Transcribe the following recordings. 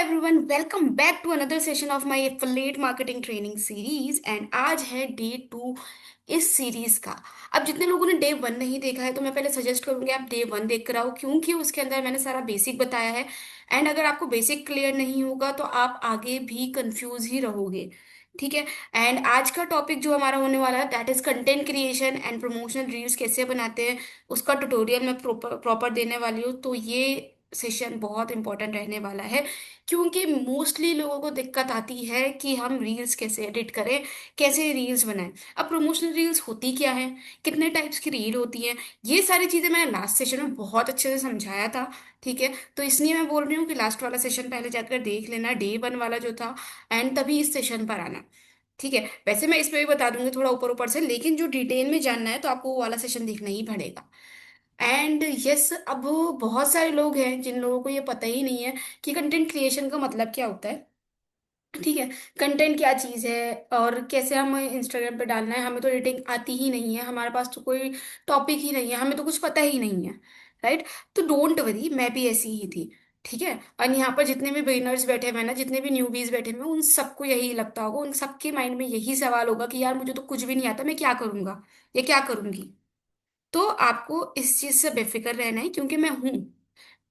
Everyone, welcome back to another session of my affiliate marketing training series. And आज है day 2 इस series का। अब जितने लोगों ने डे 1 नहीं देखा है तो मैं पहले सजेस्ट करूंगी आप डे 1 देख कर आओ, क्योंकि उसके अंदर मैंने सारा बेसिक बताया है। एंड अगर आपको बेसिक क्लियर नहीं होगा तो आप आगे भी कंफ्यूज ही रहोगे। ठीक है। एंड आज का टॉपिक जो हमारा होने वाला है that is content creation and promotional reels कैसे बनाते हैं, उसका ट्यूटोरियल मैं प्रॉपर प्रॉपर देने वाली हूँ। तो ये सेशन बहुत इंपॉर्टेंट रहने वाला है, क्योंकि मोस्टली लोगों को दिक्कत आती है कि हम रील्स कैसे एडिट करें, कैसे रील्स बनाएं। अब प्रमोशनल रील्स होती क्या है, कितने टाइप्स की रील होती है, ये सारी चीज़ें मैंने लास्ट सेशन में बहुत अच्छे से समझाया था। ठीक है। तो इसलिए मैं बोल रही हूँ कि लास्ट वाला सेशन पहले जाकर देख लेना, डे 1 वाला जो था, एंड तभी इस सेशन पर आना। ठीक है। वैसे मैं इसमें भी बता दूंगी थोड़ा ऊपर ऊपर से, लेकिन जो डिटेल में जानना है तो आपको वो वाला सेशन देखना ही पड़ेगा। एंड यस, अब बहुत सारे लोग हैं जिन लोगों को ये पता ही नहीं है कि कंटेंट क्रिएशन का मतलब क्या होता है। ठीक है। कंटेंट क्या चीज़ है और कैसे हम इंस्टाग्राम पे डालना है, हमें तो एडिटिंग आती ही नहीं है, हमारे पास तो कोई टॉपिक ही नहीं है, हमें तो कुछ पता ही नहीं है। राइट। तो डोंट वरी, मैं भी ऐसी ही थी। ठीक है। और यहाँ पर जितने भी बिगिनर्स बैठे हुए हैं ना, जितने भी न्यूबीज बैठे हुए हैं, उन सबको यही लगता होगा, उन सबके माइंड में यही सवाल होगा कि यार मुझे तो कुछ भी नहीं आता, मैं क्या करूंगा या क्या करूंगी। तो आपको इस चीज से बेफिक्र रहना है, क्योंकि मैं हूँ।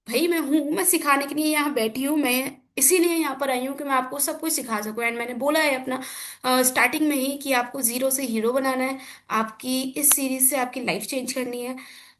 भाई मैं हूँ, मैं सिखाने के लिए यहाँ बैठी हूँ। मैं इसीलिए यहाँ पर आई हूँ कि मैं आपको सब कुछ सिखा सकूँ। एंड मैंने बोला है अपना स्टार्टिंग में ही कि आपको जीरो से हीरो बनाना है। आपकी इस सीरीज से आपकी लाइफ चेंज करनी है।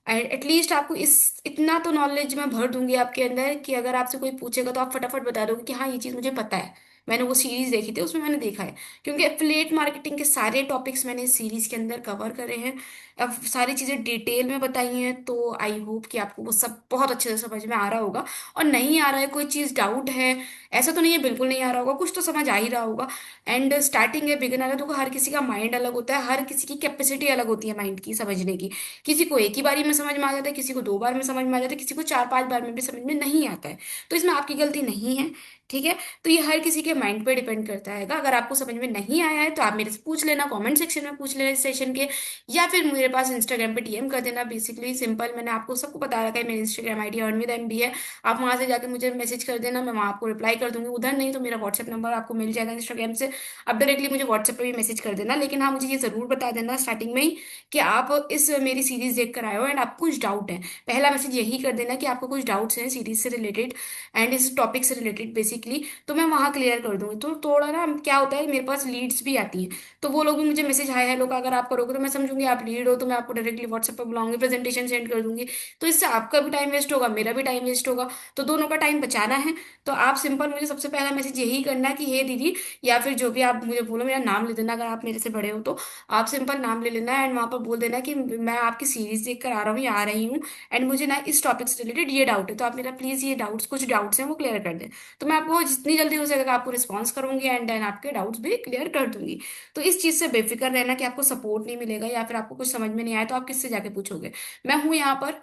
एंड एटलीस्ट आपको इस इतना तो नॉलेज मैं भर दूंगी आपके अंदर कि अगर आपसे कोई पूछेगा तो आप फटाफट बता दोगे कि हाँ ये चीज़ मुझे पता है, मैंने वो सीरीज देखी थी उसमें मैंने देखा है। क्योंकि एफिलिएट मार्केटिंग के सारे टॉपिक्स मैंने इस सीरीज के अंदर कवर करे हैं। अब सारी चीज़ें डिटेल में बताई हैं, तो आई होप कि आपको वो सब बहुत अच्छे से समझ में आ रहा होगा। और नहीं आ रहा है, कोई चीज़ डाउट है, ऐसा तो नहीं है बिल्कुल नहीं आ रहा होगा, कुछ तो समझ आ ही रहा होगा। एंड स्टार्टिंग है, बिगिनर है, तो हर किसी का माइंड अलग होता है, हर किसी की कैपेसिटी अलग होती है माइंड की समझने की। किसी को एक ही बारी में समझ में आ जाता है, किसी को 2 बार में समझ में आ जाता है, किसी को 4-5 बार में भी समझ में नहीं आता है। तो इसमें आपकी गलती नहीं है। ठीक है। तो ये हर किसी के माइंड पे डिपेंड करता है। अगर आपको समझ में नहीं आया है तो आप मेरे से पूछ लेना, कमेंट सेक्शन में पूछ लेना इस सेशन के, या फिर मेरे पास इंस्टाग्राम पे डीएम कर देना। बेसिकली सिंपल, मैंने आपको सबको बता रखा है, मेरी इंस्टाग्राम आईडी अर्नविद है। आप वहां से जाके मुझे मैसेज कर देना, मैं वहां आपको रिप्लाई कर दूंगी। उधर नहीं तो मेरा व्हाट्सएप नंबर आपको मिल जाएगा इंस्टाग्राम से, आप डायरेक्टली मुझे व्हाट्सएप पे भी मैसेज कर देना। लेकिन हाँ, मुझे ये जरूर बता देना स्टार्टिंग में ही कि आप इस मेरी सीरीज देख कर आए हो एंड आपको कुछ डाउट है। पहला मैसेज यही कर देना कि आपको कुछ डाउट्स हैं सीरीज से रिलेटेड एंड इस टॉपिक से रिलेटेड बेसिकली, तो मैं वहाँ क्लियर कर दूंगी। तो थोड़ा ना क्या होता है, मेरे पास लीड्स भी आती हैं, तो वो लोग भी मुझे मैसेज हाय हेलो का अगर आप करोगे तो मैं समझूंगी आप लीड हो, तो मैं आपको डायरेक्टली व्हाट्सएप पर बुलाऊंगी, प्रेजेंटेशन सेंड कर दूंगी। तो इससे आपका भी टाइम वेस्ट होगा, मेरा भी टाइम वेस्ट होगा। तो दोनों का टाइम बचाना है। तो आप सिंपल मुझे सबसे पहला मैसेज यही करना है कि हे दीदी, या फिर जो भी आप मुझे बोलो, मेरा नाम ले देना, अगर आप मेरे से बड़े हो तो आप सिंपल नाम ले लेना एंड वहां पर बोल देना कि मैं आपकी सीरीज देख कर आ रहा हूँ या आ रही हूँ, एंड मुझे ना इस टॉपिक से रिलेटेड ये डाउट है, तो आप मेरा प्लीज ये डाउट्स, कुछ डाउट्स हैं वो क्लियर कर दें। तो मैं आपको जितनी जल्दी हो सकेगा आपको रिस्पॉन्स करूंगी एंड देन आपके डाउट्स भी क्लियर कर दूंगी। तो इस चीज से बेफिक्र रहना कि आपको सपोर्ट नहीं मिलेगा या फिर आपको कुछ समझ में नहीं आया तो आप किससे जाके पूछोगे। मैं हूँ यहाँ पर,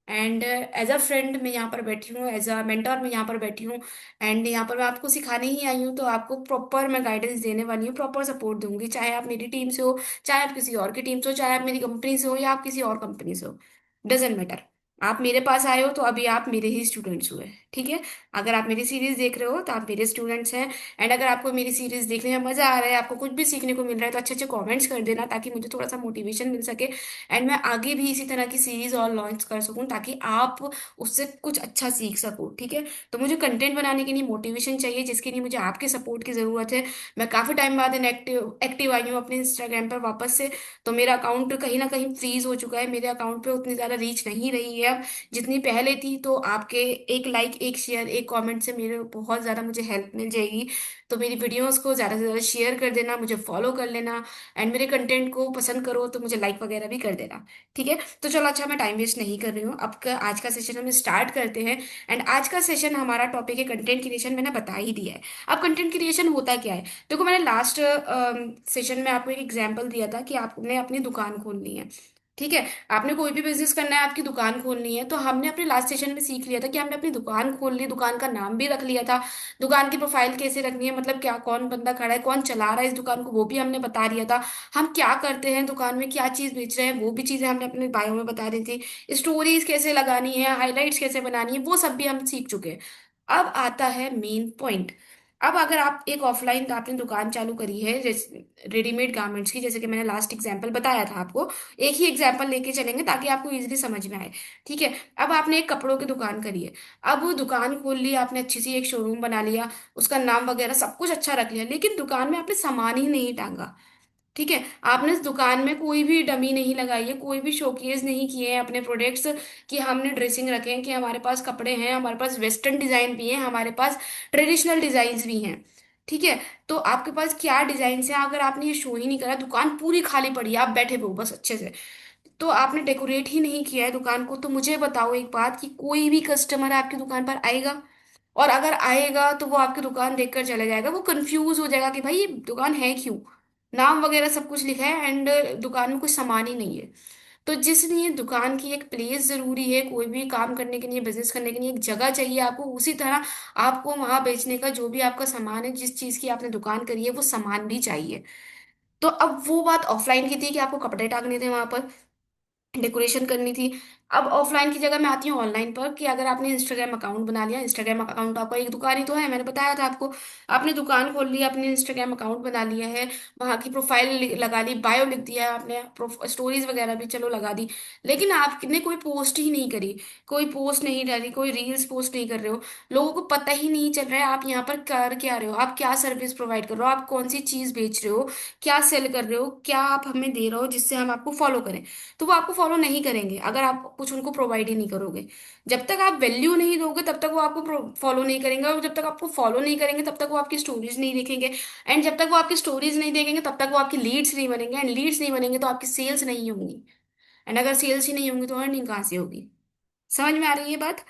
एंड एज अ फ्रेंड मैं यहाँ पर बैठी हूँ, एज अ मेंटर मैं यहाँ पर बैठी हूँ। एंड यहाँ पर मैं आपको सिखाने ही आई हूँ, तो आपको प्रॉपर मैं गाइडेंस देने वाली हूँ, प्रॉपर सपोर्ट दूंगी, चाहे आप मेरी टीम से हो, चाहे आप किसी और की टीम से हो, चाहे आप मेरी कंपनी से हो या आप किसी और कंपनी से हो, डजेंट मैटर। आप मेरे पास आए हो तो अभी आप मेरे ही स्टूडेंट्स हुए। ठीक है। अगर आप मेरी सीरीज देख रहे हो तो आप मेरे स्टूडेंट्स हैं। एंड अगर आपको मेरी सीरीज देखने में मजा आ रहा है, आपको कुछ भी सीखने को मिल रहा है, तो अच्छे अच्छे कमेंट्स कर देना ताकि मुझे थोड़ा सा मोटिवेशन मिल सके एंड मैं आगे भी इसी तरह की सीरीज और लॉन्च कर सकूं, ताकि आप उससे कुछ अच्छा सीख सको। ठीक है। तो मुझे कंटेंट बनाने के लिए मोटिवेशन चाहिए, जिसके लिए मुझे आपके सपोर्ट की ज़रूरत है। मैं काफ़ी टाइम बाद इनएक्टिव एक्टिव आई हूँ अपने इंस्टाग्राम पर वापस से। तो मेरा अकाउंट कहीं ना कहीं फ्रीज हो चुका है, मेरे अकाउंट पे उतनी ज़्यादा रीच नहीं रही है अब जितनी पहले थी। तो आपके एक लाइक, एक शेयर, एक कमेंट से मेरे बहुत ज़्यादा मुझे हेल्प मिल जाएगी। तो मेरी वीडियोस को ज़्यादा से ज़्यादा शेयर कर देना, मुझे फॉलो कर लेना, एंड मेरे कंटेंट को पसंद करो तो मुझे लाइक वगैरह भी कर देना। ठीक है। तो चलो, अच्छा मैं टाइम वेस्ट नहीं कर रही हूँ, आज का सेशन हम स्टार्ट करते हैं। एंड आज का सेशन हमारा टॉपिक है कंटेंट क्रिएशन, मैंने बता ही दिया है। अब कंटेंट क्रिएशन होता क्या है, देखो मैंने लास्ट सेशन में आपको एक एग्जांपल दिया था कि आपने अपनी दुकान खोलनी है। ठीक है। आपने कोई भी बिजनेस करना है, आपकी दुकान खोलनी है, तो हमने अपने लास्ट सेशन में सीख लिया था कि हमने अपनी दुकान खोल ली, दुकान का नाम भी रख लिया था, दुकान की प्रोफाइल कैसे रखनी है, मतलब क्या, कौन बंदा खड़ा है, कौन चला रहा है इस दुकान को, वो भी हमने बता दिया था। हम क्या करते हैं दुकान में, क्या चीज बेच रहे हैं, वो भी चीजें हमने अपने बायो में बता दी थी। स्टोरीज कैसे लगानी है, हाईलाइट्स कैसे बनानी है, वो सब भी हम सीख चुके हैं। अब आता है मेन पॉइंट। अब अगर आप एक ऑफलाइन आपने दुकान चालू करी है जैसे रेडीमेड गारमेंट्स की, जैसे कि मैंने लास्ट एग्जांपल बताया था आपको, एक ही एग्जांपल लेके चलेंगे ताकि आपको इजीली समझ में आए। ठीक है। अब आपने एक कपड़ों की दुकान करी है। अब वो दुकान खोल ली आपने, अच्छी सी एक शोरूम बना लिया, उसका नाम वगैरह सब कुछ अच्छा रख लिया, लेकिन दुकान में आपने सामान ही नहीं टांगा। ठीक है। आपने इस दुकान में कोई भी डमी नहीं लगाई है, कोई भी शोकेस नहीं किए हैं अपने प्रोडक्ट्स, कि हमने ड्रेसिंग रखे हैं, कि हमारे पास कपड़े हैं, हमारे पास वेस्टर्न डिजाइन भी है, हमारे पास ट्रेडिशनल डिजाइन भी हैं। ठीक है। तो आपके पास क्या डिजाइन है, अगर आपने ये शो ही नहीं करा, दुकान पूरी खाली पड़ी है, आप बैठे हुए हो बस अच्छे से, तो आपने डेकोरेट ही नहीं किया है दुकान को, तो मुझे बताओ एक बात, कि कोई भी कस्टमर आपकी दुकान पर आएगा? और अगर आएगा तो वो आपकी दुकान देखकर चले जाएगा, वो कंफ्यूज हो जाएगा कि भाई ये दुकान है क्यों, नाम वगैरह सब कुछ लिखा है एंड दुकान में कुछ सामान ही नहीं है। तो जिसलिए दुकान की एक प्लेस जरूरी है, कोई भी काम करने के लिए, बिजनेस करने के लिए एक जगह चाहिए आपको, उसी तरह आपको वहां बेचने का जो भी आपका सामान है, जिस चीज की आपने दुकान करी है, वो सामान भी चाहिए। तो अब वो बात ऑफलाइन की थी कि आपको कपड़े टांगने थे वहां पर, डेकोरेशन करनी थी। अब ऑफलाइन की जगह मैं आती हूँ ऑनलाइन पर, कि अगर आपने इंस्टाग्राम अकाउंट बना लिया, इंस्टाग्राम अकाउंट आपका एक दुकान ही तो है, मैंने बताया था आपको। आपने दुकान खोल ली, आपने इंस्टाग्राम अकाउंट बना लिया है, वहां की प्रोफाइल लगा ली, बायो लिख दिया आपने, स्टोरीज वगैरह भी चलो लगा दी, लेकिन आपने कोई पोस्ट ही नहीं करी, कोई पोस्ट नहीं डाली, कोई रील्स पोस्ट नहीं कर रहे हो, लोगों को पता ही नहीं चल रहा है आप यहाँ पर कर क्या रहे हो, आप क्या सर्विस प्रोवाइड कर रहे हो, आप कौन सी चीज बेच रहे हो, क्या सेल कर रहे हो, क्या आप हमें दे रहे हो जिससे हम आपको फॉलो करें। तो वो आपको फॉलो नहीं करेंगे अगर आप कुछ उनको प्रोवाइड ही नहीं करोगे। जब तक आप वैल्यू नहीं दोगे तब तक वो आपको फॉलो नहीं करेंगे, और जब तक आपको फॉलो नहीं करेंगे तब तक वो आपकी स्टोरीज नहीं देखेंगे, एंड जब तक वो आपकी स्टोरीज नहीं देखेंगे तब तक वो आपकी लीड्स नहीं बनेंगे, एंड लीड्स नहीं बनेंगे तो आपकी सेल्स नहीं होंगी, एंड अगर सेल्स ही नहीं होंगी तो अर्निंग कहाँ से होगी। समझ में आ रही है ये बात?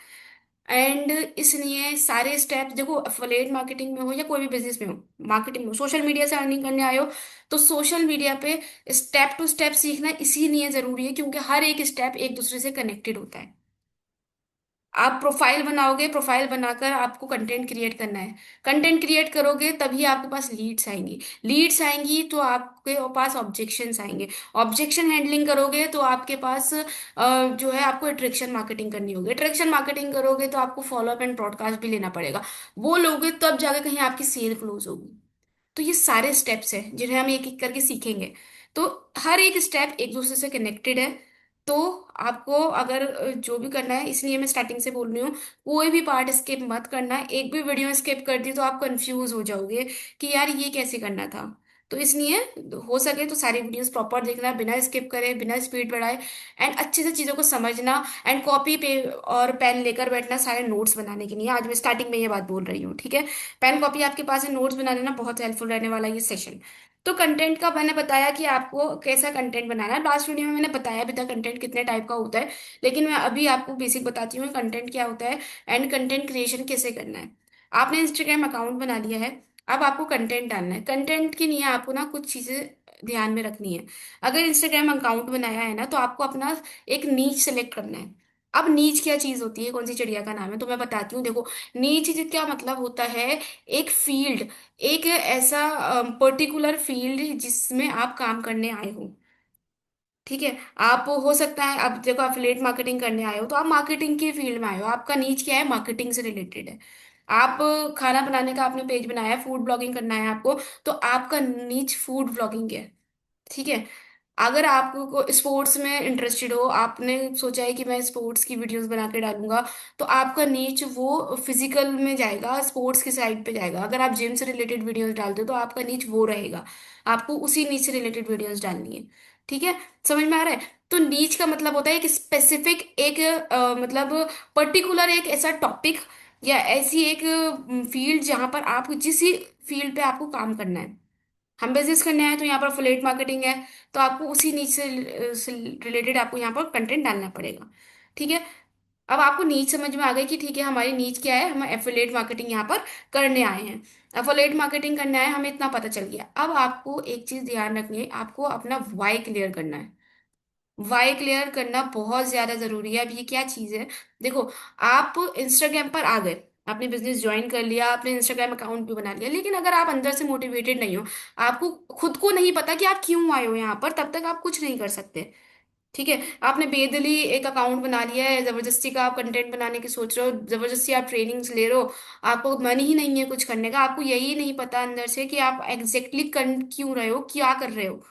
एंड इसलिए सारे स्टेप्स देखो, अफिलिएट मार्केटिंग में हो या कोई भी बिजनेस में हो, मार्केटिंग में हो, सोशल मीडिया से अर्निंग करने आए हो, तो सोशल मीडिया पे स्टेप टू स्टेप सीखना इसीलिए जरूरी है क्योंकि हर एक स्टेप एक दूसरे से कनेक्टेड होता है। आप प्रोफाइल बनाओगे, प्रोफाइल बनाकर आपको कंटेंट क्रिएट करना है, कंटेंट क्रिएट करोगे तभी आपके पास लीड्स आएंगी, लीड्स आएंगी तो आपके पास ऑब्जेक्शंस आएंगे, ऑब्जेक्शन हैंडलिंग करोगे तो आपके पास जो है आपको अट्रैक्शन मार्केटिंग करनी होगी, अट्रैक्शन मार्केटिंग करोगे तो आपको फॉलोअप एंड ब्रॉडकास्ट भी लेना पड़ेगा, वो लोगे तब जाके कहीं आपकी सेल क्लोज होगी। तो ये सारे स्टेप्स हैं जिन्हें हम एक एक करके सीखेंगे। तो हर एक स्टेप एक दूसरे से कनेक्टेड है। तो आपको अगर जो भी करना है, इसलिए मैं स्टार्टिंग से बोल रही हूँ, कोई भी पार्ट स्किप मत करना, एक भी वीडियो स्किप कर दी तो आप कंफ्यूज हो जाओगे कि यार ये कैसे करना था। तो इसलिए हो सके तो सारी वीडियोस प्रॉपर देखना, बिना स्किप करे, बिना स्पीड बढ़ाए, एंड अच्छे से चीज़ों को समझना, एंड कॉपी पे और पेन लेकर बैठना सारे नोट्स बनाने के लिए। आज मैं स्टार्टिंग में ये बात बोल रही हूँ, ठीक है। पेन कॉपी आपके पास है, नोट्स बना लेना, बहुत हेल्पफुल रहने वाला है ये सेशन। तो कंटेंट का मैंने बताया कि आपको कैसा कंटेंट बनाना है, लास्ट वीडियो में मैंने बताया भी था कंटेंट कितने टाइप का होता है, लेकिन मैं अभी आपको बेसिक बताती हूँ कंटेंट क्या होता है एंड कंटेंट क्रिएशन कैसे करना है। आपने इंस्टाग्राम अकाउंट बना लिया है, अब आपको कंटेंट डालना है, कंटेंट के लिए आपको ना कुछ चीजें ध्यान में रखनी है। अगर इंस्टाग्राम अकाउंट बनाया है ना, तो आपको अपना एक नीच सेलेक्ट करना है। अब नीच क्या चीज होती है, कौन सी चिड़िया का नाम है, तो मैं बताती हूँ। देखो, नीच क्या मतलब होता है, एक फील्ड, एक ऐसा पर्टिकुलर फील्ड जिसमें आप काम करने आए हो। ठीक है। आप हो सकता है, अब देखो एफिलिएट मार्केटिंग करने आए हो तो आप मार्केटिंग की फील्ड में आए हो, आपका नीच क्या है, मार्केटिंग से रिलेटेड है। आप खाना बनाने का आपने पेज बनाया है, फूड ब्लॉगिंग करना है आपको, तो आपका नीच फूड ब्लॉगिंग है। ठीक है। अगर आपको स्पोर्ट्स में इंटरेस्टेड हो, आपने सोचा है कि मैं स्पोर्ट्स की वीडियोस बना के डालूंगा, तो आपका नीच वो फिजिकल में जाएगा, स्पोर्ट्स की साइड पे जाएगा। अगर आप जिम से रिलेटेड वीडियोस डालते हो तो आपका नीच वो रहेगा, आपको उसी नीच से रिलेटेड वीडियोस डालनी है। ठीक है। समझ में आ रहा है? तो नीच का मतलब होता है एक स्पेसिफिक, एक मतलब पर्टिकुलर एक ऐसा टॉपिक या ऐसी एक फील्ड जहां पर आप जिस फील्ड पे आपको काम करना है। हम बिजनेस करने आए तो यहाँ पर अफिलिएट मार्केटिंग है, तो आपको उसी नीच से रिलेटेड आपको यहाँ पर कंटेंट डालना पड़ेगा। ठीक है। अब आपको नीच समझ में आ गई कि ठीक है हमारी नीच क्या है, हम एफिलिएट मार्केटिंग यहाँ पर करने आए हैं, एफिलिएट मार्केटिंग करने आए हैं, हमें इतना पता चल गया। अब आपको एक चीज ध्यान रखनी है, आपको अपना वाई क्लियर करना है। वाई क्लियर करना बहुत ज्यादा जरूरी है। अब ये क्या चीज है, देखो, आप इंस्टाग्राम पर आ गए, आपने बिजनेस ज्वाइन कर लिया, आपने इंस्टाग्राम अकाउंट भी बना लिया, लेकिन अगर आप अंदर से मोटिवेटेड नहीं हो, आपको खुद को नहीं पता कि आप क्यों आए हो यहाँ पर, तब तक आप कुछ नहीं कर सकते। ठीक है, आपने बेदली एक अकाउंट बना लिया है, जबरदस्ती का आप कंटेंट बनाने की सोच रहे हो, जबरदस्ती आप ट्रेनिंग्स ले रहे हो, आपको मन ही नहीं है कुछ करने का, आपको यही नहीं पता अंदर से कि आप एग्जैक्टली कर क्यों रहे हो, क्या कर रहे हो।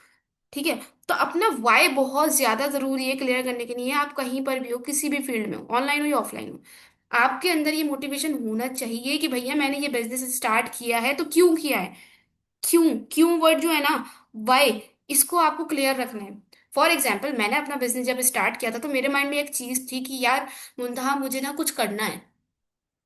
ठीक है, तो अपना वाई बहुत ज्यादा जरूरी है क्लियर करने के लिए। आप कहीं पर भी हो, किसी भी फील्ड में हो, ऑनलाइन हो या ऑफलाइन हो, आपके अंदर ये मोटिवेशन होना चाहिए कि भैया मैंने ये बिजनेस स्टार्ट किया है तो क्यों किया है। क्यों, क्यों वर्ड जो है ना, वाई, इसको आपको क्लियर रखना है। फॉर एग्जाम्पल, मैंने अपना बिजनेस जब स्टार्ट किया था तो मेरे माइंड में एक चीज थी कि यार मुंतहा मुझे ना कुछ करना है।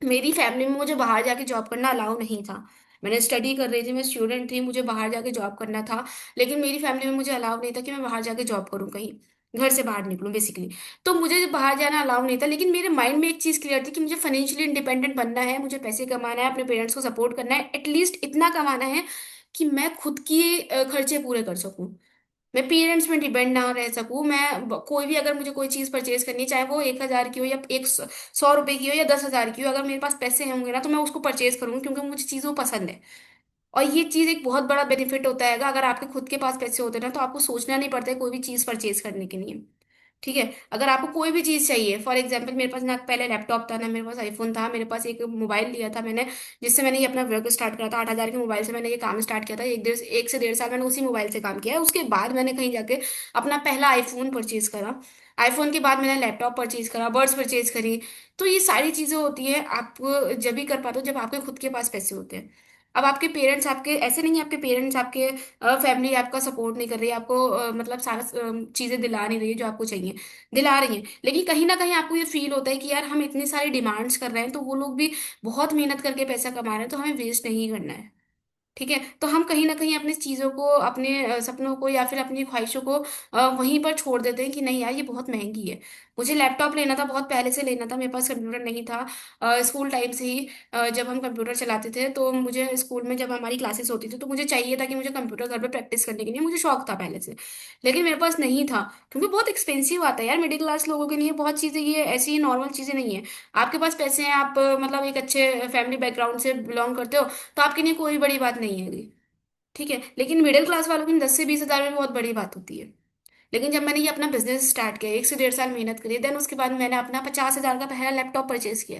मेरी फैमिली में मुझे बाहर जाके जॉब करना अलाउ नहीं था। मैंने स्टडी कर रही थी, मैं स्टूडेंट थी, मुझे बाहर जाके जॉब करना था। लेकिन मेरी फैमिली में मुझे अलाउ नहीं था कि मैं बाहर जाके जॉब करूँ, कहीं घर से बाहर निकलूं बेसिकली। तो मुझे बाहर जाना अलाउ नहीं था, लेकिन मेरे माइंड में एक चीज क्लियर थी कि मुझे फाइनेंशियली इंडिपेंडेंट बनना है, मुझे पैसे कमाना है, अपने पेरेंट्स को सपोर्ट करना है, एटलीस्ट इतना कमाना है कि मैं खुद की खर्चे पूरे कर सकूं, मैं पेरेंट्स में डिपेंड ना रह सकूं। कोई भी अगर मुझे कोई चीज परचेज करनी है, चाहे वो 1,000 की हो या 100 रुपए की हो या 10,000 की हो, अगर मेरे पास पैसे होंगे ना तो मैं उसको परचेज करूंगी, क्योंकि मुझे चीज़ वो पसंद है। और ये चीज एक बहुत बड़ा बेनिफिट होता है, अगर आपके खुद के पास पैसे होते हैं ना तो आपको सोचना नहीं पड़ता है कोई भी चीज परचेज करने के लिए। ठीक है, अगर आपको कोई भी चीज चाहिए, फॉर एग्जांपल मेरे पास ना पहले लैपटॉप था ना मेरे पास आईफोन था, मेरे पास एक मोबाइल लिया था मैंने, जिससे मैंने ये अपना वर्क स्टार्ट करा था। 8,000 के मोबाइल से मैंने ये काम स्टार्ट किया था, 1 से 1.5 साल मैंने उसी मोबाइल से काम किया है। उसके बाद मैंने कहीं जाके अपना पहला आईफोन परचेज करा। आईफोन के बाद मैंने लैपटॉप परचेज करा, बर्ड्स परचेज करी। तो ये सारी चीजें होती है आप जब भी कर पाते हो जब आपके खुद के पास पैसे होते हैं। अब आपके पेरेंट्स आपके ऐसे नहीं है, आपके पेरेंट्स आपके फैमिली आपका सपोर्ट नहीं कर रही है, आपको मतलब सारा चीजें दिला नहीं रही है जो आपको चाहिए, दिला रही हैं, लेकिन कहीं ना कहीं आपको ये फील होता है कि यार हम इतनी सारी डिमांड्स कर रहे हैं तो वो लोग भी बहुत मेहनत करके पैसा कमा रहे हैं, तो हमें वेस्ट नहीं करना है। ठीक है, तो हम कहीं ना कहीं अपनी चीजों को, अपने सपनों को या फिर अपनी ख्वाहिशों को वहीं पर छोड़ देते हैं कि नहीं यार ये बहुत महंगी है। मुझे लैपटॉप लेना था, बहुत पहले से लेना था, मेरे पास कंप्यूटर नहीं था। स्कूल टाइम से ही जब हम कंप्यूटर चलाते थे तो मुझे स्कूल में जब हमारी क्लासेस होती थी तो मुझे चाहिए था कि मुझे कंप्यूटर घर पे प्रैक्टिस करने के लिए, मुझे शौक था पहले से। लेकिन मेरे पास नहीं था, क्योंकि बहुत एक्सपेंसिव आता है यार मिडिल क्लास लोगों के लिए बहुत चीज़ें, ये ऐसी नॉर्मल चीज़ें नहीं है। आपके पास पैसे हैं, आप मतलब एक अच्छे फैमिली बैकग्राउंड से बिलोंग करते हो, तो आपके लिए कोई बड़ी बात नहीं है। ठीक है, लेकिन मिडिल क्लास वालों के लिए 10 से 20 हजार में बहुत बड़ी बात होती है। लेकिन जब मैंने ये अपना बिजनेस स्टार्ट किया, 1 से 1.5 साल मेहनत करी, देन उसके बाद मैंने अपना 50,000 का पहला लैपटॉप परचेज किया।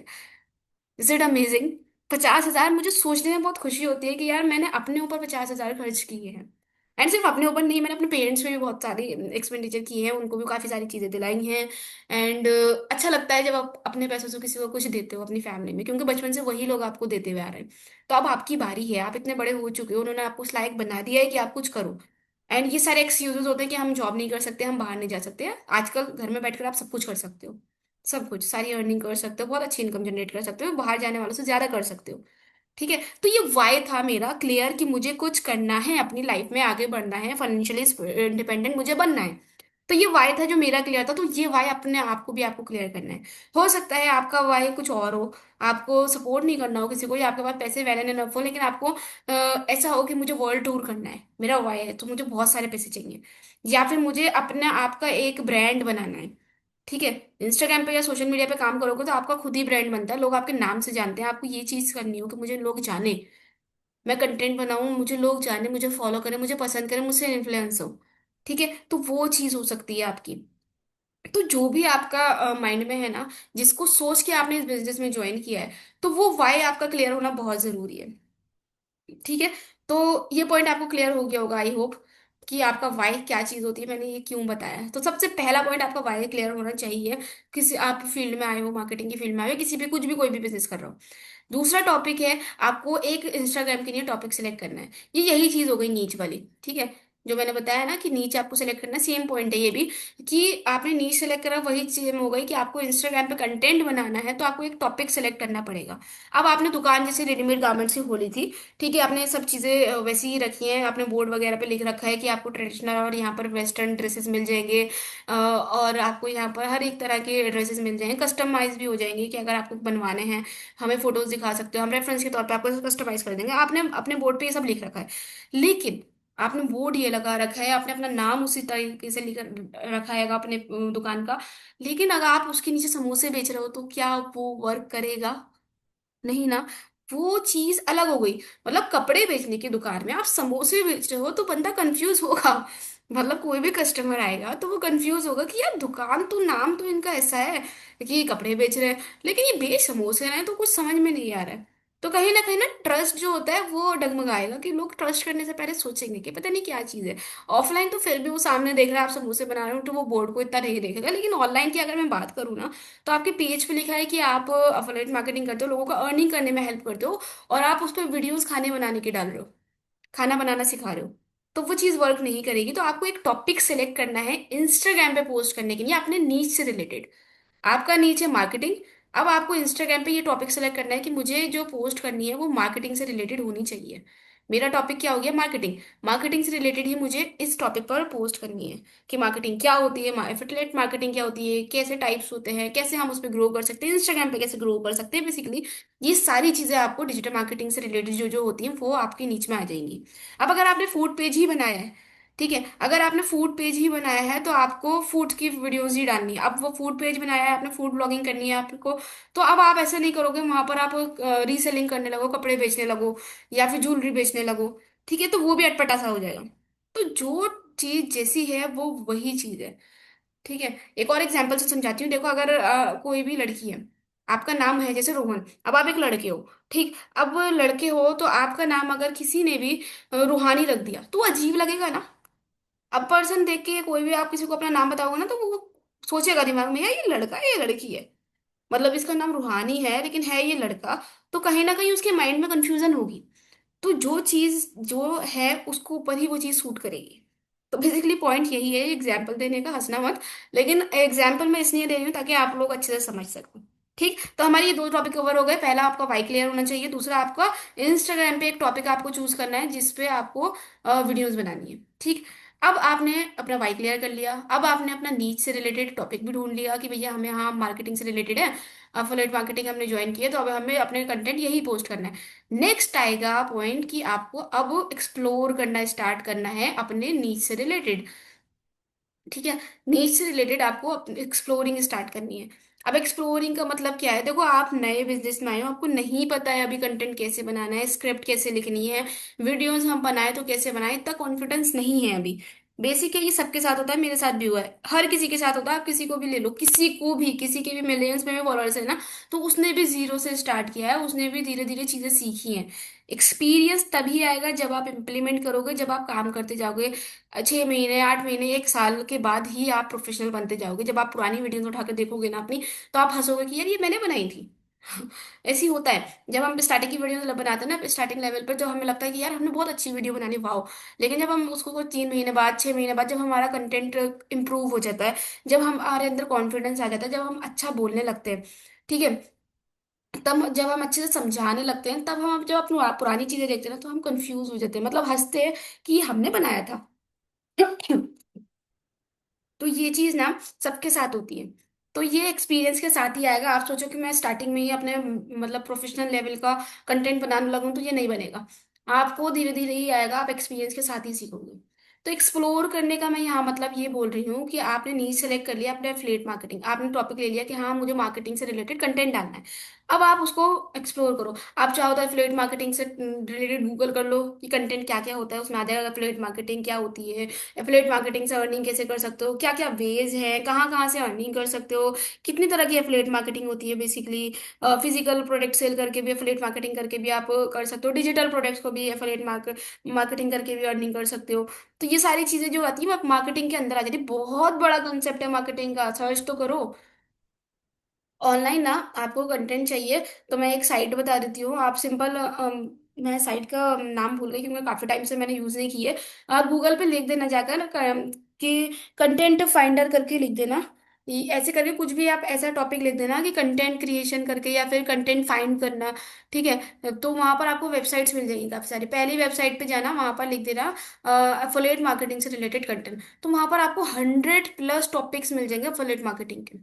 Is it amazing. 50,000, मुझे सोचने में बहुत खुशी होती है कि यार मैंने अपने ऊपर 50,000 खर्च किए हैं। एंड सिर्फ अपने ऊपर नहीं, मैंने अपने पेरेंट्स में भी बहुत सारी एक्सपेंडिचर की है, उनको भी काफी सारी चीजें दिलाई हैं। एंड अच्छा लगता है जब आप अपने पैसों से किसी को कुछ देते हो अपनी फैमिली में, क्योंकि बचपन से वही लोग आपको देते हुए आ रहे हैं। तो अब आपकी बारी है, आप इतने बड़े हो चुके हो, उन्होंने आपको उस लायक बना दिया है कि आप कुछ करो। एंड ये सारे एक्सक्यूजेस होते हैं कि हम जॉब नहीं कर सकते, हम बाहर नहीं जा सकते। आजकल घर में बैठकर आप सब कुछ कर सकते हो, सब कुछ, सारी अर्निंग कर सकते हो, बहुत अच्छी इनकम जनरेट कर सकते हो, बाहर जाने वालों से ज्यादा कर सकते हो। ठीक है, तो ये वाई था मेरा क्लियर कि मुझे कुछ करना है, अपनी लाइफ में आगे बढ़ना है, फाइनेंशियली इंडिपेंडेंट मुझे बनना है। तो ये वाई था जो मेरा क्लियर था, तो ये वाई अपने आप को भी आपको क्लियर करना है। हो सकता है आपका वाई कुछ और हो, आपको सपोर्ट नहीं करना हो किसी को, या आपके पास पैसे वैले इनफ हो, लेकिन आपको ऐसा हो कि मुझे वर्ल्ड टूर करना है, मेरा वाई है, तो मुझे बहुत सारे पैसे चाहिए, या फिर मुझे अपने आप का एक ब्रांड बनाना है। ठीक है, इंस्टाग्राम पे या सोशल मीडिया पे काम करोगे तो आपका खुद ही ब्रांड बनता है, लोग आपके नाम से जानते हैं। आपको ये चीज करनी हो कि मुझे लोग जाने, मैं कंटेंट बनाऊं, मुझे लोग जाने, मुझे फॉलो करें, मुझे पसंद करें, मुझसे इन्फ्लुएंस हो। ठीक है, तो वो चीज हो सकती है आपकी। तो जो भी आपका माइंड में है ना, जिसको सोच के आपने इस बिजनेस में ज्वाइन किया है, तो वो वाई आपका क्लियर होना बहुत जरूरी है। ठीक है, तो ये पॉइंट आपको क्लियर हो गया होगा आई होप, कि आपका वाई क्या चीज होती है, मैंने ये क्यों बताया है। तो सबसे पहला पॉइंट आपका वाई क्लियर होना चाहिए, किसी आप फील्ड में आए हो, मार्केटिंग की फील्ड में आए हो, किसी भी कुछ भी कोई भी बिजनेस कर रहे हो। दूसरा टॉपिक है, आपको एक इंस्टाग्राम के लिए टॉपिक सेलेक्ट करना है। ये यही चीज हो गई नीच वाली। ठीक है, जो मैंने बताया ना कि नीच आपको सेलेक्ट करना है, सेम पॉइंट है ये भी, कि आपने नीच सेलेक्ट करा, वही चीज हो गई कि आपको इंस्टाग्राम पे कंटेंट बनाना है तो आपको एक टॉपिक सेलेक्ट करना पड़ेगा। अब आपने दुकान जैसे रेडीमेड गारमेंट्स की खोली थी, ठीक है, आपने सब चीज़ें वैसी ही रखी हैं, आपने बोर्ड वगैरह पे लिख रखा है कि आपको ट्रेडिशनल और यहाँ पर वेस्टर्न ड्रेसेस मिल जाएंगे, और आपको यहाँ पर हर एक तरह के ड्रेसेस मिल जाएंगे, कस्टमाइज भी हो जाएंगे कि अगर आपको बनवाने हैं हमें फोटोज दिखा सकते हो, हम रेफरेंस के तौर पे आपको कस्टमाइज कर देंगे। आपने अपने बोर्ड पे ये सब लिख रखा है, लेकिन आपने बोर्ड ये लगा रखा है, आपने अपना नाम उसी तरीके से लिख रखा है अपने दुकान का, लेकिन अगर आप उसके नीचे समोसे बेच रहे हो तो क्या वो वर्क करेगा? नहीं ना। वो चीज अलग हो गई। मतलब कपड़े बेचने की दुकान में आप समोसे बेच रहे हो तो बंदा कंफ्यूज होगा मतलब कोई भी कस्टमर आएगा तो वो कंफ्यूज होगा कि यार दुकान तो, नाम तो इनका ऐसा है कि ये कपड़े बेच रहे हैं, लेकिन ये बेच समोसे रहे हैं, तो कुछ समझ में नहीं आ रहा है। तो कहीं ना ट्रस्ट जो होता है वो डगमगाएगा, कि लोग ट्रस्ट करने से पहले सोचेंगे कि पता नहीं क्या चीज़ है। ऑफलाइन तो फिर भी वो सामने देख रहा है आप समोसे बना रहे हो, तो वो बोर्ड को इतना नहीं देखेगा, लेकिन ऑनलाइन की अगर मैं बात करूँ ना, तो आपके पेज पे लिखा है कि आप अफिलिएट मार्केटिंग करते हो, लोगों को अर्निंग करने में हेल्प करते हो, और आप उस पर वीडियोस खाने बनाने के डाल रहे हो, खाना बनाना सिखा रहे हो, तो वो चीज़ वर्क नहीं करेगी। तो आपको एक टॉपिक सेलेक्ट करना है इंस्टाग्राम पे पोस्ट करने के लिए अपने नीच से रिलेटेड। आपका नीच है मार्केटिंग। अब आपको इंस्टाग्राम पे ये टॉपिक सेलेक्ट करना है कि मुझे जो पोस्ट करनी है वो मार्केटिंग से रिलेटेड होनी चाहिए। मेरा टॉपिक क्या हो गया, मार्केटिंग। मार्केटिंग से रिलेटेड ही मुझे इस टॉपिक पर पोस्ट करनी है, कि मार्केटिंग क्या होती है, एफिलिएट मार्केटिंग क्या होती है, कैसे टाइप्स होते हैं, कैसे हम उस पर ग्रो कर सकते हैं, इंस्टाग्राम पे कैसे ग्रो कर सकते हैं, बेसिकली ये सारी चीजें आपको डिजिटल मार्केटिंग से रिलेटेड जो जो होती हैं वो आपके नीच में आ जाएंगी। अब अगर आपने फूड पेज ही बनाया है, ठीक है, अगर आपने फूड पेज ही बनाया है तो आपको फूड की वीडियोस ही डालनी है। अब वो फूड पेज बनाया है आपने, फूड ब्लॉगिंग करनी है आपको, तो अब आप ऐसा नहीं करोगे वहां पर आप रीसेलिंग करने लगो, कपड़े बेचने लगो, या फिर ज्वेलरी बेचने लगो, ठीक है, तो वो भी अटपटा सा हो जाएगा। तो जो चीज जैसी है वो वही चीज है, ठीक है। एक और एग्जांपल से समझाती हूँ, देखो अगर कोई भी लड़की है, आपका नाम है जैसे रोहन, अब आप एक लड़के हो, ठीक, अब लड़के हो तो आपका नाम अगर किसी ने भी रूहानी रख दिया तो अजीब लगेगा ना। अब पर्सन देख के कोई भी आप किसी को अपना नाम बताओगे ना, तो वो सोचेगा दिमाग में, यार ये लड़का है ये लड़की है, मतलब इसका नाम रूहानी है लेकिन है ये लड़का, तो कहीं ना कहीं उसके माइंड में कंफ्यूजन होगी। तो जो चीज जो है उसको ऊपर ही वो चीज सूट करेगी। तो बेसिकली पॉइंट यही है, एग्जाम्पल देने का, हंसना मत, लेकिन एग्जाम्पल मैं इसलिए दे रही हूँ ताकि आप लोग अच्छे से समझ सको। ठीक, तो हमारे ये दो टॉपिक कवर हो गए, पहला आपका वाई क्लियर होना चाहिए, दूसरा आपका इंस्टाग्राम पे एक टॉपिक आपको चूज करना है जिसपे आपको वीडियोस बनानी है। ठीक, अब आपने अपना वाई क्लियर कर लिया, अब आपने अपना नीच से रिलेटेड टॉपिक भी ढूंढ लिया कि भैया हमें, हाँ, मार्केटिंग से रिलेटेड है, अफिलिएट मार्केटिंग हमने ज्वाइन किया, तो अब हमें अपने कंटेंट यही पोस्ट करना है। नेक्स्ट आएगा पॉइंट कि आपको अब एक्सप्लोर करना स्टार्ट करना है अपने नीच से रिलेटेड। ठीक है, नीच से रिलेटेड आपको एक्सप्लोरिंग स्टार्ट करनी है। अब एक्सप्लोरिंग का मतलब क्या है, देखो आप नए बिजनेस में आए हो, आपको नहीं पता है अभी कंटेंट कैसे बनाना है, स्क्रिप्ट कैसे लिखनी है, वीडियोस हम बनाए तो कैसे बनाए, इतना कॉन्फिडेंस नहीं है अभी। बेसिक है, ये सबके साथ होता है, मेरे साथ भी हुआ है, हर किसी के साथ होता है। आप किसी को भी ले लो, किसी को भी, किसी के भी मिलियंस में भी फॉलोअर्स है ना, तो उसने भी जीरो से स्टार्ट किया है, उसने भी धीरे धीरे चीजें सीखी हैं। एक्सपीरियंस तभी आएगा जब आप इम्प्लीमेंट करोगे, जब आप काम करते जाओगे। 6 महीने, 8 महीने, 1 साल के बाद ही आप प्रोफेशनल बनते जाओगे। जब आप पुरानी वीडियोस उठा कर देखोगे ना अपनी, तो आप हंसोगे कि यार ये मैंने बनाई थी। ऐसे ही होता है जब हम स्टार्टिंग की वीडियो बनाते हैं ना, स्टार्टिंग लेवल पर, जो हमें लगता है कि यार हमने बहुत अच्छी वीडियो बनानी, वाह, लेकिन जब हम उसको कुछ 3 महीने बाद, 6 महीने बाद, जब हमारा कंटेंट इंप्रूव हो जाता है, जब हम हमारे अंदर कॉन्फिडेंस आ जाता है, जब हम अच्छा बोलने लगते हैं, ठीक है, तब जब हम अच्छे से समझाने लगते हैं, तब हम जब अपनी पुरानी चीजें देखते हैं ना, तो हम कंफ्यूज हो जाते हैं, मतलब हंसते हैं कि ये हमने बनाया था। तो ये चीज ना सबके साथ होती है। तो ये एक्सपीरियंस के साथ ही आएगा। आप सोचो कि मैं स्टार्टिंग में ही अपने मतलब प्रोफेशनल लेवल का कंटेंट बनाने लगूं, तो ये नहीं बनेगा। आपको धीरे धीरे ही आएगा, आप एक्सपीरियंस के साथ ही सीखोगे। तो एक्सप्लोर करने का मैं यहाँ मतलब ये बोल रही हूँ कि आपने नीश सेलेक्ट कर लिया अपने एफिलिएट मार्केटिंग, आपने टॉपिक ले लिया कि हाँ मुझे मार्केटिंग से रिलेटेड कंटेंट डालना है। अब आप उसको एक्सप्लोर करो। आप चाहो तो एफिलिएट मार्केटिंग से रिलेटेड गूगल कर लो कि कंटेंट क्या क्या होता है, उसमें आ जाएगा एफिलिएट मार्केटिंग क्या होती है, एफिलिएट मार्केटिंग से अर्निंग कैसे कर सकते हो, क्या क्या वेज है, कहाँ कहाँ से अर्निंग कर सकते हो, कितनी तरह की एफिलिएट मार्केटिंग होती है बेसिकली। फिजिकल प्रोडक्ट सेल करके भी एफिलिएट मार्केटिंग करके भी आप कर सकते हो, डिजिटल प्रोडक्ट्स को भी एफिलिएट मार्केटिंग करके भी अर्निंग कर सकते हो। तो ये सारी चीजें जो आती है मार्केटिंग के अंदर आ जाती है। बहुत बड़ा कंसेप्ट है मार्केटिंग का, सर्च तो करो ऑनलाइन ना। आपको कंटेंट चाहिए तो मैं एक साइट बता देती हूँ, आप सिंपल, मैं साइट का नाम भूल गई क्योंकि काफी टाइम से मैंने यूज नहीं की है। आप गूगल पे लिख देना जाकर कि कंटेंट फाइंडर करके लिख देना। ऐसे करके कुछ भी आप ऐसा टॉपिक लिख देना कि कंटेंट क्रिएशन करके, या फिर कंटेंट फाइंड करना, ठीक है, तो वहां पर आपको वेबसाइट्स मिल जाएंगी काफी सारी। पहली वेबसाइट पे जाना, वहां पर लिख देना एफिलिएट मार्केटिंग से रिलेटेड कंटेंट, तो वहां पर आपको 100+ टॉपिक्स मिल जाएंगे एफिलिएट मार्केटिंग के।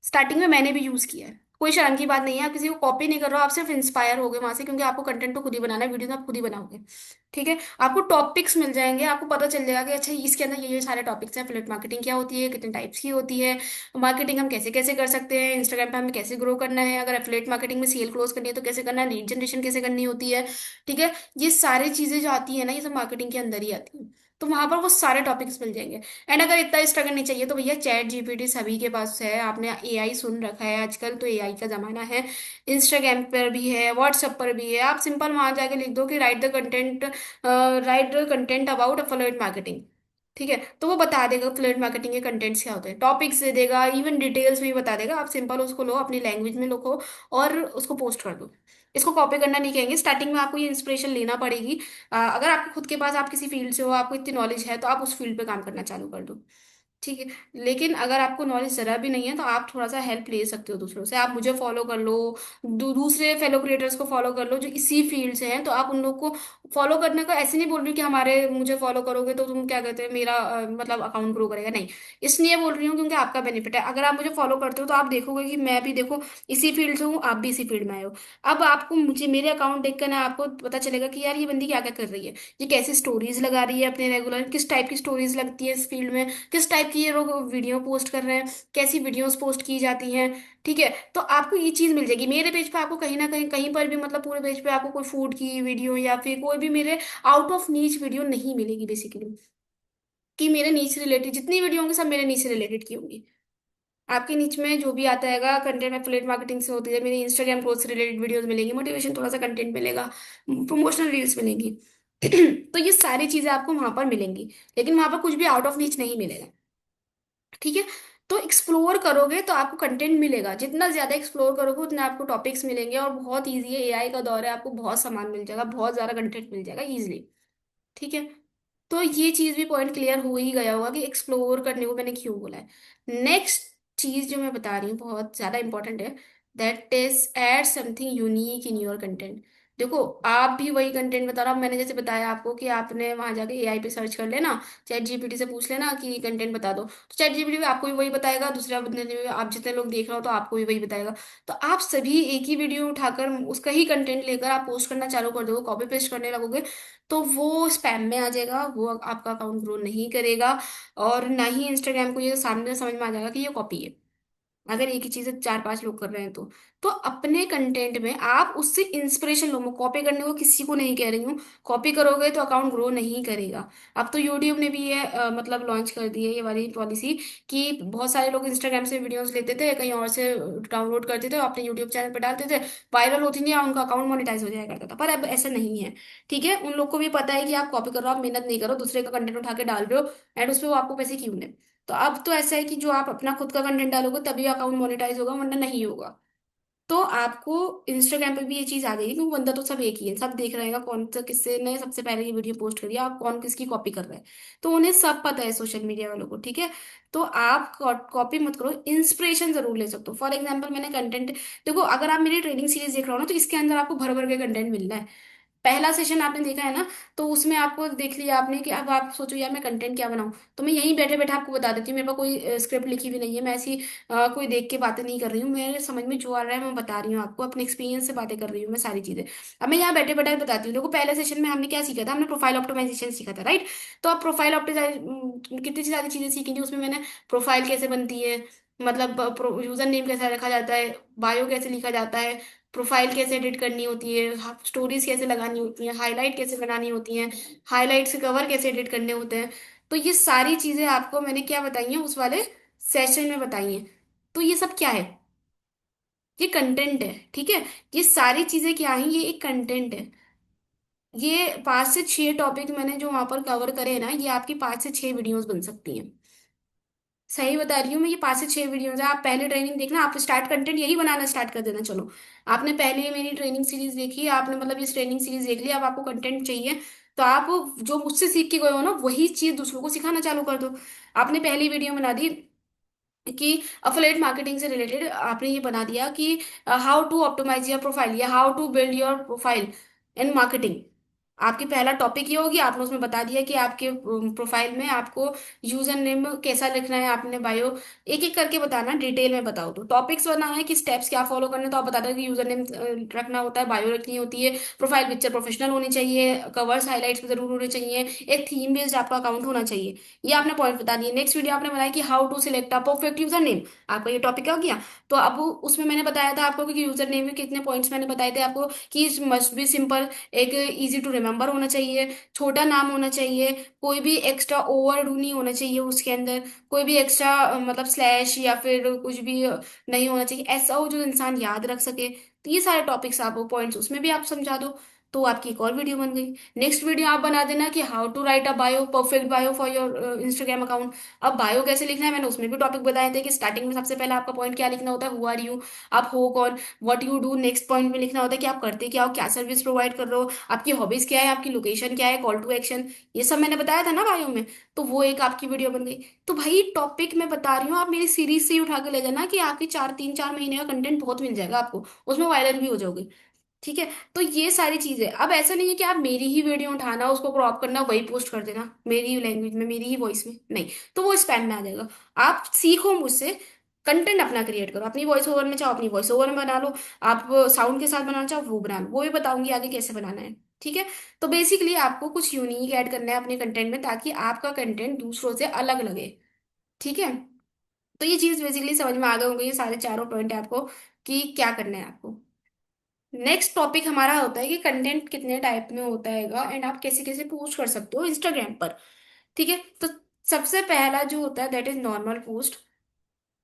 स्टार्टिंग में मैंने भी यूज किया है, कोई शर्म की बात नहीं है, आप किसी को कॉपी नहीं कर रहे हो, आप सिर्फ इंस्पायर हो गए वहां से, क्योंकि आपको कंटेंट तो खुद ही बनाना है, वीडियो आप खुद ही बनाओगे। ठीक है, आपको टॉपिक्स मिल जाएंगे, आपको पता चल जाएगा कि अच्छा इसके अंदर ये सारे टॉपिक्स हैं, एफिलिएट मार्केटिंग क्या होती है, कितने टाइप्स की होती है, मार्केटिंग हम कैसे कैसे कर सकते हैं, इंस्टाग्राम पे हमें कैसे ग्रो करना है, अगर एफिलिएट मार्केटिंग में सेल क्लोज करनी है तो कैसे करना है, लीड जनरेशन कैसे करनी होती है। ठीक है, ये सारी चीजें जो आती है ना, ये सब मार्केटिंग के अंदर ही आती है। तो वहां पर वो सारे टॉपिक्स मिल जाएंगे। एंड अगर इतना स्ट्रगल नहीं चाहिए तो भैया चैट जीपीटी सभी के पास है। आपने एआई सुन रखा है आजकल, तो एआई का जमाना है। इंस्टाग्राम पर भी है, व्हाट्सएप पर भी है। आप सिंपल वहां जाके लिख दो कि right the content about affiliate marketing. ठीक है, तो वो बता देगा अफिलिएट मार्केटिंग के कंटेंट्स क्या होते हैं, टॉपिक्स दे देगा, इवन डिटेल्स भी बता देगा। आप सिंपल उसको लो, अपनी लैंग्वेज में लिखो और उसको पोस्ट कर दो। इसको कॉपी करना नहीं कहेंगे, स्टार्टिंग में आपको ये इंस्पिरेशन लेना पड़ेगी। अगर आपके खुद के पास, आप किसी फील्ड से हो, आपको इतनी नॉलेज है, तो आप उस फील्ड पे काम करना चालू कर दो। ठीक है। लेकिन अगर आपको नॉलेज जरा भी नहीं है तो आप थोड़ा सा हेल्प ले सकते हो दूसरों से। आप मुझे फॉलो कर लो, दूसरे फेलो क्रिएटर्स को फॉलो कर लो जो इसी फील्ड से हैं, तो आप उन लोग को फॉलो करने का, ऐसे नहीं बोल रही हूँ कि हमारे मुझे फॉलो करोगे तो तुम क्या कहते हैं मेरा मतलब अकाउंट ग्रो करेगा, नहीं। इसलिए बोल रही हूँ क्योंकि आपका बेनिफिट है। अगर आप मुझे फॉलो करते हो तो आप देखोगे कि मैं भी देखो इसी फील्ड से हूँ, आप भी इसी फील्ड में आए हो। अब आपको मुझे मेरे अकाउंट देखकर ना आपको पता चलेगा कि यार ये बंदी क्या क्या कर रही है, ये कैसी स्टोरीज लगा रही है अपने रेगुलर, किस टाइप की स्टोरीज लगती है इस फील्ड में, किस टाइप की ये लोग वीडियो पोस्ट कर रहे हैं, कैसी वीडियोस पोस्ट की जाती हैं। ठीक है, तो आपको ये चीज मिल जाएगी मेरे पेज पे। आपको कहीं ना कहीं, कहीं पर भी, मतलब पूरे पेज पे आपको कोई फूड की वीडियो या फिर कोई भी मेरे आउट ऑफ नीच वीडियो नहीं मिलेगी बेसिकली। कि मेरे नीच से रिलेटेड जितनी वीडियो होंगी सब मेरे नीच से रिलेटेड की होंगी। आपके नीच में जो भी आता है कंटेंट एफिलिएट मार्केटिंग से होती है, मेरी इंस्टाग्राम ग्रोथ से रिलेटेड वीडियोस मिलेंगी, मोटिवेशन थोड़ा सा कंटेंट मिलेगा, प्रमोशनल रील्स मिलेंगी। तो ये सारी चीजें आपको वहां पर मिलेंगी, लेकिन वहां पर कुछ भी आउट ऑफ नीच नहीं मिलेगा। ठीक है। तो एक्सप्लोर करोगे तो आपको कंटेंट मिलेगा, जितना ज्यादा एक्सप्लोर करोगे उतना आपको टॉपिक्स मिलेंगे, और बहुत ईजी है, एआई का दौर है, आपको बहुत सामान मिल जाएगा, बहुत ज्यादा कंटेंट मिल जाएगा इजीली। ठीक है। तो ये चीज भी पॉइंट क्लियर हो ही गया होगा कि एक्सप्लोर करने को मैंने क्यों बोला है। नेक्स्ट चीज जो मैं बता रही हूँ बहुत ज्यादा इंपॉर्टेंट है, that is add something unique in your content. देखो, आप भी वही कंटेंट बता रहा हूँ मैंने, जैसे बताया आपको कि आपने वहां जाके एआई पे सर्च कर लेना, चैट जीपीटी से पूछ लेना कि कंटेंट बता दो, तो चैट जीपीटी भी आपको भी वही बताएगा, दूसरा बंदे ने भी, आप जितने लोग देख रहे हो तो आपको भी वही बताएगा। तो आप सभी एक ही वीडियो उठाकर उसका ही कंटेंट लेकर आप पोस्ट करना चालू कर दोगे, कॉपी पेस्ट करने लगोगे, तो वो स्पैम में आ जाएगा, वो आपका अकाउंट ग्रो नहीं करेगा। और ना ही इंस्टाग्राम को ये सामने समझ में आ जाएगा कि ये कॉपी है, अगर एक ही चीज चार पांच लोग कर रहे हैं तो अपने कंटेंट में आप उससे इंस्पिरेशन लो। मैं कॉपी करने को किसी को नहीं कह रही हूँ, कॉपी करोगे तो अकाउंट ग्रो नहीं करेगा। अब तो यूट्यूब ने भी ये मतलब लॉन्च कर दी है ये वाली पॉलिसी, कि बहुत सारे लोग इंस्टाग्राम से वीडियोस लेते थे, कहीं और से डाउनलोड करते थे, अपने यूट्यूब चैनल पर डालते थे, वायरल होती नहीं, उनका अकाउंट मोनेटाइज हो जाया करता था। पर अब ऐसा नहीं है। ठीक है, उन लोग को भी पता है कि आप कॉपी कर रहे हो, आप मेहनत नहीं करो, दूसरे का कंटेंट उठा के डाल रहे हो, एंड उस पर वो आपको पैसे क्यों दें। तो अब तो ऐसा है कि जो आप अपना खुद का कंटेंट डालोगे तभी अकाउंट मोनेटाइज होगा, वरना नहीं होगा। तो आपको इंस्टाग्राम पे भी ये चीज आ जाएगी, क्योंकि बंदा तो सब एक ही है, सब देख रहेगा कौन सा किससे ने सबसे पहले ये वीडियो पोस्ट करी है, आप कौन किसकी कॉपी कर रहा है। तो उन्हें सब पता है सोशल मीडिया वालों को। ठीक है। तो आप कॉपी मत करो, इंस्पिरेशन जरूर ले सकते हो। फॉर एग्जाम्पल मैंने कंटेंट, देखो अगर आप मेरी ट्रेनिंग सीरीज देख रहे हो ना, तो इसके अंदर आपको भर भर के कंटेंट मिल रहा है। पहला सेशन आपने देखा है ना, तो उसमें आपको देख लिया आपने कि अब आप सोचो यार मैं कंटेंट क्या बनाऊं, तो मैं यहीं बैठे बैठे आपको बता देती हूँ। मेरे पास कोई स्क्रिप्ट लिखी भी नहीं है, मैं ऐसी कोई देख के बातें नहीं कर रही हूँ, मेरे समझ में जो आ रहा है मैं बता रही हूँ आपको, अपने एक्सपीरियंस से बातें कर रही हूँ मैं सारी चीजें। अब मैं यहाँ बैठे बैठे बताती हूँ। देखो पहले सेशन में हमने क्या सीखा था, हमने प्रोफाइल ऑप्टिमाइजेशन सीखा था, राइट। तो अब प्रोफाइल ऑप्टिमाइज कितनी सारी चीजें सीखी थी उसमें मैंने। प्रोफाइल कैसे बनती है, मतलब यूजर नेम कैसे रखा जाता है, बायो कैसे लिखा जाता है, प्रोफाइल कैसे एडिट करनी होती है, स्टोरीज कैसे लगानी होती हैं, हाईलाइट कैसे बनानी होती हैं, हाईलाइट से कवर कैसे एडिट करने होते हैं। तो ये सारी चीजें आपको मैंने क्या बताई हैं उस वाले सेशन में बताई हैं। तो ये सब क्या है, ये कंटेंट है। ठीक है। ये सारी चीजें क्या है, ये एक कंटेंट है। ये 5 से 6 टॉपिक मैंने जो वहां पर कवर करे हैं ना, ये आपकी 5 से 6 वीडियोस बन सकती हैं। सही बता रही हूँ मैं, ये 5 से 6 वीडियोस है। आप पहले ट्रेनिंग देखना, आप स्टार्ट कंटेंट यही बनाना स्टार्ट कर देना। चलो, आपने पहले मेरी ट्रेनिंग सीरीज देखी, आपने मतलब इस ट्रेनिंग सीरीज देख ली, अब आपको कंटेंट चाहिए, तो आप जो मुझसे सीख के गए हो ना वही चीज दूसरों को सिखाना चालू कर दो। आपने पहली वीडियो बना दी कि अफिलिएट मार्केटिंग से रिलेटेड, आपने ये बना दिया कि how to optimize your profile या how to build your profile in marketing. आपकी पहला टॉपिक ये होगी, आपने उसमें बता दिया कि आपके प्रोफाइल में आपको यूजर नेम कैसा लिखना है, आपने बायो एक एक करके बताना, डिटेल में बताओ। तो टॉपिक्स बनाना है कि स्टेप्स क्या फॉलो करने हैं, तो आप बता दो कि यूजर नेम रखना होता है, बायो रखनी होती है, प्रोफाइल पिक्चर प्रोफेशनल होनी चाहिए, कवर्स हाईलाइट्स भी जरूर होने चाहिए, एक थीम बेस्ड आपका अकाउंट होना चाहिए। ये आपने पॉइंट बता दिए। नेक्स्ट वीडियो आपने बनाया कि how to select a perfect username, आपका ये टॉपिक आ गया। तो अब उसमें मैंने बताया था आपको कि यूजर नेम में कितने पॉइंट्स मैंने बताए थे आपको, कि मस्ट बी सिंपल, एक इजी टू नंबर होना चाहिए, छोटा नाम होना चाहिए, कोई भी एक्स्ट्रा ओवर्ड नहीं होना चाहिए उसके अंदर, कोई भी एक्स्ट्रा मतलब स्लैश या फिर कुछ भी नहीं होना चाहिए, ऐसा हो जो इंसान याद रख सके। तो ये सारे टॉपिक्स आप पॉइंट्स उसमें भी आप समझा दो, तो आपकी एक और वीडियो बन गई। नेक्स्ट वीडियो आप बना देना कि how to write a bio, perfect bio for your Instagram account. अब बायो कैसे लिखना है मैंने उसमें भी टॉपिक बताए थे कि स्टार्टिंग में सबसे पहले आपका पॉइंट क्या लिखना होता है, हु आर यू, आप हो कौन, what you do. Next point में लिखना होता है कि आप करते क्या हो, क्या सर्विस प्रोवाइड कर रहे हो, आपकी हॉबीज क्या है, आपकी लोकेशन क्या है, कॉल टू एक्शन, ये सब मैंने बताया था ना बायो में। तो वो एक आपकी वीडियो बन गई। तो भाई टॉपिक मैं बता रही हूँ, आप मेरी सीरीज से ही उठा के ले जाना कि आपकी 3-4 महीने का कंटेंट बहुत मिल जाएगा आपको, उसमें वायरल भी हो जाओगे। ठीक है। तो ये सारी चीजें, अब ऐसा नहीं है कि आप मेरी ही वीडियो उठाना, उसको क्रॉप करना, वही पोस्ट कर देना मेरी ही लैंग्वेज में, मेरी ही वॉइस में, नहीं, तो वो स्पैम में आ जाएगा। आप सीखो मुझसे, कंटेंट अपना क्रिएट करो, अपनी वॉइस ओवर में चाहो अपनी वॉइस ओवर में बना लो, आप साउंड के साथ बनाना चाहो वो बना लो, वो भी बताऊंगी आगे कैसे बनाना है। ठीक है। तो बेसिकली आपको कुछ यूनिक ऐड करना है अपने कंटेंट में, ताकि आपका कंटेंट दूसरों से अलग लगे। ठीक है। तो ये चीज बेसिकली समझ में आ गए होंगे, ये सारे चारों पॉइंट है आपको कि क्या करना है आपको। नेक्स्ट टॉपिक हमारा होता है कि कंटेंट कितने टाइप में होता है एंड आप कैसे कैसे पोस्ट कर सकते हो इंस्टाग्राम पर। ठीक है। तो सबसे पहला जो होता है दैट इज नॉर्मल पोस्ट।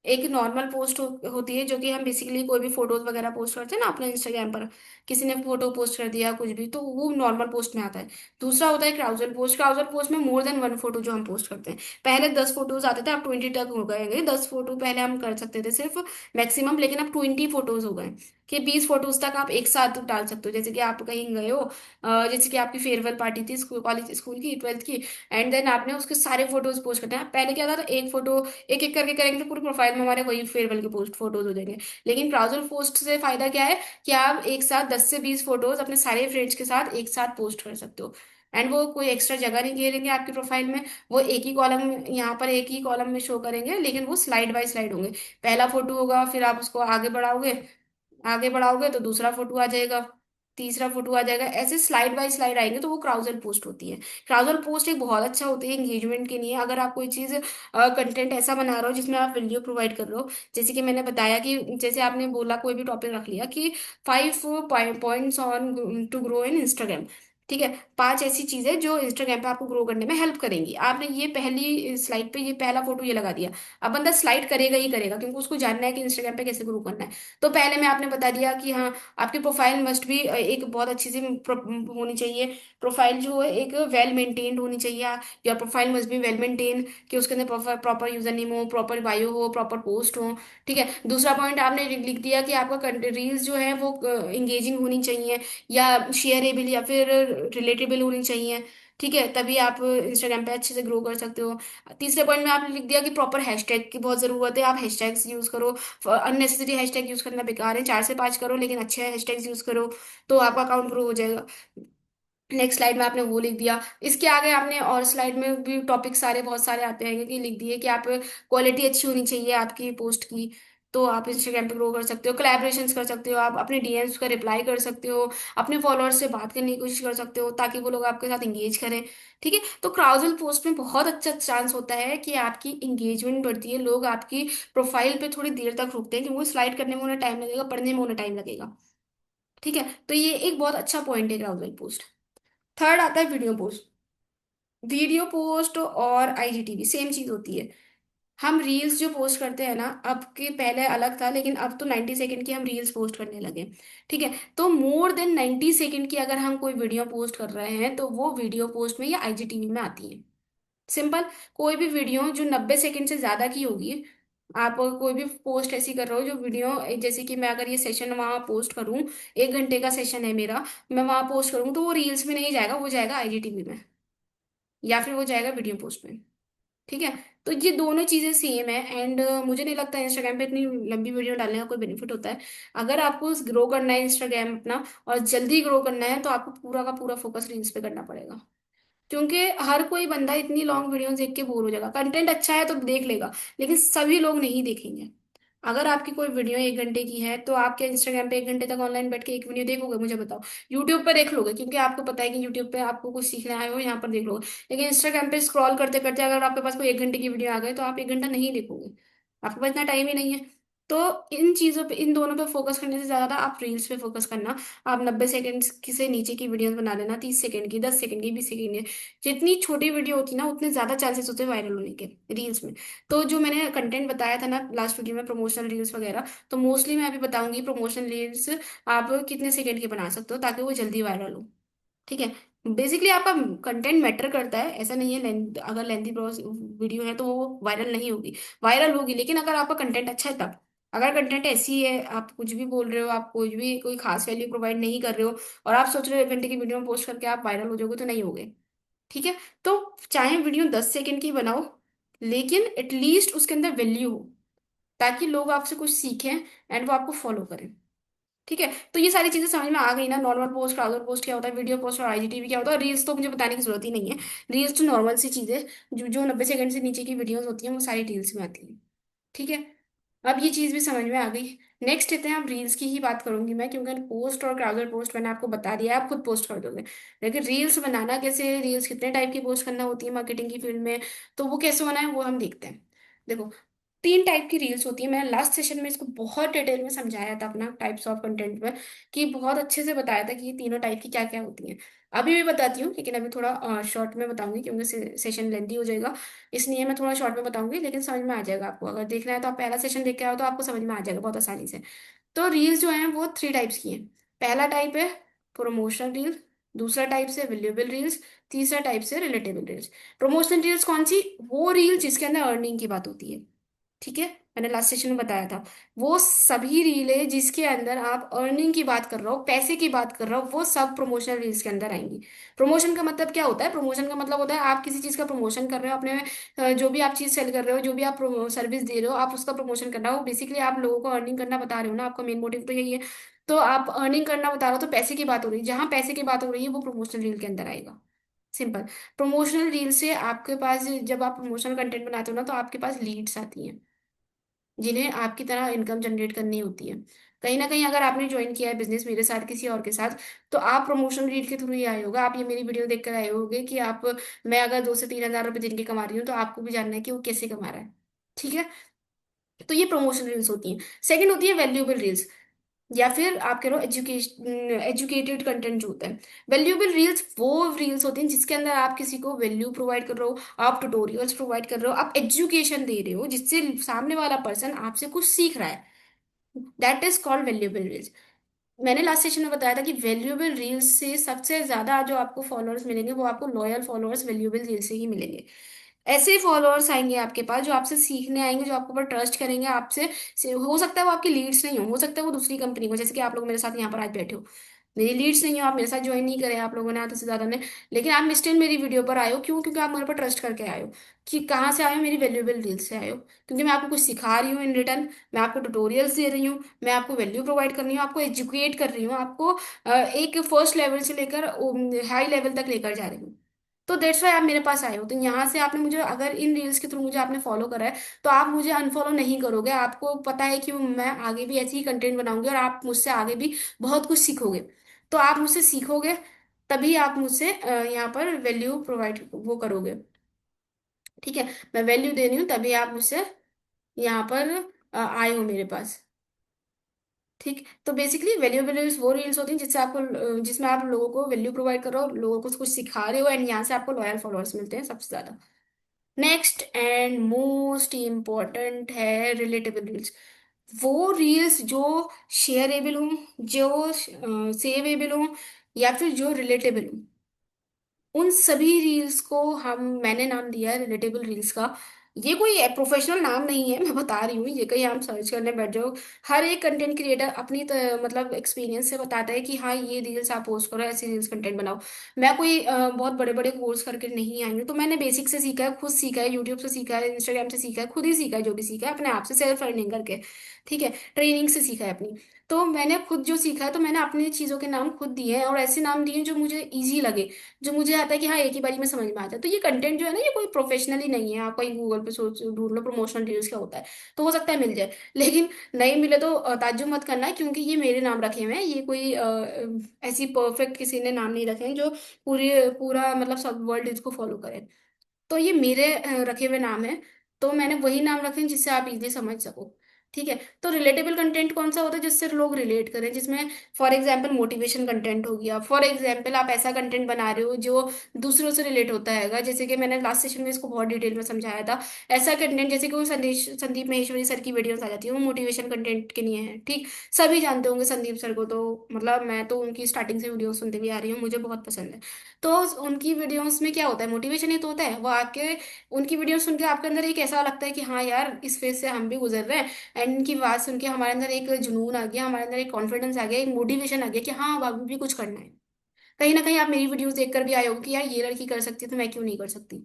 एक नॉर्मल पोस्ट होती है जो कि हम बेसिकली कोई भी फोटोज वगैरह पोस्ट करते हैं ना अपने इंस्टाग्राम पर, किसी ने फोटो पोस्ट कर दिया कुछ भी, तो वो नॉर्मल पोस्ट में आता है। दूसरा होता है क्राउजल पोस्ट। क्राउजल पोस्ट में मोर देन वन फोटो जो हम पोस्ट करते हैं। पहले 10 फोटोज आते थे, अब 20 तक हो गए। 10 फोटो पहले हम कर सकते थे सिर्फ मैक्सिमम, लेकिन अब 20 फोटोज हो गए कि 20 फोटोज तक आप एक साथ डाल सकते हो। जैसे कि आप कहीं गए हो, जैसे कि आपकी फेयरवेल पार्टी थी स्कूल कॉलेज स्कूल की 12th की, एंड देन आपने उसके सारे फोटोज पोस्ट करते हैं। पहले क्या था, एक फोटो एक एक करके करेंगे तो पूरी प्रोफाइल में हमारे वही फेयरवेल के पोस्ट फोटोज हो जाएंगे। लेकिन ब्राउजर पोस्ट से फायदा क्या है कि आप एक साथ 10 से 20 फोटोज अपने सारे फ्रेंड्स के साथ एक साथ पोस्ट कर सकते हो। एंड वो कोई एक्स्ट्रा जगह नहीं घेरेंगे आपकी प्रोफाइल में, वो एक ही कॉलम, यहाँ पर एक ही कॉलम में शो करेंगे, लेकिन वो स्लाइड बाय स्लाइड होंगे। पहला फोटो होगा, फिर आप उसको आगे बढ़ाओगे तो दूसरा फोटो आ जाएगा, तीसरा फोटो आ जाएगा, ऐसे स्लाइड बाय स्लाइड आएंगे, तो वो क्राउजल पोस्ट होती है। क्राउजल पोस्ट एक बहुत अच्छा होती है एंगेजमेंट के लिए। अगर आप कोई चीज कंटेंट ऐसा बना रहे हो जिसमें आप वीडियो प्रोवाइड कर रहे हो, जैसे कि मैंने बताया कि जैसे आपने बोला कोई भी टॉपिक रख लिया कि 5 points on to grow in Instagram. ठीक है। 5 ऐसी चीजें जो इंस्टाग्राम पे आपको ग्रो करने में हेल्प करेंगी। आपने ये पहली स्लाइड पे ये पहला फोटो ये लगा दिया, अब बंदा स्लाइड करेगा ही करेगा, क्योंकि उसको जानना है कि इंस्टाग्राम पे कैसे ग्रो करना है। तो पहले मैं आपने बता दिया कि हाँ, आपकी प्रोफाइल मस्ट भी एक बहुत अच्छी सी होनी चाहिए। प्रोफाइल जो है एक वेल मेंटेन्ड होनी चाहिए। Your profile must be well maintain, कि उसके अंदर प्रॉपर यूजर नेम हो, प्रॉपर बायो हो, प्रॉपर पोस्ट हो। ठीक है। दूसरा पॉइंट आपने लिख दिया कि आपका रील्स जो है वो इंगेजिंग होनी चाहिए, या शेयरेबल या फिर रिलेटेबल होनी चाहिए। ठीक है। तभी आप इंस्टाग्राम पे अच्छे से ग्रो कर सकते हो। तीसरे पॉइंट में आपने लिख दिया कि प्रॉपर हैशटैग की बहुत जरूरत है, आप हैशटैग्स यूज करो। अननेसेसरी हैशटैग यूज करना बेकार है, 4 से 5 करो लेकिन अच्छे हैशटैग्स यूज करो, तो आपका अकाउंट ग्रो हो जाएगा। नेक्स्ट स्लाइड में आपने वो लिख दिया। इसके आगे आपने और स्लाइड में भी टॉपिक सारे बहुत सारे आते हैं कि लिख दिए कि आप क्वालिटी अच्छी होनी चाहिए आपकी पोस्ट की, तो आप इंस्टाग्राम पे ग्रो कर सकते हो। कोलैबोरेशंस कर सकते हो, आप अपने डीएम्स का रिप्लाई कर सकते हो, अपने फॉलोअर्स से बात करने की कोशिश कर सकते हो ताकि वो लोग आपके साथ इंगेज करें। ठीक है। तो क्राउजल पोस्ट में बहुत अच्छा चांस होता है कि आपकी इंगेजमेंट बढ़ती है, लोग आपकी प्रोफाइल पे थोड़ी देर तक रुकते हैं, क्योंकि स्लाइड करने में उन्हें टाइम लगेगा, पढ़ने में उन्हें टाइम लगेगा। ठीक है। तो ये एक बहुत अच्छा पॉइंट है क्राउजल पोस्ट। थर्ड आता है वीडियो पोस्ट। वीडियो पोस्ट और आईजीटीवी सेम चीज होती है। हम रील्स जो पोस्ट करते हैं ना, अब के पहले अलग था, लेकिन अब तो 90 सेकंड की हम रील्स पोस्ट करने लगे। ठीक है। तो मोर देन 90 सेकंड की अगर हम कोई वीडियो पोस्ट कर रहे हैं तो वो वीडियो पोस्ट में या आईजीटीवी में आती है। सिंपल। कोई भी वीडियो जो 90 सेकंड से ज्यादा की होगी, आप कोई भी पोस्ट ऐसी कर रहे हो जो वीडियो, जैसे कि मैं अगर ये सेशन वहां पोस्ट करूं, 1 घंटे का सेशन है मेरा, मैं वहां पोस्ट करूं, तो वो रील्स में नहीं जाएगा, वो जाएगा आईजीटीवी में, या फिर वो जाएगा वीडियो पोस्ट में। ठीक है। तो ये दोनों चीजें सेम है। एंड मुझे नहीं लगता इंस्टाग्राम पे इतनी लंबी वीडियो डालने का कोई बेनिफिट होता है। अगर आपको ग्रो करना है इंस्टाग्राम अपना और जल्दी ग्रो करना है, तो आपको पूरा का पूरा फोकस रील्स पे करना पड़ेगा, क्योंकि हर कोई बंदा इतनी लॉन्ग वीडियो देख के बोर हो जाएगा। कंटेंट अच्छा है तो देख लेगा, लेकिन सभी लोग नहीं देखेंगे। अगर आपकी कोई वीडियो 1 घंटे की है, तो आप क्या इंस्टाग्राम पे 1 घंटे तक ऑनलाइन बैठ के एक वीडियो देखोगे, मुझे बताओ। यूट्यूब पे देख लोगे, क्योंकि आपको पता है कि यूट्यूब पे आपको कुछ सीखना आए हो, यहाँ पर देख लोगे। लेकिन इंस्टाग्राम पे स्क्रॉल करते करते अगर आपके पास कोई 1 घंटे की वीडियो आ गई, तो आप 1 घंटा नहीं देखोगे, आपके पास इतना टाइम ही नहीं है। तो इन चीजों पे, इन दोनों पे फोकस करने से ज्यादा आप रील्स पे फोकस करना। आप 90 सेकंड की से नीचे की वीडियोस बना लेना, 30 सेकंड की, 10 सेकंड की, 20 सेकंड की। जितनी छोटी वीडियो होती है ना, उतने ज्यादा चांसेस होते हैं वायरल होने के रील्स में। तो जो मैंने कंटेंट बताया था ना लास्ट वीडियो में, प्रमोशनल रील्स वगैरह, तो मोस्टली मैं अभी बताऊंगी प्रमोशनल रील्स आप कितने सेकंड के बना सकते हो ताकि वो जल्दी वायरल हो। ठीक है। बेसिकली आपका कंटेंट मैटर करता है, ऐसा नहीं है अगर लेंथी वीडियो है तो वो वायरल नहीं होगी। वायरल होगी, लेकिन अगर आपका कंटेंट अच्छा है तब। अगर कंटेंट ऐसी है, आप कुछ भी बोल रहे हो, आप कुछ भी कोई खास वैल्यू प्रोवाइड नहीं कर रहे हो, और आप सोच रहे हो 1 घंटे की वीडियो में पोस्ट करके आप वायरल हो जाओगे, तो नहीं होगे। ठीक है। तो चाहे वीडियो 10 सेकंड की बनाओ, लेकिन एटलीस्ट उसके अंदर वैल्यू हो, ताकि लोग आपसे कुछ सीखें एंड वो आपको फॉलो करें। ठीक है। तो ये सारी चीजें समझ में आ गई ना, नॉर्मल पोस्ट, क्राउडर पोस्ट क्या होता है, वीडियो पोस्ट और आईजीटीवी क्या होता है, रील्स तो मुझे बताने की जरूरत ही नहीं है। रील्स तो नॉर्मल सी चीजें, जो 90 सेकंड से नीचे की वीडियोस होती हैं वो सारी रील्स में आती हैं। ठीक है। अब ये चीज भी समझ में आ गई। नेक्स्ट लेते हैं, अब रील्स की ही बात करूंगी मैं, क्योंकि पोस्ट और क्राउडर पोस्ट मैंने आपको बता दिया, आप खुद पोस्ट कर दोगे। लेकिन रील्स बनाना कैसे, रील्स कितने टाइप की पोस्ट करना होती है मार्केटिंग की फील्ड में, तो वो कैसे होना है वो हम देखते हैं। देखो, 3 टाइप की रील्स होती है। मैंने लास्ट सेशन में इसको बहुत डिटेल में समझाया था अपना टाइप्स ऑफ कंटेंट में, कि बहुत अच्छे से बताया था कि ये तीनों टाइप की क्या क्या होती हैं। अभी भी बताती हूँ, लेकिन अभी थोड़ा शॉर्ट में बताऊंगी क्योंकि सेशन लेंथी हो जाएगा। इसलिए मैं थोड़ा शॉर्ट में बताऊंगी, लेकिन समझ में आ जाएगा आपको। अगर देखना है तो आप पहला सेशन देख के आओ, तो आपको समझ में आ जाएगा बहुत आसानी से। तो रील्स जो हैं वो 3 टाइप्स की हैं। पहला टाइप है प्रमोशनल रील, दूसरा टाइप से वैल्यूएबल रील्स, तीसरा टाइप से रिलेटेबल रील्स। प्रमोशनल रील्स कौन सी? वो रील जिसके अंदर अर्निंग की बात होती है। ठीक है। मैंने लास्ट सेशन में बताया था, वो सभी रीलें जिसके अंदर आप अर्निंग की बात कर रहे हो, पैसे की बात कर रहे हो, वो सब प्रमोशनल रील्स के अंदर आएंगी। प्रमोशन का मतलब क्या होता है? प्रमोशन का मतलब होता है आप किसी चीज का प्रमोशन कर रहे हो अपने, जो भी आप चीज सेल कर रहे हो, जो भी आप सर्विस दे रहे हो, आप उसका प्रमोशन करना हो। बेसिकली आप लोगों को अर्निंग करना बता रहे हो ना, आपका मेन मोटिव तो यही है। तो आप अर्निंग करना बता रहे हो, तो पैसे की बात हो रही है, जहां पैसे की बात हो रही है वो प्रमोशनल रील के अंदर आएगा। सिंपल। प्रमोशनल रील से आपके पास, जब आप प्रमोशनल कंटेंट बनाते हो ना, तो आपके पास लीड्स आती हैं, जिन्हें आपकी तरह इनकम जनरेट करनी होती है। कहीं ना कहीं अगर आपने ज्वाइन किया है बिजनेस मेरे साथ, किसी और के साथ, तो आप प्रमोशन रीड के थ्रू ही आए होगे। आप ये मेरी वीडियो देखकर आए होगे कि आप, मैं अगर 2 से 3 हज़ार रुपये दिन के कमा रही हूँ, तो आपको भी जानना है कि वो कैसे कमा रहा है। ठीक है। तो ये प्रमोशन रील्स होती हैं। सेकंड होती है वैल्यूएबल रील्स, या फिर आप कह लो एजुकेशन, एजुकेटेड कंटेंट जो होता है। वैल्यूएबल रील्स वो रील्स होती हैं जिसके अंदर आप किसी को वैल्यू प्रोवाइड कर रहे हो, आप ट्यूटोरियल्स प्रोवाइड कर रहे हो, आप एजुकेशन दे रहे हो, जिससे सामने वाला पर्सन आपसे कुछ सीख रहा है। That is called valuable reels. मैंने लास्ट सेशन में बताया था कि वैल्यूएबल रील्स से सबसे ज्यादा जो आपको फॉलोअर्स मिलेंगे, वो आपको लॉयल फॉलोअर्स वैल्यूएबल रील्स से ही मिलेंगे। ऐसे फॉलोअर्स आएंगे आपके पास जो आपसे सीखने आएंगे, जो आपके ऊपर ट्रस्ट करेंगे आपसे। हो सकता है वो आपकी लीड्स नहीं हो सकता है वो दूसरी कंपनी हो, जैसे कि आप लोग मेरे साथ यहाँ पर आज बैठे हो, मेरी लीड्स नहीं हो, आप मेरे साथ ज्वाइन नहीं करें आप लोगों ने आधे से ज्यादा ने, लेकिन आप स्टिल मेरी वीडियो पर आए हो। क्यों? क्योंकि आप मेरे पर ट्रस्ट करके आए हो। कि कहाँ से आए हो? मेरी वैल्यूएबल रील्स से आए हो, क्योंकि मैं आपको कुछ सिखा रही हूँ इन रिटर्न। मैं आपको ट्यूटोरियल्स दे रही हूँ, मैं आपको वैल्यू प्रोवाइड कर रही हूँ, आपको एजुकेट कर रही हूँ, आपको एक फर्स्ट लेवल से लेकर हाई लेवल तक लेकर जा रही हूँ। तो दैट्स वाई आप मेरे पास आए हो। तो यहाँ से आपने मुझे, अगर इन रील्स के थ्रू मुझे आपने फॉलो करा है, तो आप मुझे अनफॉलो नहीं करोगे। आपको पता है कि मैं आगे भी ऐसे ही कंटेंट बनाऊंगी, और आप मुझसे आगे भी बहुत कुछ सीखोगे। तो आप मुझसे सीखोगे, तभी आप मुझसे यहाँ पर वैल्यू प्रोवाइड वो करोगे। ठीक है। मैं वैल्यू दे रही हूँ, तभी आप मुझसे यहाँ पर आए हो मेरे पास। ठीक। तो बेसिकली वैल्यूएबल रील्स वो रील्स होती हैं जिससे आपको, जिसमें आप लोगों को वैल्यू प्रोवाइड कर रहे हो, लोगों को कुछ सिखा रहे हो, एंड यहाँ से आपको लॉयल फॉलोअर्स मिलते हैं सबसे ज्यादा। नेक्स्ट एंड मोस्ट इम्पॉर्टेंट है रिलेटेबल रील्स। वो रील्स जो शेयरेबल हो, जो सेवेबल हो, या फिर जो रिलेटेबल हो, उन सभी रील्स को हम, मैंने नाम दिया है रिलेटेबल रील्स का। ये कोई प्रोफेशनल नाम नहीं है, मैं बता रही हूँ, ये कहीं आप सर्च करने बैठ जाओ। हर एक कंटेंट क्रिएटर अपनी मतलब एक्सपीरियंस से बताता है कि हाँ ये रील्स आप पोस्ट करो, ऐसी रील्स कंटेंट बनाओ। मैं कोई बहुत बड़े बड़े कोर्स करके नहीं आई हूँ। तो मैंने बेसिक से सीखा है, खुद सीखा है, यूट्यूब से सीखा है, इंस्टाग्राम से सीखा है, खुद ही सीखा है, जो भी सीखा है अपने आप से, सेल्फ अर्निंग करके। ठीक है। ट्रेनिंग से सीखा है अपनी। तो मैंने खुद जो सीखा है, तो मैंने अपनी चीज़ों के नाम खुद दिए हैं, और ऐसे नाम दिए हैं जो मुझे ईजी लगे, जो मुझे आता है कि हाँ एक ही बारी में समझ में आ जाए। तो ये कंटेंट जो है ना, ये कोई प्रोफेशनली नहीं है। आप कहीं गूगल पे सोच ढूंढ लो प्रमोशनल रील्स क्या होता है, तो हो सकता है मिल जाए। लेकिन नहीं मिले तो ताज्जुब मत करना, क्योंकि ये मेरे नाम रखे हुए हैं। ये कोई ऐसी परफेक्ट किसी ने नाम नहीं रखे हैं जो पूरा मतलब सब वर्ल्ड इसको फॉलो करे। तो ये मेरे रखे हुए नाम है। तो मैंने वही नाम रखे हैं जिससे आप इजीली समझ सको। ठीक है। तो रिलेटेबल कंटेंट कौन सा होता है, जिससे लोग रिलेट करें, जिसमें फॉर एग्जाम्पल मोटिवेशन कंटेंट हो गया, फॉर एग्जाम्पल आप ऐसा कंटेंट बना रहे हो जो दूसरों से रिलेट होता है, जैसे कि मैंने लास्ट सेशन में इसको बहुत डिटेल में समझाया था। ऐसा कंटेंट जैसे कि वो संदेश संदीप माहेश्वरी सर की वीडियोस आ जाती है, वो मोटिवेशन कंटेंट के लिए है, ठीक। सभी जानते होंगे संदीप सर को, तो मतलब मैं तो उनकी स्टार्टिंग से वीडियो सुनते भी आ रही हूँ, मुझे बहुत पसंद है। तो उनकी वीडियोस में क्या होता है, मोटिवेशन ही तो होता है। वो आके उनकी वीडियो सुन के आपके अंदर एक ऐसा लगता है कि हाँ यार, इस फेज से हम भी गुजर रहे हैं। एंड इनकी बात सुन के हमारे अंदर एक जुनून आ गया, हमारे अंदर एक कॉन्फिडेंस आ गया, एक मोटिवेशन आ गया कि हाँ अब अभी भी कुछ करना है। कहीं ना कहीं आप मेरी वीडियोस देखकर भी आए हो कि यार ये लड़की कर सकती है तो मैं क्यों नहीं कर सकती।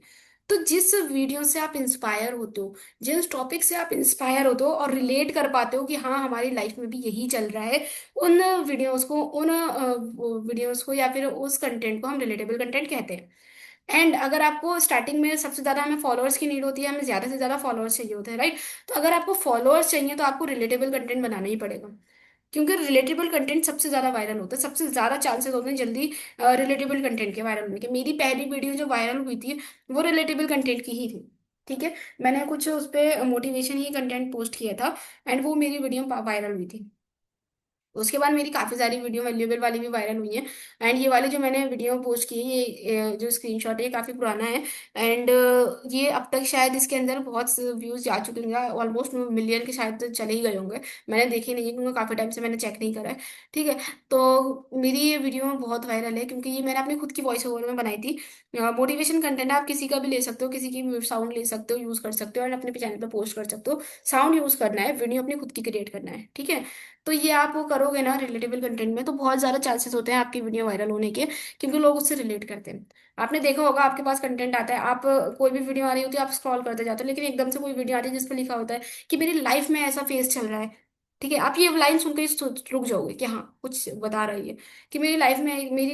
तो जिस वीडियो से आप इंस्पायर होते हो, जिस टॉपिक से आप इंस्पायर होते हो और रिलेट कर पाते हो कि हाँ हमारी लाइफ में भी यही चल रहा है, उन वीडियोस को या फिर उस कंटेंट को हम रिलेटेबल कंटेंट कहते हैं। एंड अगर आपको स्टार्टिंग में सबसे ज्यादा हमें फॉलोअर्स की नीड होती है, हमें ज्यादा से ज्यादा फॉलोअर्स चाहिए होते हैं, राइट। तो अगर आपको फॉलोअर्स चाहिए तो आपको रिलेटेबल कंटेंट बनाना ही पड़ेगा, क्योंकि रिलेटेबल कंटेंट सबसे ज्यादा वायरल होता है, सबसे ज्यादा चांसेस होते हैं जल्दी रिलेटेबल कंटेंट के वायरल होने के। मेरी पहली वीडियो जो वायरल हुई थी वो रिलेटेबल कंटेंट की ही थी, ठीक है। मैंने कुछ उस पे मोटिवेशन ही कंटेंट पोस्ट किया था, एंड वो मेरी वीडियो वायरल हुई थी। उसके बाद मेरी काफी सारी वीडियो वैल्यूएबल वाली भी वायरल हुई है। एंड ये वाली जो मैंने वीडियो पोस्ट की है, ये जो स्क्रीनशॉट है ये काफी पुराना है। एंड ये अब तक शायद इसके अंदर बहुत व्यूज जा चुके होंगे, ऑलमोस्ट मिलियन के शायद तो चले ही गए होंगे। मैंने देखे नहीं है क्योंकि काफी टाइम से मैंने चेक नहीं करा है, ठीक है। तो मेरी ये वीडियो बहुत वायरल है क्योंकि ये मैंने अपनी खुद की वॉइस ओवर में बनाई थी। मोटिवेशन कंटेंट आप किसी का भी ले सकते हो, किसी की साउंड ले सकते हो, यूज कर सकते हो, और अपने चैनल पे पोस्ट कर सकते हो। साउंड यूज करना है, वीडियो अपनी खुद की क्रिएट करना है, ठीक है। तो ये आप वो करोगे ना रिलेटेबल कंटेंट में, तो बहुत ज्यादा चांसेस होते हैं आपकी वीडियो वायरल होने के, क्योंकि लोग उससे रिलेट करते हैं। आपने देखा होगा आपके पास कंटेंट आता है, आप कोई भी वीडियो आ रही होती है आप स्क्रॉल करते जाते हो, लेकिन एकदम से कोई वीडियो आती है जिस पर लिखा होता है कि मेरी लाइफ में ऐसा फेस चल रहा है, ठीक है। आप ये लाइन सुनकर ही रुक जाओगे कि हाँ कुछ बता रही है कि मेरी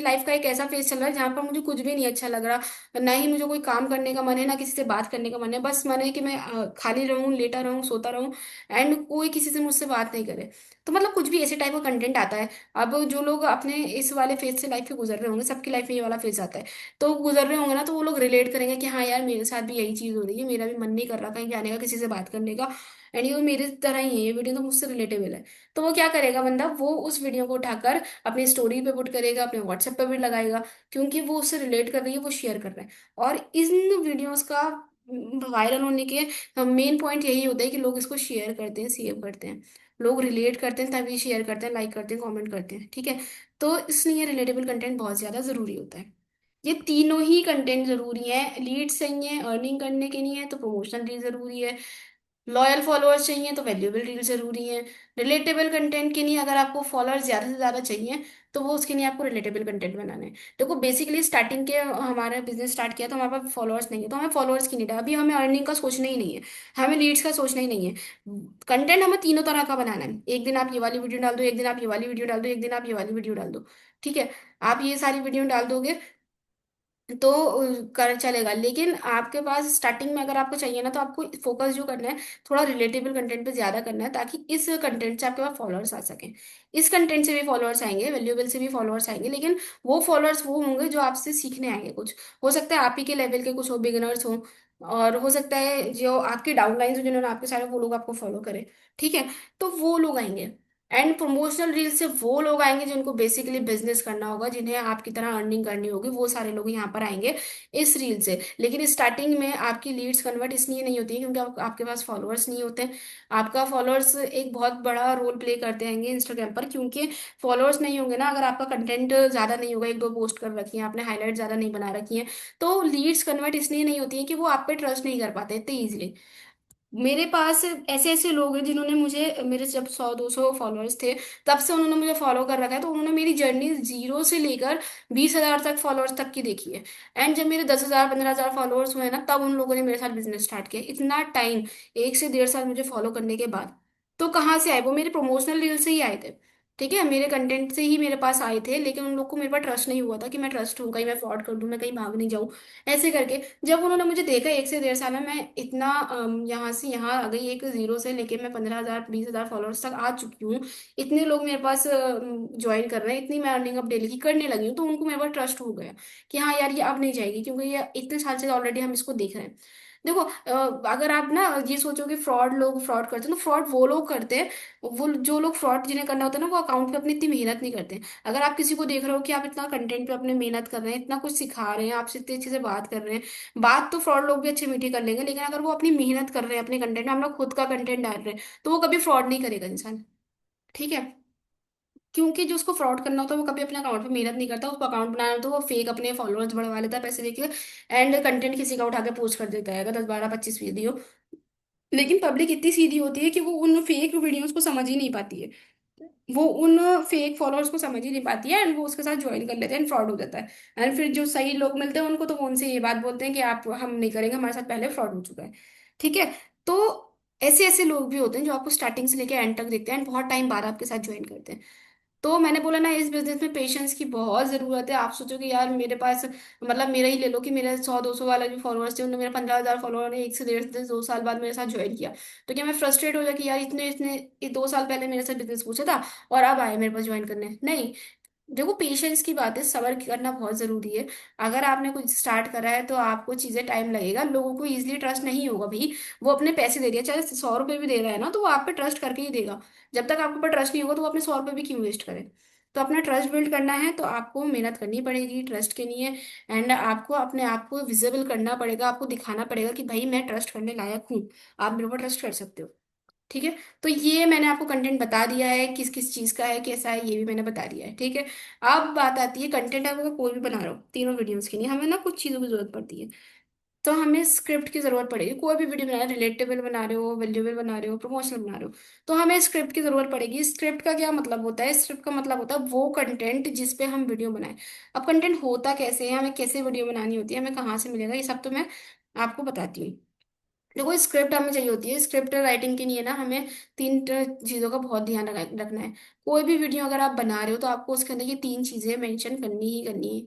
लाइफ का एक ऐसा फेस चल रहा है जहाँ पर मुझे कुछ भी नहीं अच्छा लग रहा, ना ही मुझे कोई काम करने का मन है, ना किसी से बात करने का मन है, बस मन है कि मैं खाली रहूं, लेटा रहूं, सोता रहूं, एंड कोई किसी से मुझसे बात नहीं करे। तो मतलब कुछ भी ऐसे टाइप का कंटेंट आता है। अब जो लोग अपने इस वाले फेज से लाइफ में गुजर रहे होंगे, सबकी लाइफ में ये वाला फेज आता है, तो गुजर रहे होंगे ना, तो वो लोग रिलेट करेंगे कि हाँ यार मेरे साथ भी यही चीज हो रही है, मेरा भी मन नहीं कर रहा कहीं जाने का, किसी से बात करने का, एंड ये मेरे तरह ही है, ये वीडियो तो मुझसे रिलेटेबल है। तो वो क्या करेगा बंदा, वो उस वीडियो को उठाकर अपनी स्टोरी पे पुट करेगा, अपने व्हाट्सएप पे भी लगाएगा, क्योंकि वो उससे रिलेट कर रही है, वो शेयर कर रहा है। और इन वीडियोस का वायरल होने के मेन पॉइंट यही होता है कि लोग इसको शेयर करते हैं, सेव करते हैं, लोग रिलेट करते हैं तभी शेयर करते हैं, लाइक करते हैं, कमेंट करते हैं, ठीक है। तो इसलिए रिलेटेबल कंटेंट बहुत ज्यादा जरूरी होता है। ये तीनों ही कंटेंट जरूरी है, लीड्स चाहिए अर्निंग करने के लिए तो प्रमोशन लीड जरूरी है, लॉयल फॉलोअर्स चाहिए तो वैल्यूएबल रील जरूरी है, रिलेटेबल कंटेंट के लिए अगर आपको फॉलोअर्स ज्यादा से ज्यादा चाहिए तो वो उसके लिए आपको रिलेटेबल कंटेंट बनाना है। देखो बेसिकली स्टार्टिंग के हमारा बिजनेस स्टार्ट किया तो हमारे पास फॉलोअर्स नहीं है, तो हमें फॉलोअर्स की नीड है, अभी हमें अर्निंग का सोचना ही नहीं है, हमें लीड्स का सोचना ही नहीं है। कंटेंट हमें तीनों तरह का बनाना है, एक दिन आप ये वाली वीडियो डाल दो, एक दिन आप ये वाली वीडियो डाल दो, एक दिन आप ये वाली वीडियो डाल दो, ठीक है। आप ये सारी वीडियो डाल दोगे तो कर चलेगा, लेकिन आपके पास स्टार्टिंग में अगर आपको चाहिए ना, तो आपको फोकस जो करना है थोड़ा रिलेटेबल कंटेंट पे ज्यादा करना है, ताकि इस कंटेंट से आपके पास फॉलोअर्स आ सकें। इस कंटेंट से भी फॉलोअर्स आएंगे, वैल्यूएबल से भी फॉलोअर्स आएंगे, लेकिन वो फॉलोअर्स वो होंगे जो आपसे सीखने आएंगे कुछ। हो सकता है आप ही के लेवल के कुछ हो, बिगिनर्स हो, और हो सकता है जो आपके डाउनलाइन हो जिन्होंने आपके सारे, वो लोग आपको फॉलो करें, ठीक है। तो वो लोग आएंगे। एंड प्रमोशनल रील से वो लोग आएंगे जिनको बेसिकली बिजनेस करना होगा, जिन्हें आपकी तरह अर्निंग करनी होगी, वो सारे लोग यहाँ पर आएंगे इस रील से। लेकिन स्टार्टिंग में आपकी लीड्स कन्वर्ट इसलिए नहीं होती है क्योंकि आपके पास फॉलोअर्स नहीं होते। आपका फॉलोअर्स एक बहुत बड़ा रोल प्ले करते हैं इंस्टाग्राम पर, क्योंकि फॉलोअर्स नहीं होंगे ना, अगर आपका कंटेंट ज्यादा नहीं होगा, एक दो पोस्ट कर रखी है आपने, हाईलाइट ज्यादा नहीं बना रखी है, तो लीड्स कन्वर्ट इसलिए नहीं होती है कि वो आप पे ट्रस्ट नहीं कर पाते इतने ईजिली। मेरे पास ऐसे ऐसे लोग हैं जिन्होंने मुझे, मेरे जब 100-200 फॉलोअर्स थे तब से उन्होंने मुझे फॉलो कर रखा है, तो उन्होंने मेरी जर्नी 0 से लेकर 20,000 तक फॉलोअर्स तक की देखी है। एंड जब मेरे 10,000 15,000 फॉलोअर्स हुए ना, तब उन लोगों ने मेरे साथ बिजनेस स्टार्ट किया। इतना टाइम, 1 से 1.5 साल मुझे फॉलो करने के बाद, तो कहाँ से आए वो, मेरे प्रमोशनल रील से ही आए थे, ठीक है, मेरे कंटेंट से ही मेरे पास आए थे। लेकिन उन लोग को मेरे पर ट्रस्ट नहीं हुआ था कि मैं ट्रस्ट हूँ, कहीं मैं फ्रॉड कर दूं, मैं कहीं भाग नहीं जाऊँ, ऐसे करके। जब उन्होंने मुझे देखा 1 से 1.5 साल में मैं इतना यहाँ से यहाँ आ गई, एक जीरो से लेके मैं 15,000 20,000 फॉलोअर्स तक आ चुकी हूँ, इतने लोग मेरे पास ज्वाइन कर रहे हैं, इतनी मैं अर्निंग अब डेली की करने लगी हूँ, तो उनको मेरे पर ट्रस्ट हो गया कि हाँ यार ये अब नहीं जाएगी, क्योंकि ये इतने साल से ऑलरेडी हम इसको देख रहे हैं। देखो अगर आप ना ये सोचो कि फ्रॉड लोग फ्रॉड करते हैं, तो फ्रॉड वो लोग करते हैं, वो जो लोग फ्रॉड जिन्हें करना होता है ना, वो अकाउंट पे अपनी इतनी मेहनत नहीं करते। अगर आप किसी को देख रहे हो कि आप इतना कंटेंट पे अपने मेहनत कर रहे हैं, इतना कुछ सिखा रहे हैं, आपसे इतनी अच्छे से बात कर रहे हैं, बात तो फ्रॉड लोग भी अच्छी मीठी कर लेंगे, लेकिन अगर वो अपनी मेहनत कर रहे हैं अपने कंटेंट में, हम लोग खुद का कंटेंट डाल रहे हैं, तो वो कभी फ्रॉड नहीं करेगा इंसान। ठीक है। क्योंकि जो उसको फ्रॉड करना होता है वो कभी अपने अकाउंट पे मेहनत नहीं करता, उसको अकाउंट बनाना तो वो फेक अपने फॉलोअर्स बढ़वा लेता है पैसे देके, एंड कंटेंट किसी का उठा के पोस्ट कर देता है, 10 12 25 वीडियो। लेकिन पब्लिक इतनी सीधी होती है कि वो उन फेक वीडियोस को समझ ही नहीं पाती है, वो उन फेक फॉलोअर्स को समझ ही नहीं पाती है, एंड वो उसके साथ ज्वाइन कर लेते हैं, फ्रॉड हो जाता है। एंड फिर जो सही लोग मिलते हैं उनको, तो वो उनसे ये बात बोलते हैं कि आप, हम नहीं करेंगे, हमारे साथ पहले फ्रॉड हो चुका है। ठीक है। तो ऐसे ऐसे लोग भी होते हैं जो आपको स्टार्टिंग से लेकर एंड तक देखते हैं, एंड बहुत टाइम बाद आपके साथ ज्वाइन करते हैं। तो मैंने बोला ना, इस बिजनेस में पेशेंस की बहुत जरूरत है। आप सोचो कि यार मेरे पास, मतलब मेरा ही ले लो कि मेरे 100 200 वाला जो फॉलोअर्स थे, उन्होंने मेरा 15 हजार फॉलोअर ने 1 से 1.5 से 2 साल बाद मेरे साथ ज्वाइन किया। तो क्या मैं फ्रस्ट्रेट हो जाए कि यार इतने इतने, ये 2 साल पहले मेरे साथ बिजनेस पूछा था और अब आए मेरे पास ज्वाइन करने? नहीं। देखो पेशेंस की बात है, सब्र करना बहुत जरूरी है। अगर आपने कुछ स्टार्ट करा है तो आपको चीजें टाइम लगेगा, लोगों को इजीली ट्रस्ट नहीं होगा भाई। वो अपने पैसे दे रही है, चाहे 100 रुपए भी दे रहा है ना, तो वो आप पे ट्रस्ट करके ही देगा। जब तक आपके ऊपर ट्रस्ट नहीं होगा तो वो अपने 100 रुपए भी क्यों वेस्ट करे? तो अपना ट्रस्ट बिल्ड करना है तो आपको मेहनत करनी पड़ेगी ट्रस्ट के लिए। एंड आपको अपने आप को विजिबल करना पड़ेगा, आपको दिखाना पड़ेगा कि भाई मैं ट्रस्ट करने लायक हूँ, आप मेरे ऊपर ट्रस्ट कर सकते हो। ठीक है। तो ये मैंने आपको कंटेंट बता दिया है, किस किस चीज का है, कैसा है, ये भी मैंने बता दिया है। ठीक है। अब बात आती है कंटेंट, आप अगर कोई भी बना रहे हो तीनों वीडियोस के लिए, हमें ना कुछ चीजों की जरूरत पड़ती है। तो हमें स्क्रिप्ट की जरूरत पड़ेगी, कोई भी वीडियो बना रहे हो, रिलेटेबल बना रहे हो, वैल्यूएबल बना रहे हो, प्रमोशनल बना रहे हो, तो हमें स्क्रिप्ट की जरूरत पड़ेगी। स्क्रिप्ट का क्या मतलब होता है? स्क्रिप्ट का मतलब होता है वो कंटेंट जिस पे हम वीडियो बनाए। अब कंटेंट होता कैसे है, हमें कैसे वीडियो बनानी होती है, हमें कहाँ से मिलेगा, ये सब तो मैं आपको बताती हूँ। देखो स्क्रिप्ट हमें चाहिए होती है, स्क्रिप्ट राइटिंग के लिए ना हमें चीज़ों का बहुत ध्यान रखना है। कोई भी वीडियो अगर आप बना रहे हो तो आपको उसके अंदर ये 3 चीज़ें मेंशन करनी ही करनी है।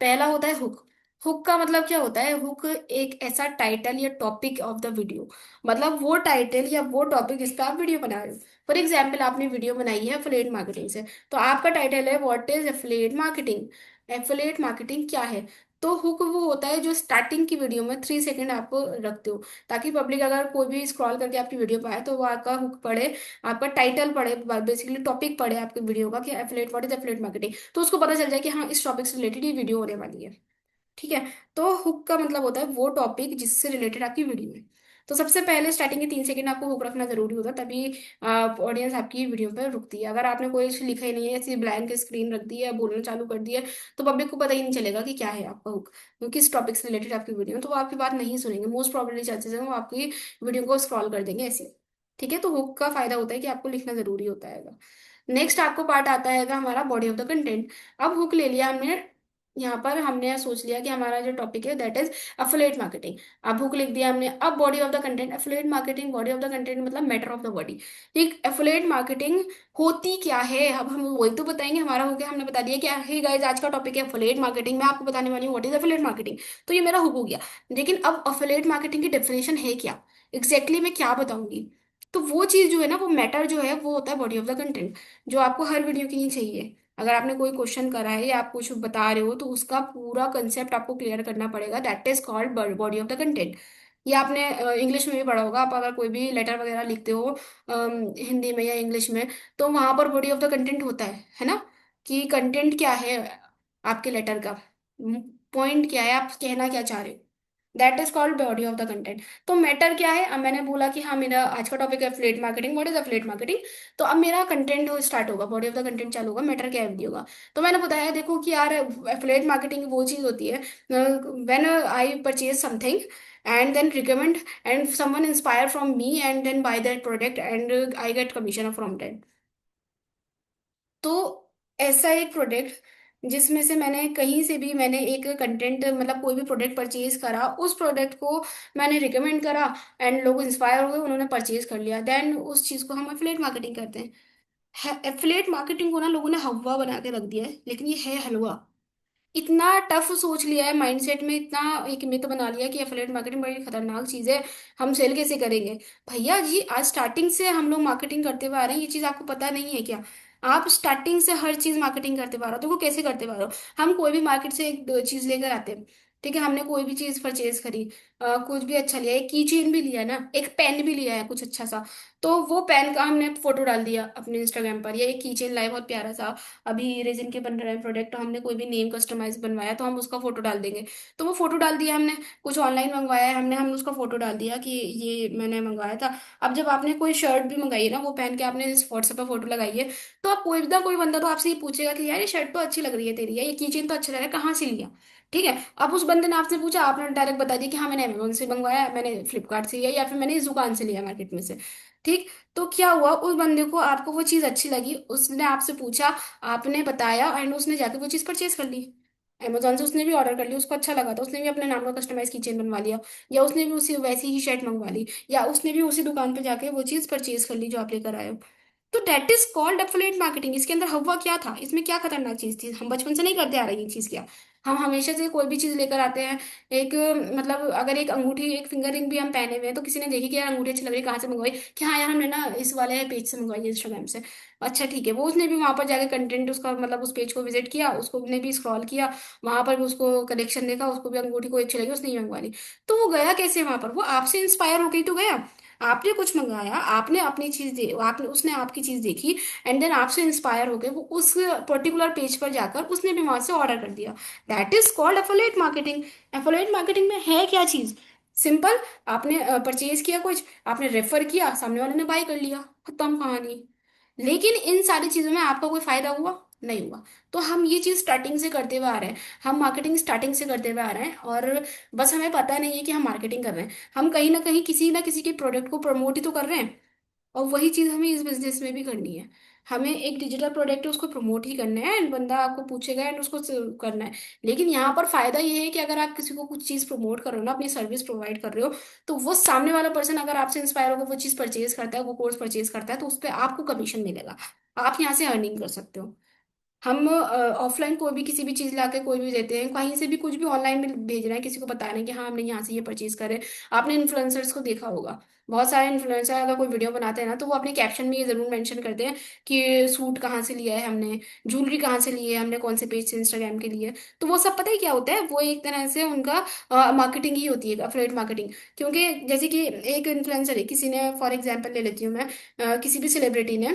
पहला होता है हुक। हुक का मतलब क्या होता है? हुक एक ऐसा टाइटल या टॉपिक ऑफ द वीडियो, मतलब वो टाइटल या वो टॉपिक जिस पे आप वीडियो बना रहे हो। फॉर एग्जाम्पल आपने वीडियो बनाई है एफिलिएट मार्केटिंग से, तो आपका टाइटल है what is affiliate marketing. Affiliate marketing क्या है? तो हुक वो होता है जो स्टार्टिंग की वीडियो में 3 सेकेंड आपको रखते हो, ताकि पब्लिक अगर कोई भी स्क्रॉल करके आपकी वीडियो पाए तो वो आपका हुक पढ़े, आपका टाइटल पढ़े, बेसिकली टॉपिक पढ़े आपके वीडियो का कि affiliate, what is affiliate marketing, तो उसको पता चल जाए कि हाँ इस टॉपिक से रिलेटेड ये वीडियो होने वाली है। ठीक है। तो हुक का मतलब होता है वो टॉपिक जिससे रिलेटेड आपकी वीडियो है। तो सबसे पहले स्टार्टिंग के 3 सेकंड आपको हुक रखना जरूरी होता है, तभी ऑडियंस आपकी वीडियो पर रुकती है। अगर आपने कोई लिखा ही नहीं है, ऐसी ब्लैंक स्क्रीन रख दी है, बोलना चालू कर दिया, तो पब्लिक को पता ही नहीं चलेगा कि क्या है आपका हुक, किस टॉपिक से रिलेटेड आपकी वीडियो, तो वो आपकी बात नहीं सुनेंगे, मोस्ट प्रोबेबली चांसेस है वो आपकी वीडियो को स्क्रॉल कर देंगे ऐसे। ठीक है। तो हुक का फायदा होता है कि आपको लिखना जरूरी होता है। नेक्स्ट आपको पार्ट आता है हमारा बॉडी ऑफ द कंटेंट। अब हुक ले लिया हमने, यहाँ पर हमने सोच लिया कि हमारा जो टॉपिक है दैट इज अफिलिएट मार्केटिंग। अब हुक लिख दिया हमने। अब body of the content, affiliate marketing, body of the content मतलब मैटर ऑफ द बॉडी। ठीक, अफिलिएट मार्केटिंग होती क्या है, अब हम वही तो बताएंगे। हमारा हो गया, हमने बता दिया कि हे गाइस आज का टॉपिक है अफिलिएट मार्केटिंग, मैं आपको बताने वाली हूँ व्हाट इज अफिलिएट मार्केटिंग। तो ये मेरा हुक हो गया। लेकिन अब अफिलिएट मार्केटिंग की डेफिनेशन है क्या, एग्जैक्टली मैं क्या बताऊंगी? तो वो चीज जो है ना, वो मैटर जो है वो होता है बॉडी ऑफ द कंटेंट, जो आपको हर वीडियो के लिए चाहिए। अगर आपने कोई क्वेश्चन करा है या आप कुछ बता रहे हो तो उसका पूरा कंसेप्ट आपको क्लियर करना पड़ेगा, that is called body of the content. ये आपने इंग्लिश में भी पढ़ा होगा, आप अगर कोई भी लेटर वगैरह लिखते हो हिंदी में या इंग्लिश में, तो वहां पर बॉडी ऑफ द कंटेंट होता है ना, कि कंटेंट क्या है आपके लेटर का, पॉइंट क्या है, आप कहना क्या चाह रहे हो, that is called body of the content. तो मैटर क्या है? अब मैंने बोला कि हाँ मेरा आज का टॉपिक है affiliate marketing, what is affiliate marketing. तो अब मेरा कंटेंट स्टार्ट होगा, बॉडी ऑफ द कंटेंट चालू होगा, मैटर क्या है वीडियो का। तो मैंने बताया देखो कि यार एफिलिएट मार्केटिंग वो चीज होती है when I purchase something and then recommend and someone inspire from me and then buy that product and I get commission from that। तो ऐसा एक प्रोडक्ट जिसमें से मैंने कहीं से भी मैंने एक कंटेंट, मतलब कोई भी प्रोडक्ट परचेज करा, उस प्रोडक्ट को मैंने रिकमेंड करा एंड लोग इंस्पायर हुए, उन्होंने परचेज कर लिया, देन उस चीज को हम एफिलिएट मार्केटिंग करते हैं। एफिलिएट मार्केटिंग को ना लोगों ने हलवा बना के रख दिया है, लेकिन ये है हलवा। इतना टफ सोच लिया है माइंडसेट में, इतना एक मिथ बना लिया कि एफिलिएट मार्केटिंग बड़ी खतरनाक चीज है, हम सेल कैसे करेंगे? भैया जी आज स्टार्टिंग से हम लोग मार्केटिंग करते हुए आ रहे हैं, ये चीज आपको पता नहीं है क्या? आप स्टार्टिंग से हर चीज मार्केटिंग करते हुए आ रहे हो, तो वो कैसे करते हुए आ रहे हो? हम कोई भी मार्केट से एक चीज लेकर आते हैं, ठीक है, हमने कोई भी चीज परचेज करी, कुछ भी अच्छा लिया, एक की चेन भी लिया ना, एक पेन भी लिया है कुछ अच्छा सा, तो वो पेन का हमने फोटो डाल दिया अपने इंस्टाग्राम पर, या एक की चेन लाया बहुत प्यारा सा, अभी रेजिन के बन रहे हैं प्रोडक्ट, तो हमने कोई भी नेम कस्टमाइज बनवाया तो हम उसका फोटो डाल देंगे। तो वो फोटो डाल दिया हमने। कुछ ऑनलाइन मंगवाया है हमने, हमने उसका फोटो डाल दिया कि ये मैंने मंगवाया था। अब जब आपने कोई शर्ट भी मंगाई है ना, वो पहन के आपने इस व्हाट्सएप पर फोटो लगाई है, तो आप कोई ना कोई बंदा तो आपसे ये पूछेगा कि यार ये शर्ट तो अच्छी लग रही है तेरी, या ये की चेन तो अच्छा लग रहा है, कहाँ से लिया। ठीक है, अब उस बंदे ने आपसे पूछा, आपने डायरेक्ट बता दिया कि हाँ मैंने अमेजोन से मंगवाया, मैंने फ्लिपकार्ट से लिया, या फिर मैंने इस दुकान से लिया मार्केट में से। ठीक। तो क्या हुआ, उस बंदे को, आपको वो चीज अच्छी लगी, उसने आपसे पूछा, आपने बताया, एंड उसने जाके वो चीज परचेज कर ली। अमेजोन से उसने भी ऑर्डर कर लिया, उसको अच्छा लगा, तो उसने भी अपने नाम का कस्टमाइज किचन बनवा लिया, या उसने भी उसी वैसी ही शर्ट मंगवा ली, या उसने भी उसी दुकान पे जाके वो चीज परचेज कर ली जो आप लेकर आए हो। तो that is called affiliate marketing. इसके अंदर हवा क्या था, इसमें क्या खतरनाक चीज थी, हम बचपन से नहीं करते आ रहे ये चीज क्या। हम हमेशा से कोई भी चीज लेकर आते हैं, एक मतलब अगर एक अंगूठी, एक फिंगर रिंग भी हम पहने हुए हैं, तो किसी ने देखी कि यार अंगूठी अच्छी लग रही है, कहाँ से मंगवाई, कि हाँ यार हमने ना इस वाले पेज से मंगवाई है, इंस्टाग्राम से। अच्छा ठीक है, वो उसने भी वहां पर जाके कंटेंट उसका मतलब उस पेज को विजिट किया, उसको ने भी स्क्रॉल किया, वहां पर भी उसको कलेक्शन देखा, उसको भी अंगूठी को अच्छी लगी, उसने ही मंगवा ली। तो वो गया कैसे वहां पर, वो आपसे इंस्पायर हो गई तो गया। आपने कुछ मंगाया, आपने अपनी चीज दे, आपने, उसने आपकी चीज देखी, एंड देन आपसे इंस्पायर हो गए, वो उस पर्टिकुलर पेज पर जाकर उसने भी वहां से ऑर्डर कर दिया। That is called affiliate marketing. Affiliate marketing में है क्या चीज, सिंपल, आपने परचेज किया कुछ, आपने रेफर किया, सामने वाले ने बाय कर लिया, खत्म कहानी। लेकिन इन सारी चीजों में आपका कोई फायदा हुआ, नहीं हुआ। तो हम ये चीज स्टार्टिंग से करते हुए आ रहे हैं, हम मार्केटिंग स्टार्टिंग से करते हुए आ रहे हैं, और बस हमें पता नहीं है कि हम मार्केटिंग कर रहे हैं। हम कहीं ना किसी के प्रोडक्ट को प्रमोट ही तो कर रहे हैं। और वही चीज हमें इस बिजनेस में भी करनी है। हमें एक डिजिटल प्रोडक्ट है उसको प्रमोट ही करना है, एंड बंदा आपको पूछेगा एंड उसको करना है। लेकिन यहाँ पर फायदा ये है कि अगर आप किसी को कुछ चीज प्रमोट कर रहे हो ना, अपनी सर्विस प्रोवाइड कर रहे हो, तो वो सामने वाला पर्सन अगर आपसे इंस्पायर होकर वो चीज परचेज करता है, वो कोर्स परचेज करता है, तो उस पर आपको कमीशन मिलेगा। आप यहाँ से अर्निंग कर सकते हो। हम ऑफलाइन कोई भी किसी भी चीज लाके कोई भी देते हैं, कहीं से भी कुछ भी ऑनलाइन में भेज रहे हैं किसी को बता रहे हैं कि हाँ हमने यहाँ से ये परचेज करे। आपने इन्फ्लुएंसर्स को देखा होगा, बहुत सारे इन्फ्लुएंसर अगर कोई वीडियो बनाते हैं ना, तो वो अपने कैप्शन में ये जरूर मेंशन करते हैं कि सूट कहाँ से लिया है हमने, ज्वेलरी कहाँ से ली है हमने, कौन से पेज से, इंस्टाग्राम के लिए। तो वो सब पता है क्या होता है, वो एक तरह से उनका मार्केटिंग ही होती है, अफिलिएट मार्केटिंग। क्योंकि जैसे कि एक इन्फ्लुएंसर है, किसी ने, फॉर एग्जाम्पल ले लेती हूँ मैं, किसी भी सेलिब्रिटी ने,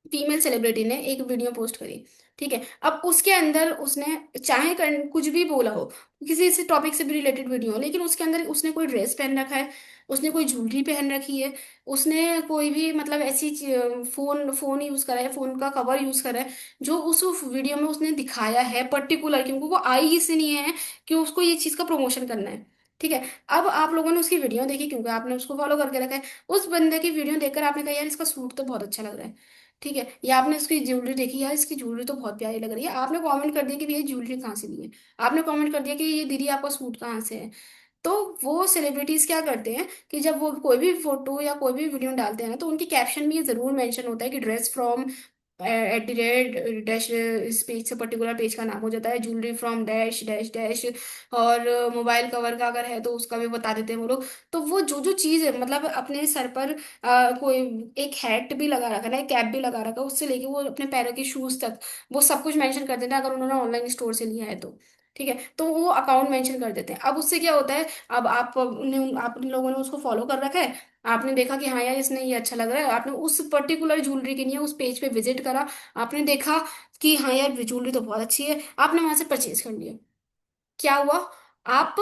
फीमेल सेलिब्रिटी ने एक वीडियो पोस्ट करी, ठीक है, अब उसके अंदर उसने चाहे कुछ भी बोला हो, किसी से टॉपिक से भी रिलेटेड वीडियो हो, लेकिन उसके अंदर उसने कोई ड्रेस पहन रखा है, उसने कोई ज्वेलरी पहन रखी है, उसने कोई भी मतलब ऐसी फोन फोन यूज करा है, फोन का कवर यूज करा है, जो उस वीडियो में उसने दिखाया है पर्टिकुलर, क्योंकि वो आई ही से नहीं है कि उसको ये चीज का प्रमोशन करना है। ठीक है, अब आप लोगों ने उसकी वीडियो देखी क्योंकि आपने उसको फॉलो करके रखा है, उस बंदे की वीडियो देखकर आपने कहा यार इसका सूट तो बहुत अच्छा लग रहा है। ठीक है, या आपने इसकी ज्वेलरी देखी, यार इसकी ज्वेलरी तो बहुत प्यारी लग रही है, आपने कमेंट कर दिया कि भैया ज्वेलरी कहाँ से ली है, आपने कमेंट कर दिया कि ये दीदी आपका सूट कहाँ से है। तो वो सेलिब्रिटीज क्या करते हैं कि जब वो कोई भी फोटो या कोई भी वीडियो डालते हैं ना, तो उनके कैप्शन में ये जरूर मेंशन होता है कि dress from at the rate dash, इस पेज से पर्टिकुलर पेज का नाम हो जाता है, jewellery from dash dash dash, और मोबाइल कवर का अगर है तो उसका भी बता देते हैं वो लोग। तो वो जो जो चीज़ है, मतलब अपने सर पर कोई एक हैट भी लगा रखा है, कैप भी लगा रखा है, उससे लेके वो अपने पैरों के शूज तक, वो सब कुछ मेंशन कर देते हैं अगर उन्होंने ऑनलाइन स्टोर से लिया है तो। ठीक है, तो वो अकाउंट मेंशन कर देते हैं। अब उससे क्या होता है, अब आप उन लोगों ने उसको फॉलो कर रखा है, आपने देखा कि हाँ यार इसने ये अच्छा लग रहा है, आपने उस पर्टिकुलर ज्वेलरी के लिए उस पेज पे विजिट करा, आपने देखा कि हाँ यार ज्वेलरी तो बहुत अच्छी है, आपने वहां से परचेज कर लिया। क्या हुआ, आप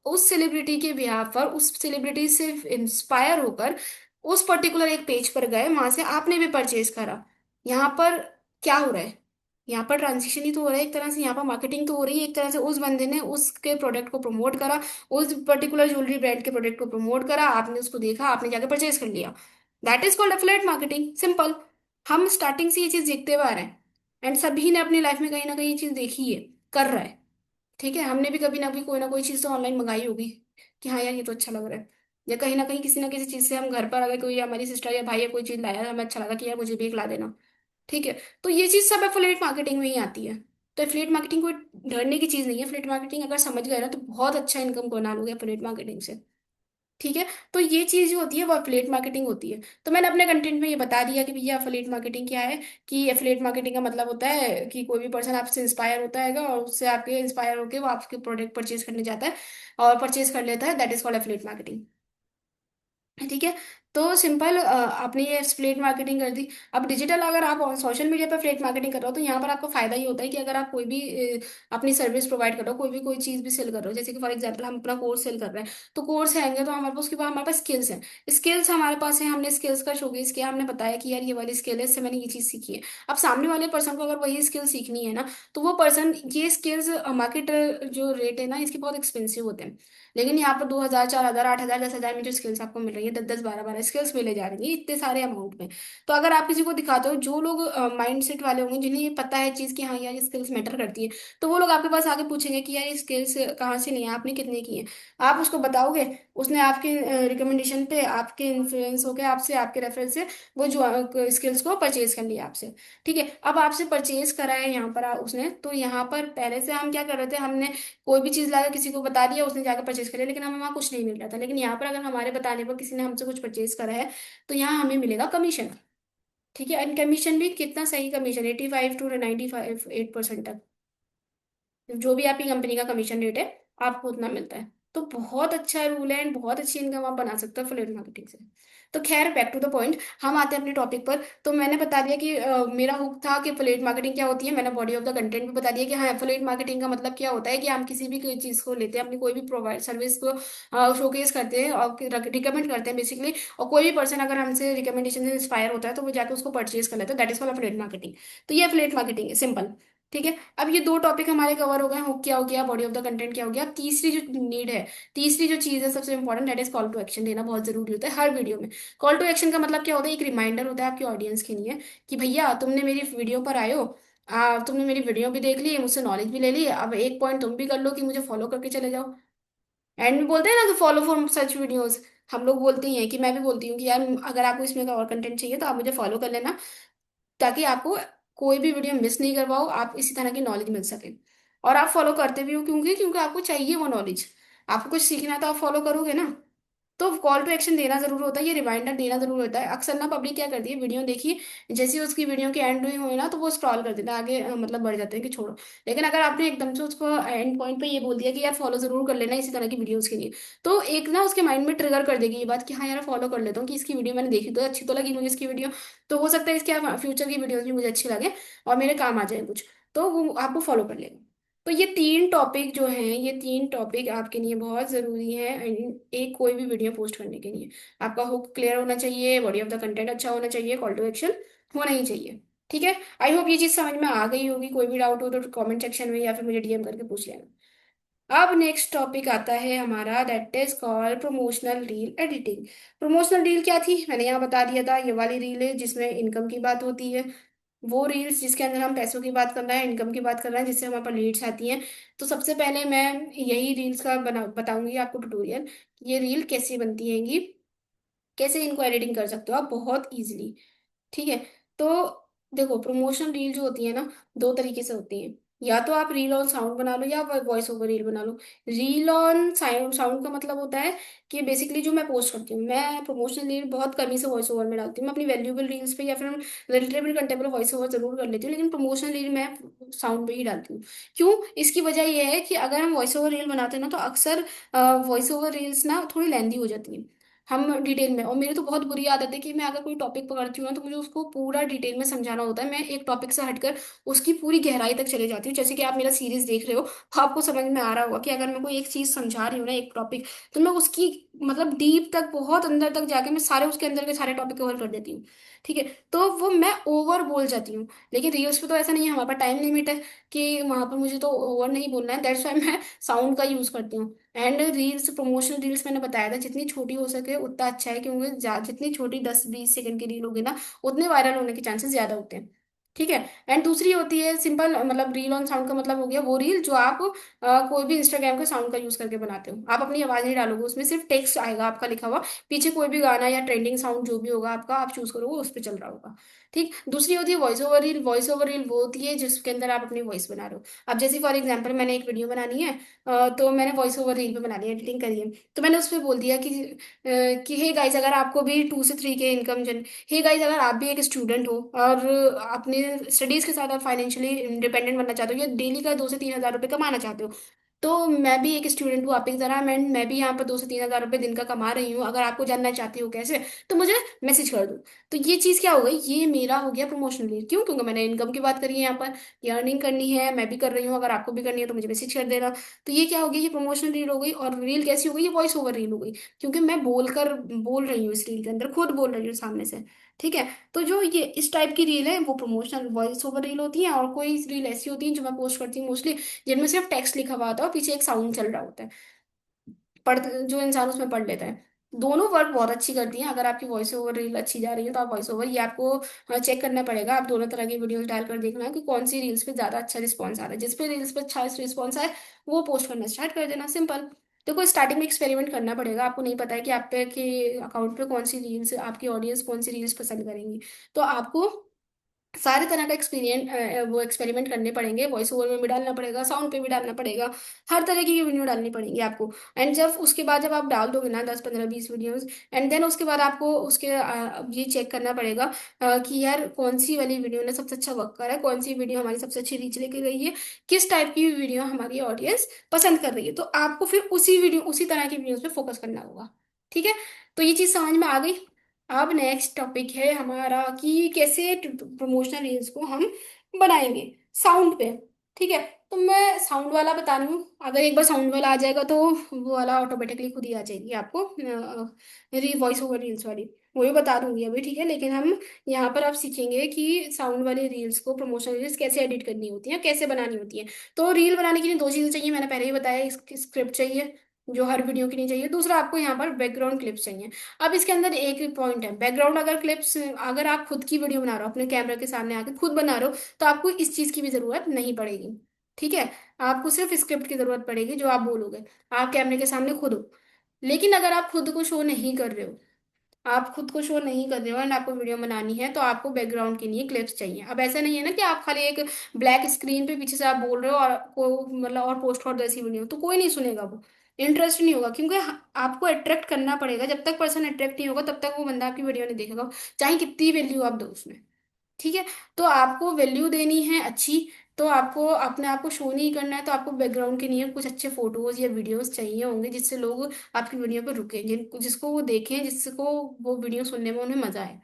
उस सेलिब्रिटी के बिहाफ पर, उस सेलिब्रिटी से इंस्पायर होकर उस पर्टिकुलर एक पेज पर गए, वहां से आपने भी परचेज करा। यहाँ पर क्या हो रहा है, यहाँ पर ट्रांजेक्शन ही तो हो रहा है एक तरह से, यहाँ पर मार्केटिंग तो हो रही है एक तरह से, उस बंदे ने उसके प्रोडक्ट को प्रमोट करा, उस पर्टिकुलर ज्वेलरी ब्रांड के प्रोडक्ट को प्रमोट करा, आपने उसको देखा, आपने जाकर परचेज कर लिया। That is called affiliate marketing, simple. हम स्टार्टिंग से ये चीज देखते हुए आ रहे हैं, एंड सभी ने अपनी लाइफ में कहीं ना कहीं ये चीज देखी है, कर रहा है। ठीक है, हमने भी कभी ना कोई चीज़ तो ऑनलाइन मंगाई होगी कि हाँ यार ये तो अच्छा लग रहा है, या कहीं ना कहीं किसी ना किसी चीज़ से हम घर पर अगर कोई हमारी सिस्टर या भाई या कोई चीज़ लाया, हमें अच्छा लगा कि यार मुझे भी एक ला देना। ठीक है, तो ये चीज़ सब एफिलिएट मार्केटिंग में ही आती है। तो एफिलिएट मार्केटिंग कोई डरने की चीज़ नहीं है, एफिलिएट मार्केटिंग अगर समझ गए ना तो बहुत अच्छा इनकम बना लोगे एफिलिएट मार्केटिंग से। ठीक है। तो ये चीज जो होती है वो एफिलिएट मार्केटिंग होती है। तो मैंने अपने कंटेंट में ये बता दिया कि भैया एफिलिएट मार्केटिंग क्या है। कि एफिलिएट मार्केटिंग का मतलब होता है कि कोई भी पर्सन आपसे इंस्पायर होता है और उससे आपके इंस्पायर होकर वो आपके प्रोडक्ट परचेज करने जाता है और परचेज कर लेता है, that is called affiliate marketing. ठीक है। तो सिंपल आपने ये स्प्लिट मार्केटिंग कर दी। अब डिजिटल अगर आप सोशल मीडिया पर फ्लेट मार्केटिंग कर रहे हो तो यहाँ पर आपको फायदा ये होता है कि अगर आप कोई भी अपनी सर्विस प्रोवाइड कर रहे हो, कोई चीज़ भी सेल कर रहे हो, जैसे कि फॉर एग्जांपल हम अपना कोर्स सेल कर रहे हैं, तो कोर्स आएंगे तो हमारे पास, उसके बाद हमारे पास स्किल्स हैं। स्किल्स हमारे पास है, हमने स्किल्स का शोकेस किया, हमने बताया कि यार ये वाली स्किल है, इससे मैंने ये चीज़ सीखी है। अब सामने वाले पर्सन को अगर वही स्किल सीखनी है ना, तो वो पर्सन ये स्किल्स, मार्केट जो रेट है ना इसके बहुत एक्सपेंसिव होते हैं। लेकिन यहाँ पर 2,000, 4,000, 8,000, 10,000 में जो स्किल्स आपको मिल रही है, 10-10, 12-12 स्किल्स मिले जा रही है इतने सारे अमाउंट में। तो अगर आप किसी को दिखाते हो, जो लोग माइंड सेट वाले होंगे जिन्हें ये पता है चीज़ कि हाँ यार ये स्किल्स मैटर करती है, तो वो लोग आपके पास आके पूछेंगे कि यार ये स्किल्स कहाँ से ली है, आपने कितने की है। आप उसको बताओगे, उसने आपके रिकमेंडेशन पे, आपके इन्फ्लुएंस होकर आपसे, आपके रेफरेंस से वो जो स्किल्स को परचेज कर लिया आपसे। ठीक है। अब आपसे परचेज करा है यहाँ पर उसने, तो यहाँ पर पहले से हम क्या कर रहे थे, हमने कोई भी चीज लाकर किसी को बता दिया, उसने जाकर परचेज कर लिया, लेकिन हमें वहाँ कुछ नहीं मिल रहा था। लेकिन यहाँ पर अगर हमारे बताने पर किसी ने हमसे कुछ परचेज करा है, तो यहाँ हमें मिलेगा कमीशन। ठीक है। एंड कमीशन भी कितना सही कमीशन, 85 to 95 8% तक, जो भी आपकी कंपनी का कमीशन रेट है आपको उतना मिलता है। तो बहुत अच्छा रूल है एंड बहुत अच्छी इनकम आप बना सकते हो एफिलिएट मार्केटिंग से। तो खैर, बैक टू द पॉइंट, हम आते हैं अपने टॉपिक पर। तो मैंने बता दिया कि मेरा हुक था कि एफिलिएट मार्केटिंग क्या होती है। मैंने बॉडी ऑफ द कंटेंट भी बता दिया कि हाँ, एफिलिएट मार्केटिंग का मतलब क्या होता है कि हम किसी भी कोई चीज़ को लेते हैं, अपनी कोई भी प्रोवाइड सर्विस को शोकेस करते हैं और रिकमेंड करते हैं बेसिकली। और कोई भी पर्सन अगर हमसे रिकमेंडेशन से इंस्पायर होता है तो वो जाकर उसको परचेज कर लेता है, that is called affiliate marketing. तो ये एफिलिएट मार्केटिंग है, सिंपल। ठीक है। अब ये दो टॉपिक हमारे कवर हो गए, हुक क्या हो गया, बॉडी ऑफ द कंटेंट क्या हो गया। अब तीसरी जो नीड है, तीसरी जो चीज है सबसे important, that is call to action देना बहुत जरूरी होता है हर वीडियो में। कॉल टू एक्शन का मतलब क्या होता है, एक रिमाइंडर होता है आपकी ऑडियंस के लिए कि भैया तुमने मेरी वीडियो पर आए हो, तुमने मेरी वीडियो भी देख ली, मुझसे नॉलेज भी ले ली, अब एक पॉइंट तुम भी कर लो कि मुझे फॉलो करके चले जाओ। एंड में बोलते हैं ना कि फॉलो फॉर सच वीडियोस, हम लोग बोलते ही हैं कि मैं भी बोलती हूँ कि यार अगर आपको इसमें का और कंटेंट चाहिए तो आप मुझे फॉलो कर लेना, ताकि आपको कोई भी वीडियो मिस नहीं करवाओ, आप इसी तरह की नॉलेज मिल सके। और आप फॉलो करते भी हो, क्योंकि क्योंकि आपको चाहिए वो नॉलेज, आपको कुछ सीखना है तो आप फॉलो करोगे ना। तो कॉल टू एक्शन देना जरूर होता है, ये रिमाइंडर देना जरूर होता है। अक्सर ना पब्लिक क्या करती है, वीडियो देखी, जैसे ही उसकी वीडियो की एंड हुई हुई ना तो वो स्क्रॉल कर देता है आगे, मतलब बढ़ जाते हैं कि छोड़ो। लेकिन अगर आपने एकदम से उसको एंड पॉइंट पे ये बोल दिया कि यार फॉलो जरूर कर लेना इसी तरह की वीडियोस के लिए, तो एक ना उसके माइंड में ट्रिगर कर देगी ये बात कि हाँ यार फॉलो कर लेता हूँ, कि इसकी वीडियो मैंने देखी तो अच्छी तो लगी मुझे इसकी वीडियो, तो हो सकता है इसके फ्यूचर की वीडियोज भी मुझे अच्छी लगे और मेरे काम आ जाए कुछ, तो वो आपको फॉलो कर लेगा। तो ये तीन टॉपिक जो हैं, ये तीन टॉपिक आपके लिए बहुत ज़रूरी है एक कोई भी वीडियो पोस्ट करने के लिए। आपका हुक क्लियर होना चाहिए, बॉडी ऑफ द कंटेंट अच्छा होना चाहिए, कॉल टू एक्शन होना ही चाहिए। ठीक है। आई होप ये चीज़ समझ में आ गई होगी। कोई भी डाउट हो तो कमेंट सेक्शन में या फिर मुझे डीएम करके पूछ लेना। अब नेक्स्ट टॉपिक आता है हमारा, that is called promotional reel editing. Promotional reel क्या थी, मैंने यहाँ बता दिया था, ये वाली रील है जिसमें इनकम की बात होती है। वो रील्स जिसके अंदर हम पैसों की बात कर रहे हैं, इनकम की बात कर रहे हैं, जिससे हमारे पास लीड्स आती हैं। तो सबसे पहले मैं यही रील्स का बताऊंगी आपको ट्यूटोरियल, ये रील कैसे बनती हैंगी, कैसे इनको एडिटिंग कर सकते हो आप बहुत इजीली। ठीक है। तो देखो, प्रमोशन रील जो होती है ना, दो तरीके से होती है। या तो आप रील ऑन साउंड बना लो या वॉइस ओवर रील बना लो। रील ऑन साउंड साउंड का मतलब होता है कि बेसिकली जो मैं पोस्ट करती हूँ, मैं प्रमोशनल रील बहुत कम ही से वॉइस ओवर में डालती हूँ। मैं अपनी वैल्यूएबल रील्स पे या फिर रिलेटेबल कंटेंट पर वॉइस ओवर जरूर कर लेती हूँ, लेकिन प्रमोशनल रील मैं साउंड पे ही डालती हूँ। क्यों? इसकी वजह यह है कि अगर हम वॉइस ओवर रील बनाते हैं ना, तो अक्सर वॉइस ओवर रील्स ना थोड़ी लेंदी हो जाती हैं। हम डिटेल में, और मेरी तो बहुत बुरी आदत है कि मैं अगर कोई टॉपिक पकड़ती हूँ ना, तो मुझे उसको पूरा डिटेल में समझाना होता है। मैं एक टॉपिक से हटकर उसकी पूरी गहराई तक चले जाती हूँ। जैसे कि आप मेरा सीरीज देख रहे हो, तो आपको समझ में आ रहा होगा कि अगर मैं कोई एक चीज समझा रही हूँ ना, एक टॉपिक, तो मैं उसकी मतलब डीप तक, बहुत अंदर तक जाके मैं सारे उसके अंदर के सारे टॉपिक कवर कर देती हूँ। ठीक है। तो वो मैं ओवर बोल जाती हूँ। लेकिन रील्स पे तो ऐसा नहीं है, हमारे पास टाइम लिमिट है कि वहां पर मुझे तो ओवर नहीं बोलना है, दैट्स वाई मैं साउंड का यूज करती हूँ। एंड रील्स, प्रमोशनल रील्स मैंने बताया था, जितनी छोटी हो सके उतना अच्छा है, क्योंकि जितनी छोटी 10-20 सेकंड की रील होगी ना, उतने वायरल होने के चांसेस ज्यादा होते हैं। ठीक है। एंड दूसरी होती है सिंपल, मतलब रील ऑन साउंड का मतलब हो गया वो रील जो आप कोई भी इंस्टाग्राम के साउंड का यूज करके बनाते हो। आप अपनी आवाज नहीं डालोगे उसमें, सिर्फ टेक्स्ट आएगा आपका लिखा हुआ, पीछे कोई भी गाना या ट्रेंडिंग साउंड जो भी होगा आपका, आप चूज करोगे उस पर चल रहा होगा। ठीक। दूसरी होती है voice over reel. Voice over reel वो होती है जिसके अंदर आप अपनी वॉइस बना रहे हो। अब जैसे फॉर एग्जाम्पल मैंने एक वीडियो बनानी है, तो मैंने वॉइस ओवर रील पे बनानी है, एडिटिंग करी है, तो मैंने उस पर बोल दिया कि हे गाइस, अगर आपको भी 2 से 3 के इनकम, हे गाइस, अगर आप भी एक स्टूडेंट हो और अपने स्टडीज के साथ आप फाइनेंशियली इंडिपेंडेंट बनना चाहते हो या डेली का 2 से 3 हज़ार रुपये कमाना चाहते हो, तो मैं भी एक स्टूडेंट हूँ आप एक तरह, मैं भी यहाँ पर 2 से 3 हज़ार रुपये दिन का कमा रही हूँ, अगर आपको जानना चाहती हो कैसे, तो मुझे मैसेज कर दो। तो ये चीज़ क्या हो गई, ये मेरा हो गया प्रमोशनल रील। क्यों? क्योंकि मैंने इनकम की बात करी है यहाँ पर, ये अर्निंग करनी है, मैं भी कर रही हूँ, अगर आपको भी करनी है तो मुझे मैसेज कर देना। तो ये क्या हो गया, ये प्रमोशनल रील हो गई। और रील कैसी हो गई, ये वॉइस ओवर रील हो गई, क्योंकि मैं बोल रही हूँ इस रील के अंदर, खुद बोल रही हूँ सामने से। ठीक है। तो जो ये इस टाइप की रील है वो प्रमोशनल वॉइस ओवर रील होती है। और कोई रील ऐसी होती है जो मैं पोस्ट करती हूँ मोस्टली, जिनमें सिर्फ टेक्स्ट लिखा हुआ होता है और पीछे एक साउंड चल रहा होता है, पढ़ जो इंसान उसमें पढ़ लेता है। दोनों वर्क बहुत अच्छी करती हैं। अगर आपकी वॉइस ओवर रील अच्छी जा रही है तो आप वॉइस ओवर, ये आपको चेक करना पड़ेगा। आप दोनों तरह की वीडियोस डालकर देखना कि कौन सी रील्स पे ज्यादा अच्छा रिस्पॉन्स आ रहा है। जिस पे रील्स पे अच्छा रिस्पॉन्स आए वो पोस्ट करना स्टार्ट कर देना, सिंपल। देखो स्टार्टिंग में एक्सपेरिमेंट करना पड़ेगा, आपको नहीं पता है कि आप पे के अकाउंट पे कौन सी रील्स, आपकी ऑडियंस कौन सी रील्स पसंद करेंगी। तो आपको सारे तरह का एक्सपीरियंस वो एक्सपेरिमेंट करने पड़ेंगे, वॉइस ओवर में भी डालना पड़ेगा, साउंड पे भी डालना पड़ेगा, हर तरह की वीडियो डालनी पड़ेंगी आपको। एंड जब उसके बाद जब आप डाल दोगे ना 10 15 20 वीडियोस, एंड देन उसके बाद आपको उसके ये चेक करना पड़ेगा कि यार कौन सी वाली वीडियो ने सबसे अच्छा वर्क करा है, कौन सी वीडियो हमारी सबसे अच्छी रीच लेके गई है, किस टाइप की वीडियो हमारी ऑडियंस पसंद कर रही है। तो आपको फिर उसी तरह की वीडियोस पे फोकस करना होगा। ठीक है। तो ये चीज समझ में आ गई। अब नेक्स्ट टॉपिक है हमारा कि कैसे प्रमोशनल रील्स को हम बनाएंगे साउंड पे। ठीक है। तो मैं साउंड वाला बता रही हूँ, अगर एक बार साउंड वाला आ जाएगा तो वो वाला ऑटोमेटिकली खुद ही आ जाएगी आपको, मेरी वॉइस ओवर रील्स वाली, वो भी बता दूंगी अभी। ठीक है। लेकिन हम यहाँ पर आप सीखेंगे कि साउंड वाली रील्स को, प्रमोशनल रील्स कैसे एडिट करनी होती है, कैसे बनानी होती है। तो रील बनाने के लिए 2 चीजें चाहिए, मैंने पहले ही बताया, इसकी स्क्रिप्ट चाहिए जो हर वीडियो की नहीं चाहिए, दूसरा आपको यहाँ पर बैकग्राउंड क्लिप्स चाहिए। अब इसके अंदर एक पॉइंट है, बैकग्राउंड अगर क्लिप्स, अगर आप खुद की वीडियो बना रहे हो, अपने कैमरे के सामने आके खुद बना रहे हो, तो आपको इस चीज की भी जरूरत नहीं पड़ेगी। ठीक है। आपको सिर्फ स्क्रिप्ट की जरूरत पड़ेगी जो आप बोलोगे, आप कैमरे के सामने खुद हो। लेकिन अगर आप खुद को शो नहीं कर रहे हो, आप खुद को शो नहीं कर रहे हो एंड आपको वीडियो बनानी है, तो आपको बैकग्राउंड के लिए क्लिप्स चाहिए। अब ऐसा नहीं है ना कि आप खाली एक ब्लैक स्क्रीन पे पीछे से आप बोल रहे हो और को मतलब और पोस्ट कर दो ऐसी वीडियो, तो कोई नहीं सुनेगा, वो इंटरेस्ट नहीं होगा, क्योंकि आपको अट्रैक्ट करना पड़ेगा। जब तक पर्सन अट्रैक्ट नहीं होगा तब तक वो बंदा आपकी वीडियो नहीं देखेगा, चाहे कितनी वैल्यू आप दो उसमें। ठीक है। तो आपको वैल्यू देनी है अच्छी, तो आपको अपने आप को शो नहीं करना है, तो आपको बैकग्राउंड के लिए कुछ अच्छे फोटोज या वीडियोस चाहिए होंगे जिससे लोग आपकी वीडियो पर रुके, जिसको वो देखें, जिसको वो वीडियो सुनने में उन्हें मजा आए।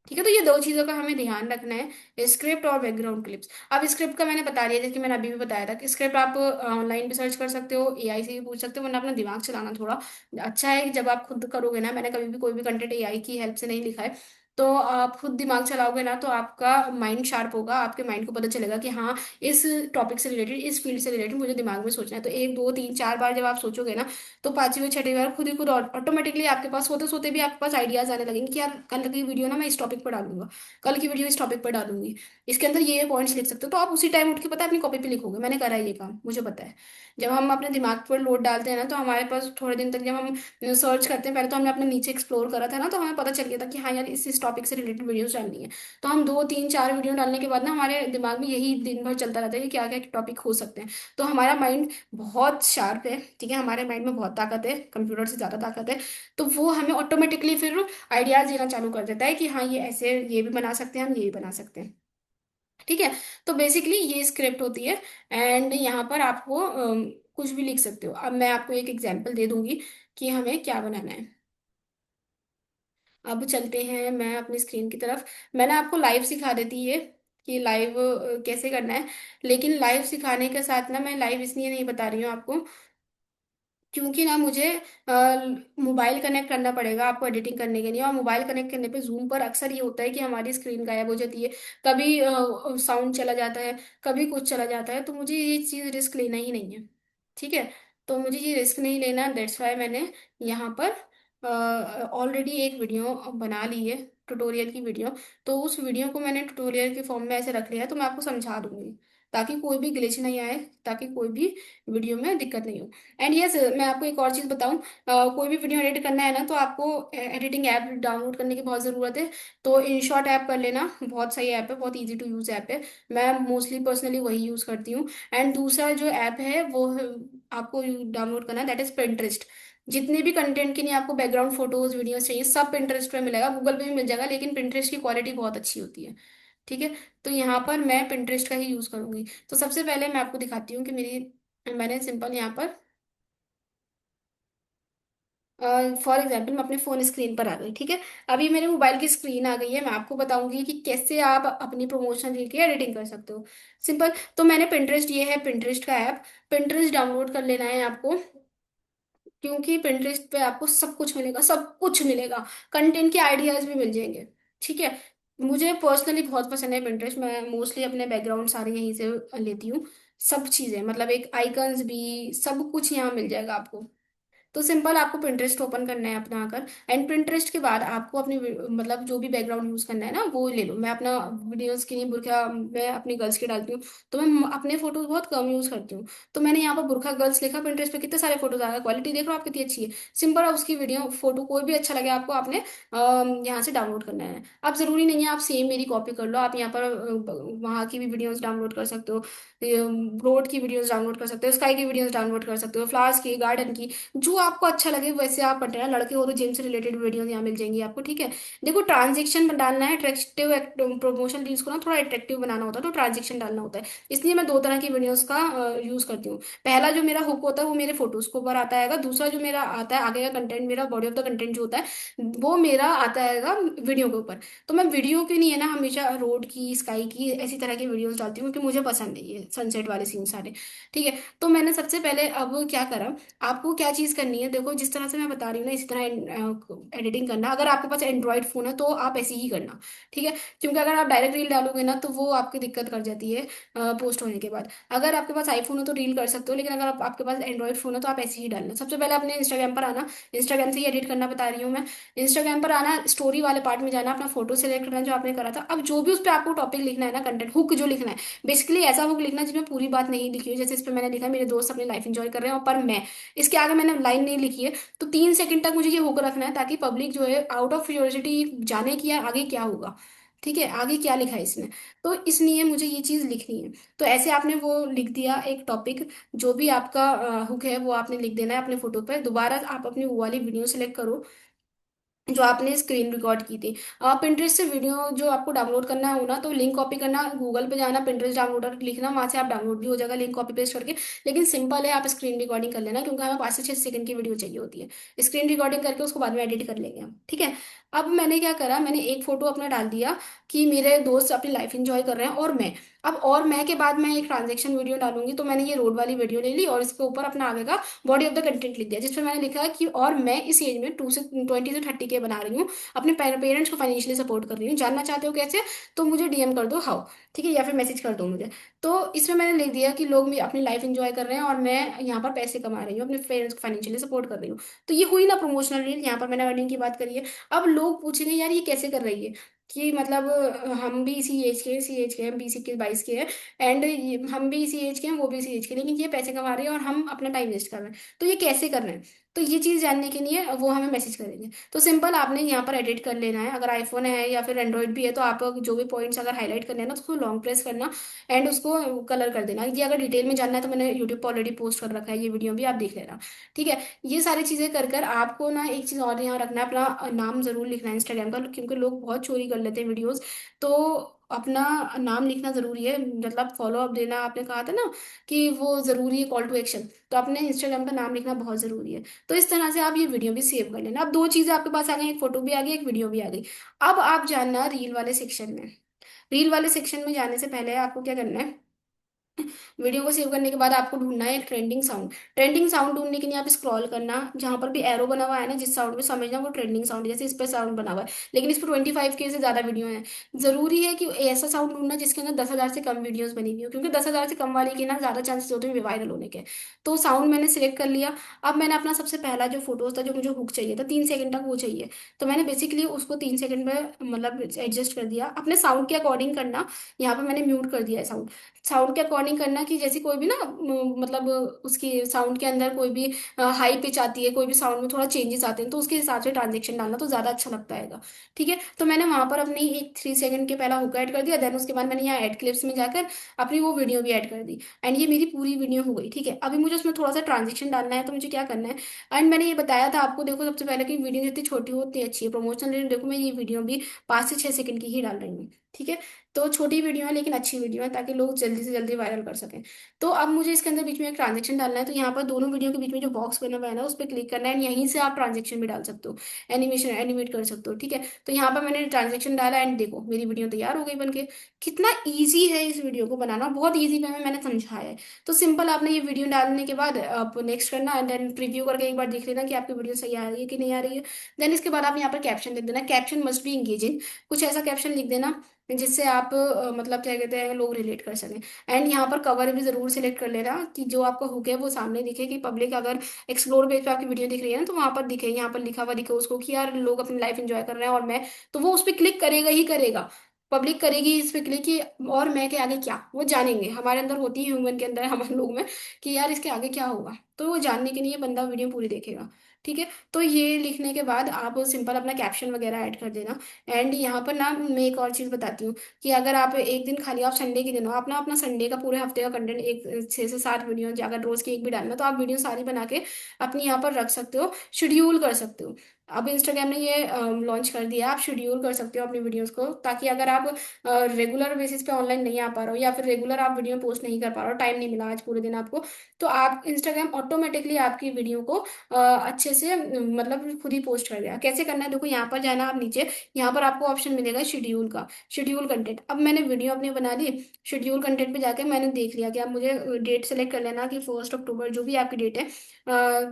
ठीक है। तो ये 2 चीजों का हमें ध्यान रखना है, स्क्रिप्ट और बैकग्राउंड क्लिप्स। अब स्क्रिप्ट का मैंने बता दिया, जैसे कि मैंने अभी भी बताया था कि स्क्रिप्ट आप ऑनलाइन भी सर्च कर सकते हो, एआई से भी पूछ सकते हो, वरना अपना दिमाग चलाना थोड़ा अच्छा है कि जब आप खुद करोगे ना, मैंने कभी भी कोई भी कंटेंट एआई की हेल्प से नहीं लिखा है, तो आप खुद दिमाग चलाओगे ना तो आपका माइंड शार्प होगा, आपके माइंड को पता चलेगा कि हाँ, इस टॉपिक से रिलेटेड, इस फील्ड से रिलेटेड मुझे दिमाग में सोचना है। तो 1 2 3 4 बार जब आप सोचोगे ना, तो 5वीं 6वीं बार खुद ही खुद ऑटोमेटिकली आपके पास सोते सोते भी आपके पास आइडियाज आने लगेंगे कि यार कल की वीडियो ना मैं इस टॉपिक पर डालूंगा, कल की वीडियो इस टॉपिक पर डालूंगी, इसके अंदर ये पॉइंट्स लिख सकते हो। तो आप उसी टाइम उठ के पता है अपनी कॉपी पे लिखोगे, मैंने करा है ये काम, मुझे पता है। जब हम अपने दिमाग पर लोड डालते हैं ना, तो हमारे पास थोड़े दिन तक जब हम सर्च करते हैं, पहले तो हमने अपने नीचे एक्सप्लोर करा था ना, तो हमें पता चल गया था कि हाँ यार इस टॉपिक से रिलेटेड वीडियोस डालनी है। तो हम 2 3 4 वीडियो डालने के बाद ना हमारे दिमाग में यही दिन भर चलता रहता है कि क्या क्या टॉपिक हो सकते हैं। तो हमारा माइंड बहुत शार्प है, ठीक है, हमारे माइंड में बहुत ताकत है, कंप्यूटर से ज़्यादा ताकत है। तो वो हमें ऑटोमेटिकली फिर आइडियाज देना चालू कर देता है कि हाँ ये ऐसे, ये भी बना सकते हैं हम, ये भी बना सकते हैं। ठीक है। तो बेसिकली ये स्क्रिप्ट होती है। एंड यहाँ पर आपको कुछ भी लिख सकते हो। अब मैं आपको एक एग्जांपल दे दूंगी कि हमें क्या बनाना है। अब चलते हैं मैं अपनी स्क्रीन की तरफ। मैंने आपको लाइव सिखा देती है कि लाइव कैसे करना है। लेकिन लाइव सिखाने के साथ ना, मैं लाइव इसलिए नहीं बता रही हूँ आपको, क्योंकि ना मुझे मोबाइल कनेक्ट करना पड़ेगा आपको एडिटिंग करने के लिए। और मोबाइल कनेक्ट करने पे जूम पर अक्सर ये होता है कि हमारी स्क्रीन गायब हो जाती है, कभी साउंड चला जाता है, कभी कुछ चला जाता है। तो मुझे ये चीज़ रिस्क लेना ही नहीं है। ठीक है। तो मुझे ये रिस्क नहीं लेना, दैट्स वाई मैंने यहाँ पर ऑलरेडी एक वीडियो बना ली है, ट्यूटोरियल की वीडियो। तो उस वीडियो को मैंने ट्यूटोरियल के फॉर्म में ऐसे रख लिया है, तो मैं आपको समझा दूंगी ताकि कोई भी ग्लिच नहीं आए, ताकि कोई भी वीडियो में दिक्कत नहीं हो। एंड यस, मैं आपको एक और चीज़ बताऊं, कोई भी वीडियो एडिट करना है ना, तो आपको एडिटिंग ऐप डाउनलोड करने की बहुत ज़रूरत है। तो InShot ऐप कर लेना, बहुत सही ऐप है, बहुत ईजी टू यूज़ ऐप है। मैं मोस्टली पर्सनली वही यूज़ करती हूँ। एंड दूसरा जो ऐप है वो आपको डाउनलोड करना है, दैट इज़ Pinterest। जितने भी कंटेंट के लिए आपको बैकग्राउंड फोटोज वीडियोस चाहिए, सब Pinterest पे मिलेगा, गूगल पे भी मिल जाएगा, लेकिन Pinterest की क्वालिटी बहुत अच्छी होती है। ठीक है। तो यहाँ पर मैं Pinterest का ही यूज करूंगी। तो सबसे पहले मैं आपको दिखाती हूँ कि मैंने सिंपल यहाँ पर, फॉर एग्जाम्पल मैं अपने फोन स्क्रीन पर आ गई, ठीक है। अभी मेरे मोबाइल की स्क्रीन आ गई है, मैं आपको बताऊंगी कि कैसे आप अपनी प्रमोशन रील की एडिटिंग कर सकते हो। सिंपल। तो मैंने Pinterest, ये है Pinterest का ऐप। Pinterest डाउनलोड कर लेना है आपको, क्योंकि Pinterest पे आपको सब कुछ मिलेगा, सब कुछ मिलेगा। कंटेंट के आइडियाज भी मिल जाएंगे। ठीक है। मुझे पर्सनली बहुत पसंद है Pinterest, मैं मोस्टली अपने बैकग्राउंड सारे यहीं से लेती हूँ। सब चीजें, मतलब एक आइकन्स भी, सब कुछ यहाँ मिल जाएगा आपको। तो सिंपल, आपको Pinterest ओपन करना है अपना आकर। एंड Pinterest के बाद आपको अपनी मतलब जो भी बैकग्राउंड यूज करना है ना, वो ले लो। मैं अपना वीडियोस के लिए बुरखा मैं अपनी गर्ल्स की डालती हूँ, तो मैं अपने फोटोज बहुत कम यूज करती हूँ। तो मैंने यहाँ पर बुरखा गर्ल्स लिखा, Pinterest पे कितने सारे फोटोज आ गए, क्वालिटी देख लो आप कितनी अच्छी है। सिंपल, आप उसकी वीडियो फोटो कोई भी अच्छा लगे आपको, आपने यहाँ से डाउनलोड करना है। अब जरूरी नहीं है आप सेम मेरी कॉपी कर लो, आप यहाँ पर वहाँ की भी वीडियोस डाउनलोड कर सकते हो, रोड की वीडियोस डाउनलोड कर सकते हो, स्काई की वीडियोस डाउनलोड कर सकते हो, फ्लावर्स की, गार्डन की, जो आपको अच्छा लगे वैसे आप करते हैं। लड़के हो तो जिम से रिलेटेड वीडियोस यहाँ मिल जाएंगी आपको। ठीक है। देखो, ट्रांजेक्शन डालना है, अट्रैक्टिव प्रमोशन रील्स को ना थोड़ा अट्रैक्टिव बनाना होता है, तो ट्रांजेक्शन डालना होता है। इसलिए मैं दो तरह की वीडियोस का यूज करती हूँ। पहला जो मेरा हुक होता है वो मेरे फोटोज के ऊपर आता है, दूसरा जो मेरा आता है आगे का कंटेंट, मेरा बॉडी ऑफ द कंटेंट जो होता है, वो मेरा आता है वीडियो के ऊपर। तो मैं वीडियो के लिए ना हमेशा रोड की, स्काई की, ऐसी तरह की वीडियोस डालती हूँ, क्योंकि मुझे पसंद है ये सनसेट वाले सीन सारे। ठीक है। तो मैंने सबसे पहले अब क्या करा, आपको क्या चीज करनी है, देखो जिस तरह से मैं बता रही हूँ ना, इसी तरह एडिटिंग करना। अगर आपके पास एंड्रॉइड फोन है तो आप ऐसे ही करना। ठीक है। क्योंकि अगर आप डायरेक्ट रील डालोगे ना, तो वो आपकी दिक्कत कर जाती है पोस्ट होने के बाद। अगर आपके पास आईफोन हो तो रील कर सकते हो, लेकिन अगर आपके पास एंड्रॉइड फोन है तो आप ऐसे ही डालना। सबसे पहले अपने इंस्टाग्राम पर आना, इंस्टाग्राम से ही एडिट करना बता रही हूँ मैं। इंस्टाग्राम पर आना, स्टोरी वाले पार्ट में जाना, अपना फोटो सेलेक्ट करना जो आपने करा था। अब जो भी उस पर आपको टॉपिक लिखना है ना, कंटेंट हुक जो लिखना है, बेसिकली ऐसा हुक लिखना है जिसमें पूरी बात नहीं लिखी हो। जैसे इस पे मैंने लिखा, मेरे दोस्त अपनी लाइफ एंजॉय कर रहे हैं और पर मैं, इसके आगे मैंने लाइन नहीं लिखी है। तो 3 सेकंड तक मुझे ये हुक रखना है, ताकि पब्लिक जो है आउट ऑफ क्यूरियोसिटी जाने कि यार आगे क्या होगा। ठीक है, आगे क्या लिखा है इसने। तो इसलिए मुझे ये चीज लिखनी है। तो ऐसे आपने वो लिख दिया एक टॉपिक, जो भी आपका हुक है वो आपने लिख देना है अपने फोटो पे। दोबारा आप अपनी वो वाली वीडियो सेलेक्ट करो जो आपने स्क्रीन रिकॉर्ड की थी। आप Pinterest से वीडियो जो आपको डाउनलोड करना है हो ना, तो लिंक कॉपी करना, गूगल पे जाना, Pinterest डाउनलोडर लिखना, वहां से आप डाउनलोड भी हो जाएगा लिंक कॉपी पेस्ट करके। लेकिन सिंपल है, आप स्क्रीन रिकॉर्डिंग कर लेना, क्योंकि हमें 5 से 6 सेकंड की वीडियो चाहिए होती है। स्क्रीन रिकॉर्डिंग करके उसको बाद में एडिट कर लेंगे हम। ठीक है। अब मैंने क्या करा, मैंने एक फोटो अपना डाल दिया कि मेरे दोस्त अपनी लाइफ एंजॉय कर रहे हैं और मैं। अब और मैं के बाद मैं एक ट्रांजेक्शन वीडियो डालूंगी, तो मैंने ये रोड वाली वीडियो ले ली और इसके ऊपर अपना आगे का बॉडी ऑफ द कंटेंट लिख दिया, जिसमें मैंने लिखा कि और मैं इस एज में 20 से 30 के बना रही हूँ, अपने पेरेंट्स को फाइनेंशियली सपोर्ट कर रही हूँ, जानना चाहते हो कैसे, तो मुझे DM कर दो हाउ। ठीक है, या फिर मैसेज कर दो मुझे। तो इसमें मैंने लिख दिया कि लोग भी अपनी लाइफ एंजॉय कर रहे हैं और मैं यहाँ पर पैसे कमा रही हूँ, अपने पेरेंट्स को फाइनेंशियली सपोर्ट कर रही हूँ। तो ये हुई ना प्रमोशनल रील, यहाँ पर मैंने अर्निंग की बात करी है। अब लोग पूछेंगे यार ये कैसे कर रही है, कि मतलब हम भी इसी एज के, इसी एज के हैं, 20 21 22 के हैं, एंड हम भी इसी एज के हैं, वो भी इसी एज के हैं, लेकिन ये पैसे कमा रही है और हम अपना टाइम वेस्ट कर रहे हैं, तो ये कैसे कर रहे हैं। तो ये चीज जानने के लिए वो हमें मैसेज करेंगे। तो सिंपल, आपने यहाँ पर एडिट कर लेना है। अगर आईफोन है या फिर एंड्रॉइड भी है, तो आप जो भी पॉइंट्स अगर हाईलाइट करने हैं ना, तो उसको लॉन्ग प्रेस करना एंड उसको कलर कर देना। ये अगर डिटेल में जानना है तो मैंने यूट्यूब पर ऑलरेडी पोस्ट कर रखा है, ये वीडियो भी आप देख लेना। ठीक है। ये सारी चीजें कर कर आपको ना एक चीज और यहाँ रखना है, अपना नाम जरूर लिखना है इंस्टाग्राम का, क्योंकि लोग बहुत चोरी कर लेते हैं वीडियोस। तो अपना नाम लिखना जरूरी है, मतलब फॉलो अप देना, आपने कहा था ना कि वो जरूरी है, कॉल टू एक्शन। तो अपने इंस्टाग्राम का नाम लिखना बहुत जरूरी है। तो इस तरह से आप ये वीडियो भी सेव कर लेना। अब दो चीजें आपके पास आ गई, एक फोटो भी आ गई, एक वीडियो भी आ गई। अब आप जानना रील वाले सेक्शन में। रील वाले सेक्शन में जाने से पहले आपको क्या करना है, वीडियो को सेव करने के बाद आपको ढूंढना है ट्रेंडिंग साउंड। ट्रेंडिंग साउंड ढूंढने के लिए आप स्क्रॉल करना, जहां पर भी एरो बना हुआ है ना जिस साउंड में, समझना वो ट्रेंडिंग साउंड, जैसे इस पर साउंड बना हुआ है लेकिन इस पर 25K से ज्यादा वीडियो है। जरूरी है कि ऐसा साउंड ढूंढना जिसके अंदर 10,000 से कम वीडियोस बनी हुई हो, क्योंकि 10,000 से कम वाले के ना ज्यादा चांसेस होते हैं वायरल होने के। तो साउंड मैंने सिलेक्ट कर लिया। अब मैंने अपना सबसे पहला जो फोटोज था, जो मुझे हुक चाहिए था 3 सेकंड तक वो चाहिए, तो मैंने बेसिकली उसको 3 सेकंड में मतलब एडजस्ट कर दिया अपने साउंड के अकॉर्डिंग करना। यहाँ पे मैंने म्यूट कर दिया है साउंड। साउंड के अकॉर्डिंग करना कि जैसे कोई भी ना मतलब उसकी साउंड के अंदर कोई भी हाई पिच आती है, कोई भी साउंड में थोड़ा चेंजेस आते हैं, तो उसके हिसाब से ट्रांजेक्शन डालना तो ज्यादा अच्छा लगता है। ठीक है, तो मैंने वहां पर अपनी एक 3 सेकंड के पहला हुक ऐड कर दिया, देन उसके बाद मैंने यहाँ ऐड क्लिप्स में जाकर अपनी वो वीडियो भी ऐड कर दी। एंड ये मेरी पूरी वीडियो हो गई। ठीक है, अभी मुझे उसमें थोड़ा सा ट्रांजेक्शन डालना है, तो मुझे क्या करना है। एंड मैंने ये बताया था आपको, देखो सबसे पहले कि वीडियो जितनी छोटी हो उतनी अच्छी है। प्रमोशनल वीडियो देखो, मैं ये वीडियो भी 5 से 6 सेकंड की ही डाल रही हूँ। ठीक है, तो छोटी वीडियो है लेकिन अच्छी वीडियो है, ताकि लोग जल्दी से जल्दी वायरल कर सकें। तो अब मुझे इसके अंदर बीच में एक ट्रांजेक्शन डालना है, तो यहाँ पर दोनों वीडियो के बीच में जो बॉक्स बना हुआ है ना उस पर क्लिक करना है, and यहीं से आप ट्रांजेक्शन भी डाल सकते हो, एनिमेशन एनिमेट कर सकते हो। ठीक है, तो यहाँ पर मैंने ट्रांजेक्शन डाला एंड देखो मेरी वीडियो तैयार हो गई बनके। कितना ईजी है इस वीडियो को बनाना, बहुत ईजी वे में मैंने समझाया है। तो सिंपल, आपने ये वीडियो डालने के बाद आप नेक्स्ट करना एंड देन प्रीव्यू करके एक बार देख लेना कि आपकी वीडियो सही आ रही है कि नहीं आ रही है। देन इसके बाद आप यहाँ पर कैप्शन लिख देना, कैप्शन मस्ट बी इंगेजिंग। कुछ ऐसा कैप्शन लिख देना जिससे आप मतलब क्या कहते हैं, लोग रिलेट कर सकें। एंड यहाँ पर कवर भी जरूर सिलेक्ट कर लेना कि जो आपका हुक है वो सामने दिखे, कि पब्लिक अगर एक्सप्लोर पेज पे आपकी वीडियो दिख रही है ना तो वहां पर दिखे, यहाँ पर लिखा हुआ दिखे उसको कि यार लोग अपनी लाइफ एंजॉय कर रहे हैं और मैं, तो वो उस पर क्लिक करेगा ही करेगा। पब्लिक करेगी इस पे क्लिक कि और मैं के आगे क्या, वो जानेंगे, हमारे अंदर होती है ह्यूमन के अंदर, हमारे लोग में, कि यार इसके आगे क्या होगा, तो वो जानने के लिए बंदा वीडियो पूरी देखेगा। ठीक है, तो ये लिखने के बाद आप सिंपल अपना कैप्शन वगैरह ऐड कर देना। एंड यहाँ पर ना मैं एक और चीज बताती हूँ कि अगर आप एक दिन खाली, आप संडे के दिन हो, आप ना अपना संडे का पूरे हफ्ते का कंटेंट एक 6 से 7 वीडियो, अगर रोज की एक भी डालना तो आप वीडियो सारी बना के अपनी यहाँ पर रख सकते हो, शेड्यूल कर सकते हो। अब इंस्टाग्राम ने ये लॉन्च कर दिया, आप शेड्यूल कर सकते हो अपनी वीडियोस को, ताकि अगर आप रेगुलर बेसिस पे ऑनलाइन नहीं आ पा रहे हो या फिर रेगुलर आप वीडियो पोस्ट नहीं कर पा रहे हो, टाइम नहीं मिला आज पूरे दिन आपको, तो आप इंस्टाग्राम ऑटोमेटिकली आपकी वीडियो को अच्छे से मतलब खुद ही पोस्ट कर देगा। कैसे करना है, देखो यहाँ पर जाना आप नीचे, यहाँ पर आपको ऑप्शन मिलेगा शेड्यूल का, शेड्यूल कंटेंट। अब मैंने वीडियो अपनी बना ली, शेड्यूल कंटेंट पे जाके मैंने देख लिया कि अब मुझे डेट सेलेक्ट कर लेना कि 1 अक्टूबर जो भी आपकी डेट है,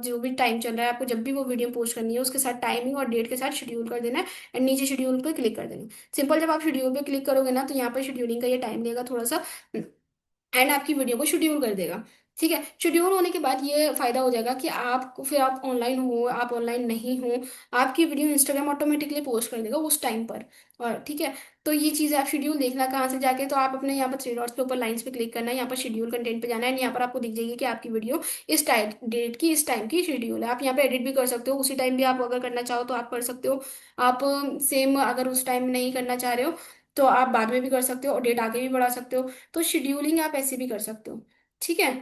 जो भी टाइम चल रहा है आपको जब भी वो वीडियो पोस्ट करनी है उसके साथ टाइमिंग और डेट के साथ शेड्यूल कर देना है। एंड नीचे शेड्यूल पे क्लिक कर देना। सिंपल, जब आप शेड्यूल पे क्लिक करोगे ना तो यहाँ पर शेड्यूलिंग का ये टाइम लेगा थोड़ा सा, एंड आपकी वीडियो को शेड्यूल कर देगा। ठीक है, शेड्यूल होने के बाद ये फायदा हो जाएगा कि आप फिर आप ऑनलाइन हो, आप ऑनलाइन नहीं हो, आपकी वीडियो इंस्टाग्राम ऑटोमेटिकली पोस्ट कर देगा उस टाइम पर। और ठीक है, तो ये चीज़ आप शेड्यूल देखना कहाँ से जाके, तो आप अपने यहाँ पर 3 डॉट्स के ऊपर लाइंस पे क्लिक करना है, यहाँ पर शेड्यूल कंटेंट पे जाना है, यहाँ पर आपको दिख जाएगी कि आपकी वीडियो इस टाइम डेट की इस टाइम की शेड्यूल है। आप यहाँ पे एडिट भी कर सकते हो, उसी टाइम भी आप अगर करना चाहो तो आप कर सकते हो। आप सेम अगर उस टाइम नहीं करना चाह रहे हो तो आप बाद में भी कर सकते हो और डेट आगे भी बढ़ा सकते हो। तो शेड्यूलिंग आप ऐसे भी कर सकते हो। ठीक है,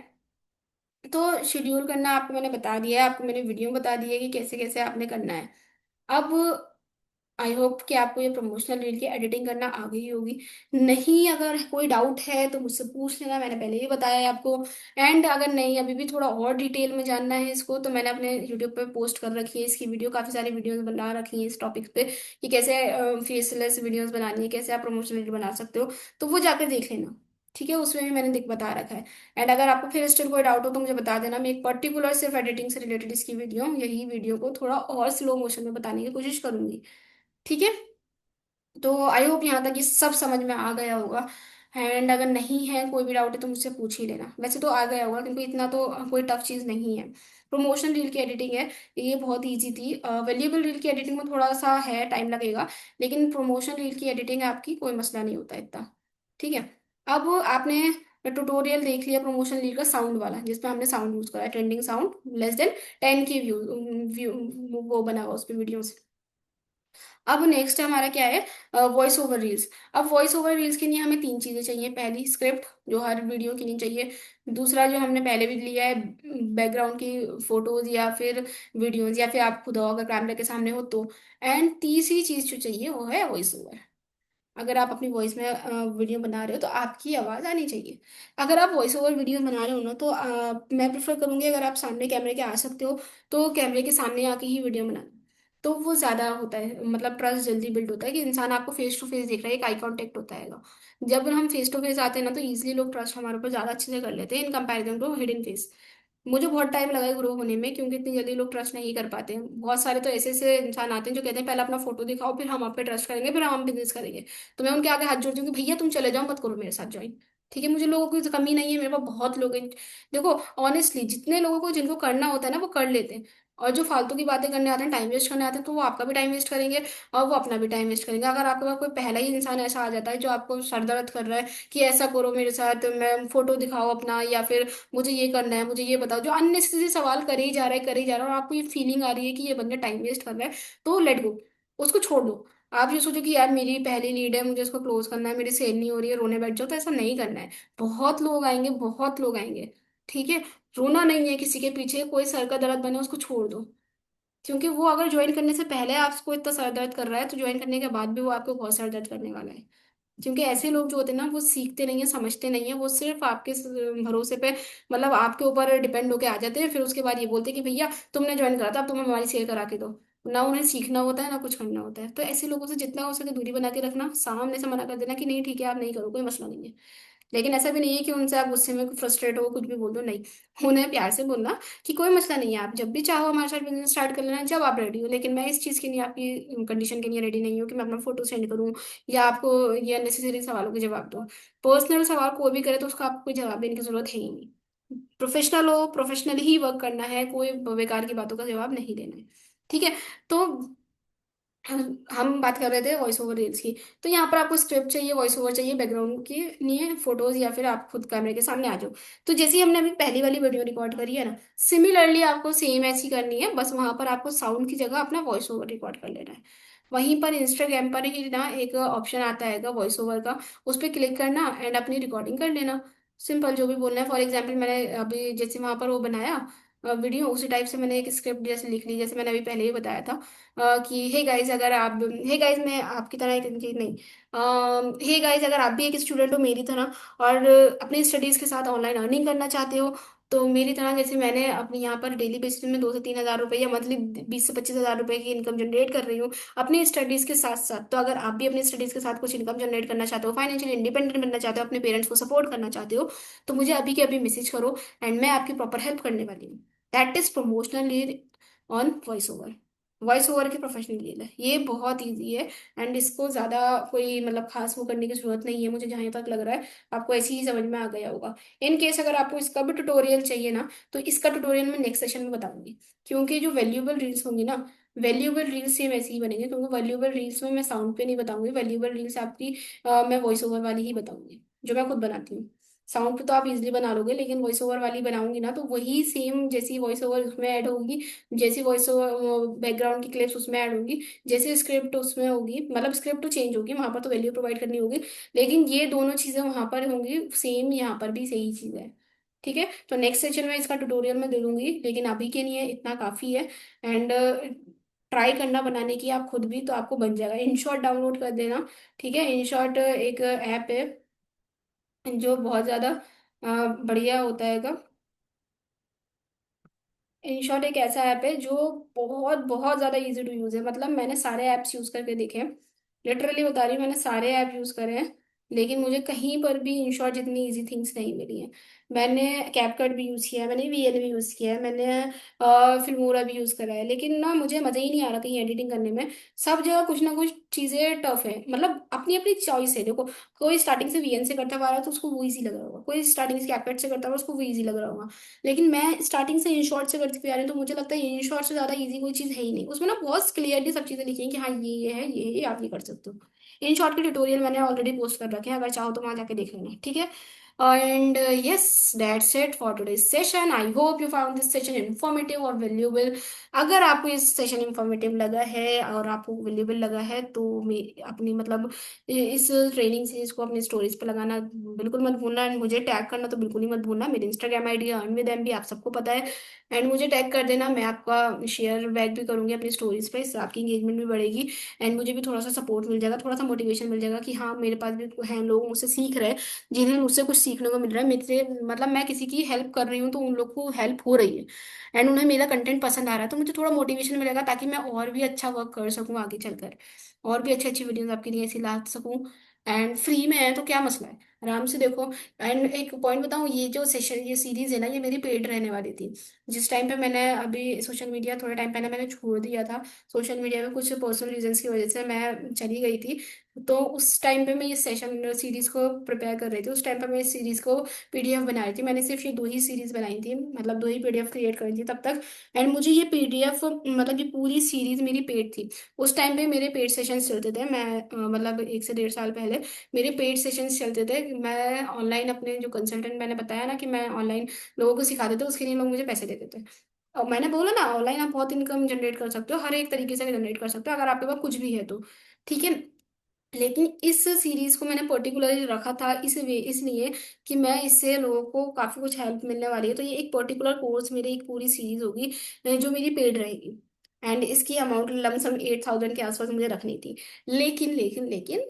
तो शेड्यूल करना आपको मैंने बता दिया है, आपको मैंने वीडियो बता दी है कि कैसे कैसे आपने करना है। अब आई होप कि आपको ये प्रमोशनल रील की एडिटिंग करना आ गई होगी। नहीं, अगर कोई डाउट है तो मुझसे पूछ लेना, मैंने पहले ही बताया है आपको। एंड अगर नहीं, अभी भी थोड़ा और डिटेल में जानना है इसको, तो मैंने अपने यूट्यूब पे पोस्ट कर रखी है इसकी वीडियो, काफ़ी सारी वीडियोस बना रखी हैं इस टॉपिक पे कि कैसे फेसलेस वीडियोस बनानी है, कैसे आप प्रमोशनल रील बना सकते हो, तो वो जाकर देख लेना। ठीक है, उसमें भी मैंने बता रखा है। एंड अगर आपको फिर स्टिल कोई डाउट हो तो मुझे बता देना, मैं एक पर्टिकुलर सिर्फ एडिटिंग से रिलेटेड इसकी वीडियो, यही वीडियो को थोड़ा और स्लो मोशन में बताने की कोशिश करूंगी। ठीक है, तो आई होप यहाँ तक ये सब समझ में आ गया होगा। एंड अगर नहीं है, कोई भी डाउट है तो मुझसे पूछ ही लेना, वैसे तो आ गया होगा क्योंकि इतना तो कोई टफ चीज़ नहीं है। प्रमोशन रील की एडिटिंग है, ये बहुत इजी थी। वेल्यूबल रील की एडिटिंग में थोड़ा सा है, टाइम लगेगा, लेकिन प्रमोशन रील की एडिटिंग आपकी कोई मसला नहीं होता इतना। ठीक है, अब आपने ट्यूटोरियल देख लिया प्रमोशन रील का साउंड वाला, जिसमें हमने साउंड यूज करा है, trending sound less than 10K view view वो बना हुआ उस पर वीडियो। अब नेक्स्ट हमारा क्या है, वॉइस ओवर रील्स। अब वॉइस ओवर रील्स के लिए हमें 3 चीजें चाहिए। पहली, स्क्रिप्ट जो हर वीडियो के लिए चाहिए। दूसरा, जो हमने पहले भी लिया है, बैकग्राउंड की फोटोज या फिर वीडियोज, या फिर आप खुद हो अगर कैमरे के सामने हो तो। एंड तीसरी चीज जो चाहिए वो है वॉइस ओवर। अगर आप अपनी वॉइस में वीडियो बना रहे हो तो आपकी आवाज़ आनी चाहिए। अगर आप वॉइस ओवर वीडियो बना रहे हो ना तो मैं प्रेफर करूंगी, अगर आप सामने कैमरे के आ सकते हो तो कैमरे के सामने आके ही वीडियो बनाना। तो वो ज्यादा होता है, मतलब ट्रस्ट जल्दी बिल्ड होता है कि इंसान आपको फेस टू फेस देख रहा है, एक आई कांटेक्ट होता है। जब हम फेस टू फेस आते हैं ना तो इजीली लोग ट्रस्ट हमारे ऊपर ज्यादा अच्छे से कर लेते हैं in comparison to hidden face. मुझे बहुत टाइम लगा है ग्रो होने में, क्योंकि इतनी जल्दी लोग ट्रस्ट नहीं कर पाते हैं। बहुत सारे तो ऐसे ऐसे इंसान आते हैं जो कहते हैं पहले अपना फोटो दिखाओ फिर हम आप पे ट्रस्ट करेंगे फिर हम बिजनेस करेंगे। तो मैं उनके आगे हाथ जोड़ती हूँ कि भैया तुम चले जाओ, मत करो मेरे साथ ज्वाइन। ठीक है, मुझे लोगों की कमी नहीं है, मेरे पास बहुत लोग हैं। देखो, ऑनेस्टली जितने लोगों को जिनको करना होता है ना वो कर लेते हैं। और जो फालतू की बातें करने आते हैं, टाइम वेस्ट करने आते हैं, तो वो आपका भी टाइम वेस्ट करेंगे और वो अपना भी टाइम वेस्ट करेंगे। अगर आपके पास कोई पहला ही इंसान ऐसा आ जाता है जो आपको सर दर्द कर रहा है कि ऐसा करो मेरे साथ, मैं फोटो दिखाओ अपना, या फिर मुझे ये करना है, मुझे ये बताओ, जो अननेसेसरी सवाल करे ही जा रहा है करे ही जा रहा है, और आपको ये फीलिंग आ रही है कि ये बंदा टाइम वेस्ट कर रहा है, तो लेट गो, उसको छोड़ दो। आप ये सोचो कि यार मेरी पहली लीड है, मुझे इसको क्लोज करना है, मेरी सेल नहीं हो रही है, रोने बैठ जाओ, तो ऐसा नहीं करना है। बहुत लोग आएंगे, बहुत लोग आएंगे। ठीक है, रोना नहीं है किसी के पीछे, कोई सर का दर्द बने उसको छोड़ दो। क्योंकि वो अगर ज्वाइन करने से पहले आपको इतना सर दर्द कर रहा है तो ज्वाइन करने के बाद भी वो आपको बहुत सर दर्द करने वाला है। क्योंकि ऐसे लोग जो होते हैं ना वो सीखते नहीं है, समझते नहीं है, वो सिर्फ आपके भरोसे पे, मतलब आपके ऊपर डिपेंड होके आ जाते हैं, फिर उसके बाद ये बोलते हैं कि भैया तुमने ज्वाइन करा था अब तुम्हें हमारी सेल करा के दो। ना उन्हें सीखना होता है ना कुछ करना होता है। तो ऐसे लोगों से जितना हो सके दूरी बना के रखना, सामने से मना कर देना कि नहीं ठीक है आप नहीं करो, कोई मसला नहीं है। लेकिन ऐसा भी नहीं है कि उनसे आप गुस्से में फ्रस्ट्रेट हो कुछ भी बोल दो, नहीं। उन्हें प्यार से बोलना कि कोई मसला नहीं है, आप जब भी चाहो हमारे साथ बिजनेस स्टार्ट कर लेना जब आप रेडी हो, लेकिन मैं इस चीज़ के लिए आपकी कंडीशन के लिए रेडी नहीं हूँ कि मैं अपना फोटो सेंड करूँ या आपको ये अननेसेसरी सवालों के जवाब दूँ। पर्सनल सवाल कोई भी करे तो उसका आपको कोई जवाब देने की जरूरत है ही नहीं। प्रोफेशनल हो, प्रोफेशनली ही वर्क करना है, कोई बेकार की बातों का जवाब नहीं देना है। ठीक है। तो हम बात कर रहे थे वॉइस ओवर रील्स की। तो यहाँ पर आपको स्क्रिप्ट चाहिए, वॉइस ओवर चाहिए, बैकग्राउंड के लिए फोटोज, या फिर आप खुद कैमरे के सामने आ जाओ। तो जैसे ही हमने अभी पहली वाली वीडियो रिकॉर्ड करी है ना, सिमिलरली आपको सेम ऐसी करनी है, बस वहां पर आपको साउंड की जगह अपना वॉइस ओवर रिकॉर्ड कर लेना है। वहीं पर इंस्टाग्राम पर ही ना एक ऑप्शन आता है वॉइस ओवर का, उस पर क्लिक करना एंड अपनी रिकॉर्डिंग कर लेना। सिंपल जो भी बोलना है, फॉर एग्जाम्पल मैंने अभी जैसे वहां पर वो बनाया वीडियो, उसी टाइप से मैंने एक स्क्रिप्ट जैसे लिख ली, जैसे मैंने अभी पहले ही बताया था कि हे गाइस अगर आप, हे गाइस मैं आपकी तरह एक चीज नहीं, हे गाइस अगर आप भी एक स्टूडेंट हो मेरी तरह और अपनी स्टडीज के साथ ऑनलाइन अर्निंग करना चाहते हो, तो मेरी तरह जैसे मैंने अपने यहाँ पर डेली बेसिस में 2 से 3 हज़ार रुपये या मंथली 20 से 25 हज़ार रुपये की इनकम जनरेट कर रही हूँ अपनी स्टडीज के साथ साथ। तो अगर आप भी अपनी स्टडीज के साथ कुछ इनकम जनरेट करना चाहते हो, फाइनेंशियली इंडिपेंडेंट बनना चाहते हो, अपने पेरेंट्स को सपोर्ट करना चाहते हो, तो मुझे अभी के अभी मैसेज करो एंड मैं आपकी प्रॉपर हेल्प करने वाली हूँ। That is promotional on voice over. Voice over की प्रोफेशनल लीड है, ये बहुत इजी है। एंड इसको ज़्यादा कोई मतलब खास वो करने की जरूरत नहीं है, मुझे जहाँ तक लग रहा है आपको ऐसे ही समझ में आ गया होगा। इन केस अगर आपको इसका भी ट्यूटोरियल चाहिए ना, तो इसका ट्यूटोरियल मैं नेक्स्ट सेशन में बताऊंगी। क्योंकि जो वैल्यूएबल रील्स होंगी ना, वैल्यूएबल रील्स सेम ऐसे ही बनेंगे, क्योंकि वैल्यूएबल रील्स में मैं साउंड पे नहीं बताऊंगी, वैल्यूएबल रील्स आपकी मैं वॉइस ओवर वाली ही बताऊंगी जो मैं खुद बनाती हूँ। साउंड पे तो आप इजीली बना लोगे, लेकिन वॉइस ओवर वाली बनाऊंगी ना तो वही सेम जैसी वॉइस ओवर उसमें ऐड होगी, जैसी वॉइस ओवर बैकग्राउंड की क्लिप्स उसमें ऐड होगी, जैसे स्क्रिप्ट उसमें होगी, मतलब स्क्रिप्ट तो चेंज होगी, वहां पर तो वैल्यू प्रोवाइड करनी होगी, लेकिन ये दोनों चीजें वहां पर होंगी सेम, यहाँ पर भी सही चीज है। ठीक है, तो नेक्स्ट सेशन में इसका ट्यूटोरियल मैं दे दूंगी, लेकिन अभी के लिए इतना काफी है। एंड ट्राई करना बनाने की आप खुद भी, तो आपको बन जाएगा। इनशॉट डाउनलोड कर देना। ठीक है, इनशॉट एक ऐप है जो बहुत ज्यादा बढ़िया होता है। इनशॉर्ट एक ऐसा ऐप है जो बहुत बहुत ज्यादा इजी टू यूज है, मतलब मैंने सारे ऐप्स यूज करके देखे हैं। लिटरली बता रही हूँ, मैंने सारे ऐप यूज करे हैं, लेकिन मुझे कहीं पर भी इनशॉर्ट जितनी इजी थिंग्स नहीं मिली हैं। मैंने कैपकट भी यूज किया है, मैंने वीएल भी यूज किया है, मैंने फिल्मोरा भी यूज करा है, लेकिन ना मुझे मजा ही नहीं आ रहा कहीं एडिटिंग करने में। सब जगह कुछ ना कुछ चीजें टफ है, मतलब अपनी अपनी चॉइस है। देखो, कोई स्टार्टिंग से वीएन से करता हुआ आ रहा है तो उसको वो इजी लग रहा होगा, कोई स्टार्टिंग से कैपकट से करता हुआ उसको वो इजी लग रहा होगा। लेकिन मैं स्टार्टिंग से इन शॉर्ट से करती हुई आ रही हूँ, तो मुझे लगता है इन शॉर्ट से ज्यादा इजी कोई चीज है ही नहीं। उसमें ना बहुत क्लियरली सब चीजें लिखी हैं कि हाँ ये है, ये आप ये कर सकते हो। इन शॉर्ट के ट्यूटोरियल मैंने ऑलरेडी पोस्ट कर रखे हैं, अगर चाहो तो वहां जाके देख लेना। ठीक है, and yes that's it for today's session. I hope you found this session informative और वैल्यूएबल। अगर आपको इस सेशन इन्फॉर्मेटिव लगा है और आपको वैल्यूएबल लगा है तो मैं अपनी मतलब इस ट्रेनिंग सीरीज को अपनी स्टोरीज पे लगाना बिल्कुल मत भूलना, एंड मुझे टैग करना तो बिल्कुल ही मत भूलना। मेरी Instagram ID earn with M भी आप सबको पता है, एंड मुझे टैग कर देना, मैं आपका शेयर बैक भी करूंगी अपनी स्टोरीज पे, इससे आपकी एंगेजमेंट भी बढ़ेगी। एंड मुझे भी थोड़ा सा सपोर्ट मिल जाएगा, थोड़ा सा मोटिवेशन मिल जाएगा कि हाँ मेरे पास भी हैं लोग मुझसे सीख रहे हैं, जिन्हें मुझसे कुछ सीखने को मिल रहा है मेरे से, मतलब मैं किसी की हेल्प कर रही हूँ तो उन लोग को हेल्प हो रही है, एंड उन्हें मेरा कंटेंट पसंद आ रहा है, तो मुझे थोड़ा मोटिवेशन मिलेगा ताकि मैं और भी अच्छा वर्क कर सकूँ आगे चलकर, और भी अच्छी अच्छी वीडियोस आपके लिए ऐसी ला सकूँ। एंड फ्री में है तो क्या मसला है, आराम से देखो। एंड एक पॉइंट बताऊँ, ये जो सेशन, ये सीरीज है ना, ये मेरी पेड रहने वाली थी। जिस टाइम पे मैंने अभी सोशल मीडिया थोड़े टाइम पहले मैंने छोड़ दिया था, सोशल मीडिया में कुछ पर्सनल रीजंस की वजह से मैं चली गई थी, तो उस टाइम पे मैं ये सेशन सीरीज को प्रिपेयर कर रही थी, उस टाइम पे मैं इस सीरीज को पीडीएफ बना रही थी। मैंने सिर्फ ये दो ही सीरीज बनाई थी, मतलब दो ही पीडीएफ क्रिएट करी थी तब तक। एंड मुझे ये पीडीएफ, मतलब ये पूरी सीरीज मेरी पेड थी। उस टाइम पे मेरे पेड सेशंस चलते थे, मैं मतलब 1 से 1.5 साल पहले मेरे पेड सेशंस चलते थे। मैं ऑनलाइन अपने जो कंसल्टेंट, मैंने बताया ना कि मैं ऑनलाइन लोगों को सिखाते थे, उसके लिए लोग मुझे पैसे देते थे। और मैंने बोला ना, ऑनलाइन आप बहुत इनकम जनरेट कर सकते हो, हर एक तरीके से जनरेट कर सकते हो अगर आपके पास कुछ भी है तो, ठीक है। लेकिन इस सीरीज को मैंने पर्टिकुलरली रखा था इसलिए कि मैं इससे लोगों को काफी कुछ हेल्प मिलने वाली है, तो ये एक पर्टिकुलर कोर्स मेरी एक पूरी सीरीज होगी जो मेरी पेड रहेगी। एंड इसकी अमाउंट लमसम 8,000 के आसपास मुझे रखनी थी। लेकिन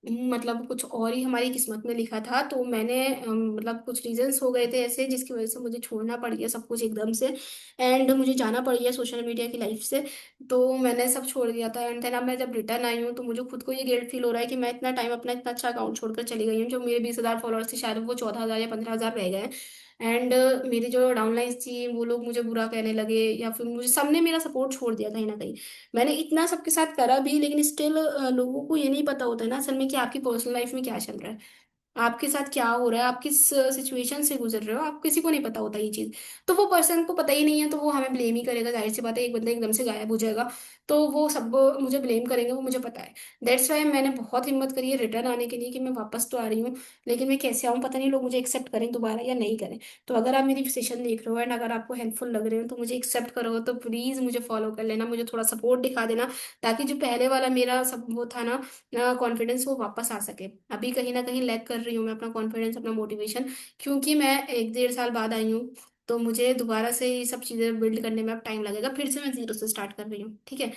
मतलब कुछ और ही हमारी किस्मत में लिखा था, तो मैंने मतलब कुछ रीजंस हो गए थे ऐसे जिसकी वजह से मुझे छोड़ना पड़ गया सब कुछ एकदम से, एंड मुझे जाना पड़ गया सोशल मीडिया की लाइफ से। तो मैंने सब छोड़ दिया था, एंड देन अब मैं जब रिटर्न आई हूँ तो मुझे खुद को ये गिल्ट फील हो रहा है कि मैं इतना टाइम अपना इतना अच्छा अकाउंट छोड़कर चली गई हूँ। जो मेरे 20,000 फॉलोअर्स थे, शायद वो 14,000 या 15,000 रह गए। एंड मेरी जो डाउनलाइंस थी वो लोग मुझे बुरा कहने लगे, या फिर मुझे सबने मेरा सपोर्ट छोड़ दिया कहीं ना कहीं। मैंने इतना सबके साथ करा भी, लेकिन स्टिल लोगों को ये नहीं पता होता है ना असल में कि आपकी पर्सनल लाइफ में क्या चल रहा है, आपके साथ क्या हो रहा है, आप किस सिचुएशन से गुजर रहे हो, आप किसी को नहीं पता होता ये चीज। तो वो पर्सन को पता ही नहीं है तो वो हमें ब्लेम ही करेगा, जाहिर सी बात है, एक बंदा एकदम से गायब हो जाएगा तो वो सब मुझे ब्लेम करेंगे, वो मुझे पता है। दैट्स वाई मैंने बहुत हिम्मत करी है रिटर्न आने के लिए कि मैं वापस तो आ रही हूँ, लेकिन मैं कैसे आऊँ पता नहीं, लोग मुझे एक्सेप्ट करें दोबारा या नहीं करें। तो अगर आप मेरी सेशन देख रहे हो एंड अगर आपको हेल्पफुल लग रहे हो तो मुझे एक्सेप्ट करो, तो प्लीज मुझे फॉलो कर लेना, मुझे थोड़ा सपोर्ट दिखा देना, ताकि जो पहले वाला मेरा सब वो था ना कॉन्फिडेंस, वो वापस आ सके। अभी कहीं ना कहीं लैग कर रही हूँ मैं अपना कॉन्फिडेंस, अपना मोटिवेशन, क्योंकि मैं 1 1.5 साल बाद आई हूँ, तो मुझे दोबारा से ये सब चीज़ें बिल्ड करने में अब टाइम लगेगा, फिर से मैं जीरो से स्टार्ट कर रही हूँ, ठीक है।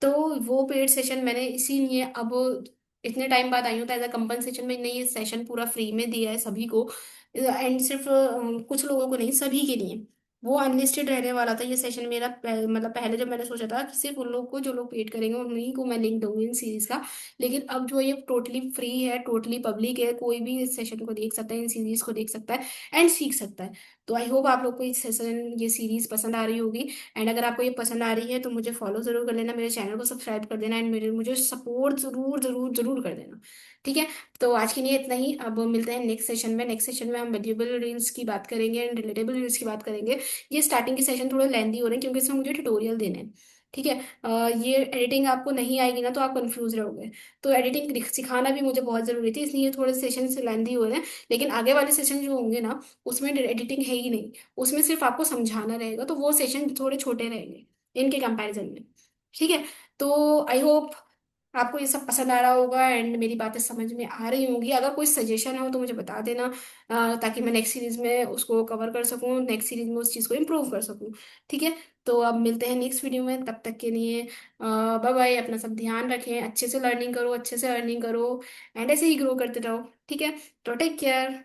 तो वो पेड सेशन मैंने इसीलिए अब इतने टाइम बाद आई हूँ, तो एज अ कंपनसेशन मैंने ये सेशन पूरा फ्री में दिया है सभी को, एंड सिर्फ कुछ लोगों को नहीं, सभी के लिए। वो अनलिस्टेड रहने वाला था ये सेशन मेरा, मतलब पहले जब मैंने सोचा था कि सिर्फ उन लोग को जो लोग पेड करेंगे उन्हीं को मैं लिंक दूंगी इन सीरीज का। लेकिन अब जो ये टोटली फ्री है, टोटली पब्लिक है, कोई भी इस सेशन को देख सकता है, इन सीरीज को देख सकता है एंड सीख सकता है। तो आई होप आप लोग को ये सेशन, ये सीरीज पसंद आ रही होगी। एंड अगर आपको ये पसंद आ रही है तो मुझे फॉलो जरूर कर लेना, मेरे चैनल को सब्सक्राइब कर देना, एंड मेरे मुझे सपोर्ट जरूर जरूर जरूर कर देना, ठीक है। तो आज के लिए इतना ही, अब मिलते हैं नेक्स्ट सेशन में। नेक्स्ट सेशन में हम वैल्यूएबल रील्स की बात करेंगे एंड रिलेटेबल रील्स की बात करेंगे। ये स्टार्टिंग के सेशन थोड़े लेंदी हो रहे हैं क्योंकि इसमें मुझे ट्यूटोरियल देने हैं, ठीक है। ये एडिटिंग आपको नहीं आएगी ना तो आप कंफ्यूज रहोगे, तो एडिटिंग सिखाना भी मुझे बहुत जरूरी थी, इसलिए थोड़े सेशन से लेंदी हो रहे हैं। लेकिन आगे वाले सेशन जो होंगे ना, उसमें एडिटिंग है ही नहीं, उसमें सिर्फ आपको समझाना रहेगा, तो वो सेशन थोड़े छोटे रहेंगे इनके कंपैरिजन में, ठीक है। तो आई होप आपको ये सब पसंद आ रहा होगा एंड मेरी बातें समझ में आ रही होंगी। अगर कोई सजेशन हो तो मुझे बता देना, ताकि मैं नेक्स्ट सीरीज में उसको कवर कर सकूं, नेक्स्ट सीरीज में उस चीज़ को इम्प्रूव कर सकूं, ठीक है। तो अब मिलते हैं नेक्स्ट वीडियो में, तब तक के लिए बाय बाय। अपना सब ध्यान रखें, अच्छे से लर्निंग करो, अच्छे से अर्निंग करो, एंड ऐसे ही ग्रो करते रहो, ठीक है। तो टेक केयर।